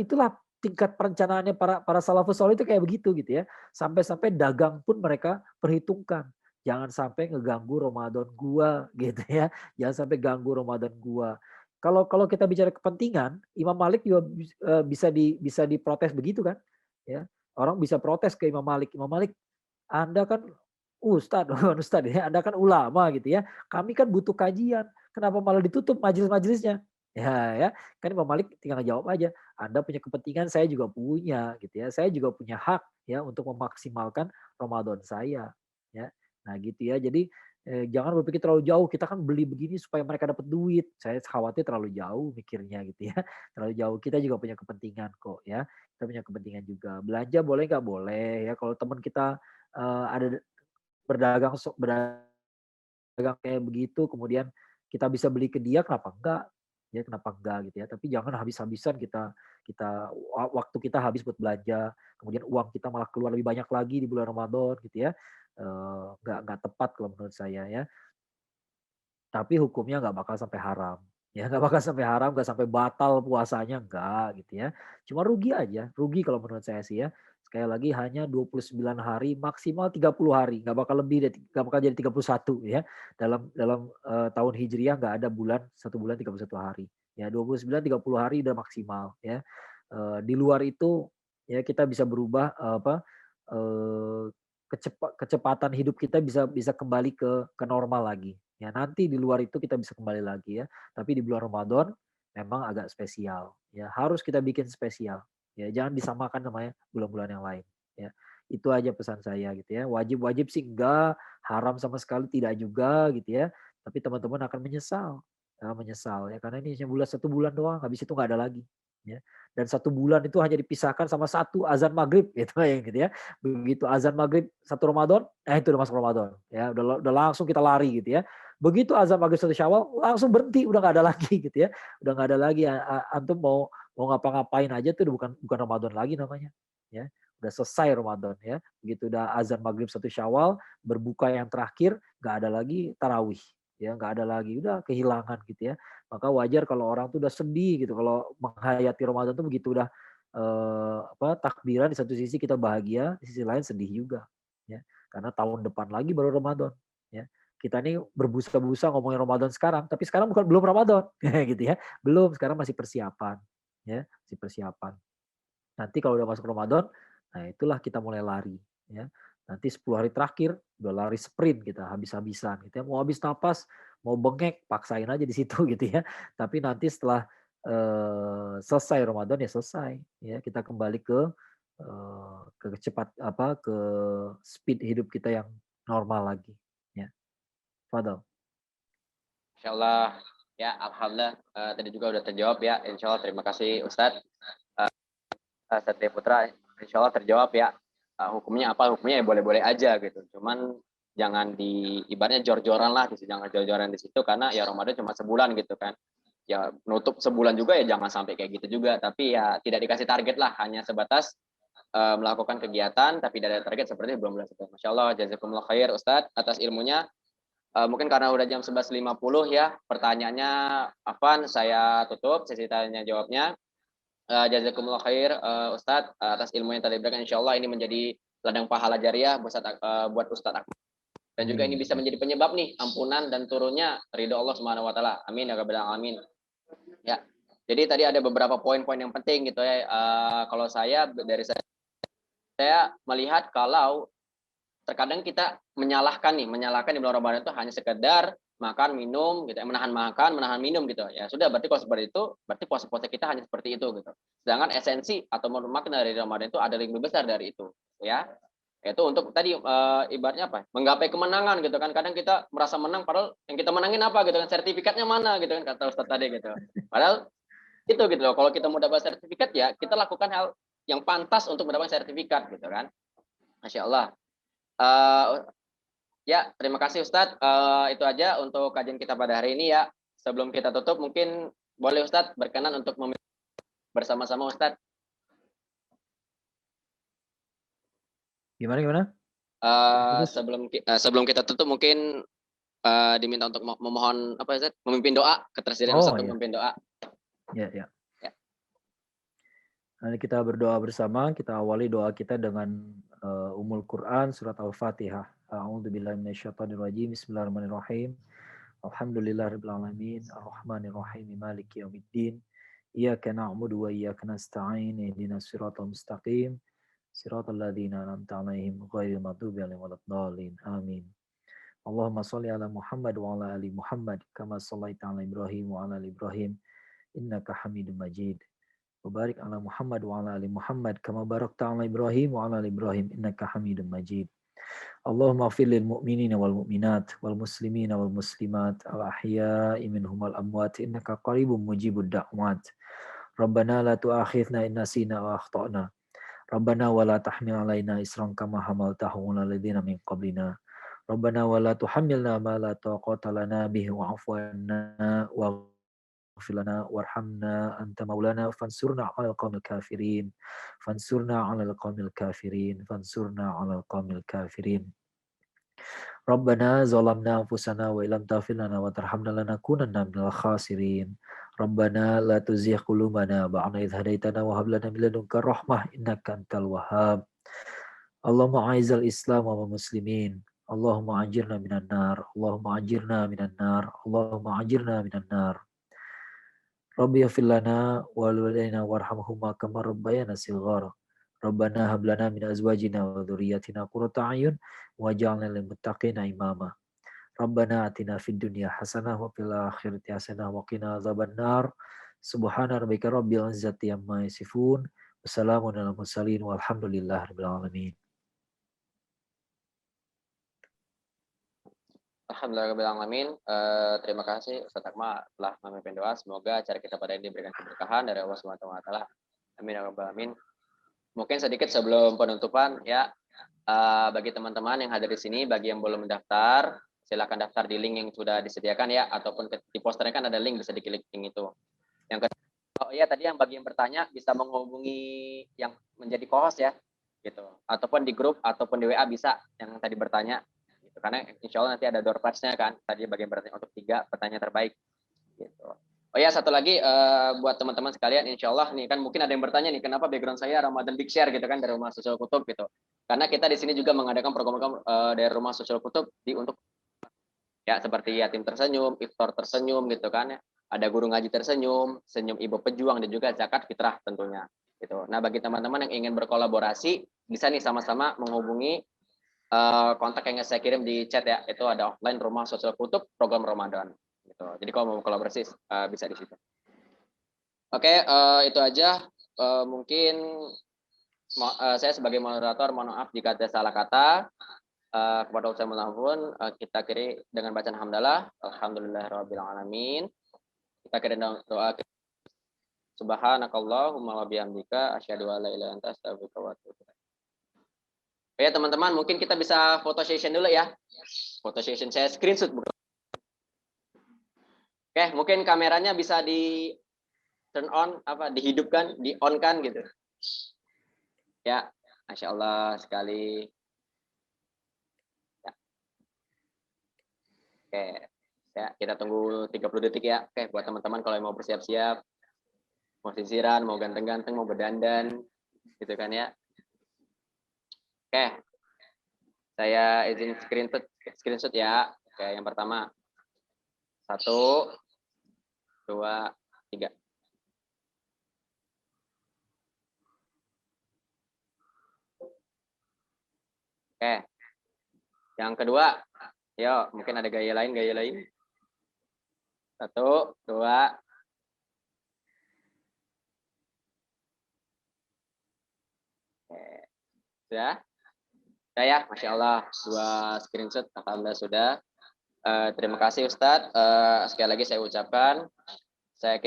itulah tingkat perencanaannya para salafus saleh itu kayak begitu gitu ya. Sampai-sampai dagang pun mereka perhitungkan. Jangan sampai ngeganggu Ramadan gua gitu ya. Jangan sampai ganggu Ramadan gua. Kalau kita bicara kepentingan, Imam Malik juga bisa diprotes begitu kan, ya. Orang bisa protes ke Imam Malik, "Imam Malik, Anda kan ustad, bukan ustad ya, Anda kan ulama gitu ya. Kami kan butuh kajian, kenapa malah ditutup majelis-majelisnya?" Ya ya, kan Imam Malik tinggal jawab aja, "Anda punya kepentingan, saya juga punya gitu ya. Saya juga punya hak ya untuk memaksimalkan Ramadan saya." Ya. Nah gitu ya. Jadi jangan berpikir terlalu jauh, kita kan beli begini supaya mereka dapat duit. Saya khawatir terlalu jauh mikirnya gitu ya. Terlalu jauh, kita juga punya kepentingan kok ya. Kita punya kepentingan juga. Belanja boleh nggak? Boleh ya. Kalau teman kita ada berdagang kayak begitu, kemudian kita bisa beli ke dia, kenapa enggak? Ya kenapa enggak gitu ya. Tapi jangan habis-habisan kita kita waktu kita habis buat belanja, kemudian uang kita malah keluar lebih banyak lagi di bulan Ramadan gitu ya. Nggak tepat kalau menurut saya ya. Tapi hukumnya nggak bakal sampai haram. Ya nggak bakal sampai haram, nggak sampai batal puasanya, enggak gitu ya. Cuma rugi aja, rugi kalau menurut saya sih ya. Sekali lagi hanya 29 hari, maksimal 30 hari, nggak bakal lebih dari nggak bakal jadi 31 ya. Dalam dalam tahun Hijriah nggak ada bulan, 1 bulan 31 hari. Ya 29 30 hari udah maksimal ya. Di luar itu ya kita bisa berubah eee, kecepatan hidup kita bisa bisa kembali ke normal lagi. Ya nanti di luar itu kita bisa kembali lagi ya. Tapi di bulan Ramadan memang agak spesial. Ya harus kita bikin spesial. Ya jangan disamakan namanya bulan-bulan yang lain. Ya itu aja pesan saya gitu ya. Wajib-wajib sih enggak, haram sama sekali tidak juga gitu ya. Tapi teman-teman akan menyesal. Ya, menyesal ya karena ini hanya 1 bulan doang. Habis itu nggak ada lagi. Ya. Dan 1 bulan itu hanya dipisahkan sama satu azan maghrib gitu ya gitu ya. Begitu azan maghrib 1 Ramadan, itu udah masuk Ramadan ya. Udah langsung kita lari gitu ya. Begitu azan maghrib 1 Syawal, langsung berhenti, udah nggak ada lagi gitu ya. Udah nggak ada lagi, antum mau mau ngapa-ngapain aja tuh udah bukan Ramadan lagi namanya, ya. Udah selesai Ramadan ya. Begitu udah azan maghrib 1 Syawal, berbuka yang terakhir, nggak ada lagi tarawih, ya nggak ada lagi, udah kehilangan gitu ya. Maka wajar kalau orang tuh udah sedih gitu, kalau menghayati Ramadan tuh begitu udah takbiran di satu sisi kita bahagia, di sisi lain sedih juga, ya. Karena tahun depan lagi baru Ramadan, ya. Kita nih berbusa-busa ngomongin Ramadan sekarang, tapi sekarang belum Ramadan, gitu ya. Belum, sekarang masih persiapan, ya, masih persiapan. Nanti kalau udah masuk Ramadan, nah itulah kita mulai lari, ya. Nanti 10 hari terakhir udah lari sprint kita habis-habisan gitu ya. Mau habis napas, mau bengek, paksain aja di situ gitu ya. Tapi nanti setelah selesai Ramadan ya selesai, ya. Kita kembali ke speed hidup kita yang normal lagi, ya. Fadal. Insyaallah ya, alhamdulillah tadi juga udah terjawab ya. Insyaallah terima kasih Ustadz. Satria Putra, insyaallah terjawab ya. Hukumnya apa? Hukumnya ya boleh-boleh aja gitu. Cuman jangan ibaratnya jor-joran lah, jangan jor-joran di situ karena ya Ramadan cuma sebulan gitu kan. Ya nutup sebulan juga ya jangan sampai kayak gitu juga. Tapi ya tidak dikasih target lah, hanya sebatas melakukan kegiatan tapi tidak ada target seperti bulan-bulan sebelumnya. Masya Allah, jazakumullah khair Ustadz atas ilmunya. Mungkin karena udah jam 11.50 ya, pertanyaannya Afan saya tutup sesi tanya jawabnya. Jazakumullah khair Ustadz atas ilmu yang tadi diberikan. Insyaallah ini menjadi ladang pahala jariah buat Ustadz Akmal. Dan juga ini bisa menjadi penyebab nih ampunan dan turunnya ridho Allah Subhanahu wa taala. Amin ya rabbal alamin. Ya. Jadi tadi ada beberapa poin-poin yang penting gitu ya. Kalau saya melihat kalau terkadang kita menyalahkan di bulan Ramadan itu hanya sekedar makan, minum, gitu, menahan makan, menahan minum gitu. Ya sudah, berarti kalau seperti itu, berarti puasa-puasa kita hanya seperti itu gitu. Sedangkan esensi atau makna dari Ramadan itu ada yang lebih besar dari itu, ya. Itu untuk tadi ibaratnya apa? Menggapai kemenangan gitu kan. Kadang kita merasa menang padahal yang kita menangin apa gitu kan, sertifikatnya mana gitu kan kata Ustaz tadi gitu. Padahal itu gitu loh. Kalau kita mau dapat sertifikat ya kita lakukan hal yang pantas untuk mendapatkan sertifikat gitu kan. Masya Allah. Ya, terima kasih Ustadz. Itu aja untuk kajian kita pada hari ini ya. Sebelum kita tutup, mungkin boleh Ustadz berkenan untuk bersama-sama Ustadz. Gimana? Sebelum kita tutup, mungkin diminta untuk memohon apa Ustadz? Memimpin doa, ketersediaan Ustadz untuk memimpin doa. Ya. Nanti kita berdoa bersama. Kita awali doa kita dengan Ummul Quran surat Al-Fatihah. A'udzubillahi minasyaitonirrajim. Bismillahirrahmanirrahim. Alhamdulillahirabbil alamin, arrahmanirrahim, maliki yaumiddin. Iyyaka na'budu wa iyyaka nasta'in. Ihdinas siratal mustaqim. Siratal ladzina an'amta 'alaihim ghairil maghdubi 'alaihim waladdallin. Amin. Allahumma shalli ala Muhammad wa ala ali Muhammad kama shallaita ala Ibrahim wa ala ali Ibrahim innaka Hamidum Majid. Wabarik ala Muhammad wa ala ali Muhammad kama barakta ala Ibrahim wa ala ali Ibrahim innaka Hamidum Majid. Allahumma ighfir lil mu'minina wal mu'minat wal muslimina wal muslimat al ahya'i minhum wal amwat innaka qaribun mujibud da'wat. Rabbana la tu'akhidhna in nasina wa akhtana. Rabbana wa la tahmil alaina isran kama hamaltahu 'alal ladzina min qablina. Rabbana wa la tuhammilna ma la taqata lana bihi wa'fu 'anna wa اغفر لنا وارحمنا أنت مولانا فانصرنا على القوم الكافرين فانصرنا على القوم الكافرين فانصرنا على القوم الكافرين ربنا ظلمنا أنفسنا وإن لم تغفر لنا وترحمنا لنكونن من الخاسرين ربنا لا تزغ قلوبنا بعد إذ هديتنا وهب لنا من لدنك الرحمة إنك أنت الوهاب اللهم أعز الإسلام والمسلمين اللهم أجرنا من النار اللهم أجرنا من النار اللهم أجرنا من النار Rabbi yaghfir lana wa liwalidayna warhamhuma kama rabbayana shighara. Rabbana hab lana min azwajina wa dhurriyyatina qurrata a'yun waj'alna lil muttaqina imama. Rabbana atina fid dunya hasanah wa fil akhirati hasanah wa qina adzabannar. Subhana rabbika rabbil izzati amma yasifun. Wassalamun alal mursalin walhamdulillahi rabbil alamin. Alhamdulillahirrahmanirrahim. Terima kasih Ustaz Akmal telah memimpin doa. Semoga acara kita pada ini diberikan keberkahan dari Allah Subhanahu wa taala. Amin ya rabbal alamin. Mungkin sedikit sebelum penutupan ya, bagi teman-teman yang hadir di sini, bagi yang belum mendaftar, silakan daftar di link yang sudah disediakan ya, ataupun di posternya kan ada link, bisa diklik link itu. Yang kedua, oh iya tadi yang bagi yang bertanya bisa menghubungi yang menjadi co-host ya, gitu. Ataupun di grup ataupun di WA bisa yang tadi bertanya. Karena insya Allah nanti ada door prize-nya kan, tadi bagian bertanya untuk 3 pertanyaan terbaik gitu. Oh ya, satu lagi buat teman-teman sekalian, insya Allah nih kan mungkin ada yang bertanya nih, kenapa background saya Ramadan Big Share gitu kan dari Rumah Sosial Kutub gitu. Karena kita di sini juga mengadakan program-program dari Rumah Sosial Kutub untuk ya seperti yatim tersenyum, iftar tersenyum gitu kan ya. Ada guru ngaji tersenyum, senyum ibu pejuang, dan juga zakat fitrah tentunya gitu. Nah, bagi teman-teman yang ingin berkolaborasi bisa nih sama-sama menghubungi kontak yang saya kirim di chat ya, itu ada offline Rumah Sosial Kutub program Ramadan gitu. Jadi kalau mau kolaborasi bisa di situ. Oke, itu aja. Mungkin saya sebagai moderator mohon maaf jika ada salah kata. Kepada Ustaz Mulahun, kita akhiri dengan bacaan hamdalah. Alhamdulillahirabbil alamin. Kita akhiri doa. Subhanakallahumma wa bihamdika asyhadu an la ilaha illa anta astaghfiruka wa atubu ilaik. Ya teman-teman, mungkin kita bisa foto session dulu ya. Foto session saya screenshot. Oke, mungkin kameranya bisa di turn on, dihidupkan, di on kan gitu. Ya, Masya Allah sekali. Ya. Oke, ya kita tunggu 30 detik ya. Oke, buat teman-teman kalau mau bersiap-siap, mau sisiran, mau ganteng-ganteng, mau berdandan, gitu kan ya. Oke, saya izin screenshot ya. Oke, yang pertama. 1, 2, 3. Oke, yang kedua. Yuk, mungkin ada gaya lain. 1, 2. Oke. Sudah? Sudah ya, Masya Allah. 2 screenshot, alhamdulillah sudah. Terima kasih Ustadz. Sekali lagi saya ucapkan, saya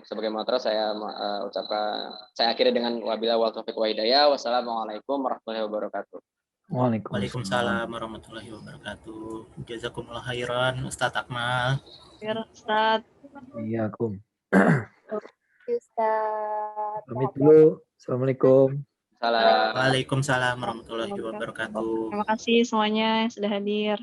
sebagai moderator saya ucapkan, saya akhiri dengan wabillahi wal taufiq wa hidayah. Wassalamualaikum warahmatullahi wabarakatuh. Waalaikumsalam warahmatullahi wabarakatuh. Jazakumullah khairan, Ustadz Akmal. Ya, Ustaz. Iya, Kum. Ustaz. Pamit dulu. Assalamualaikum. Salam. Waalaikumsalam warahmatullahi wabarakatuh. Terima kasih semuanya yang sudah hadir.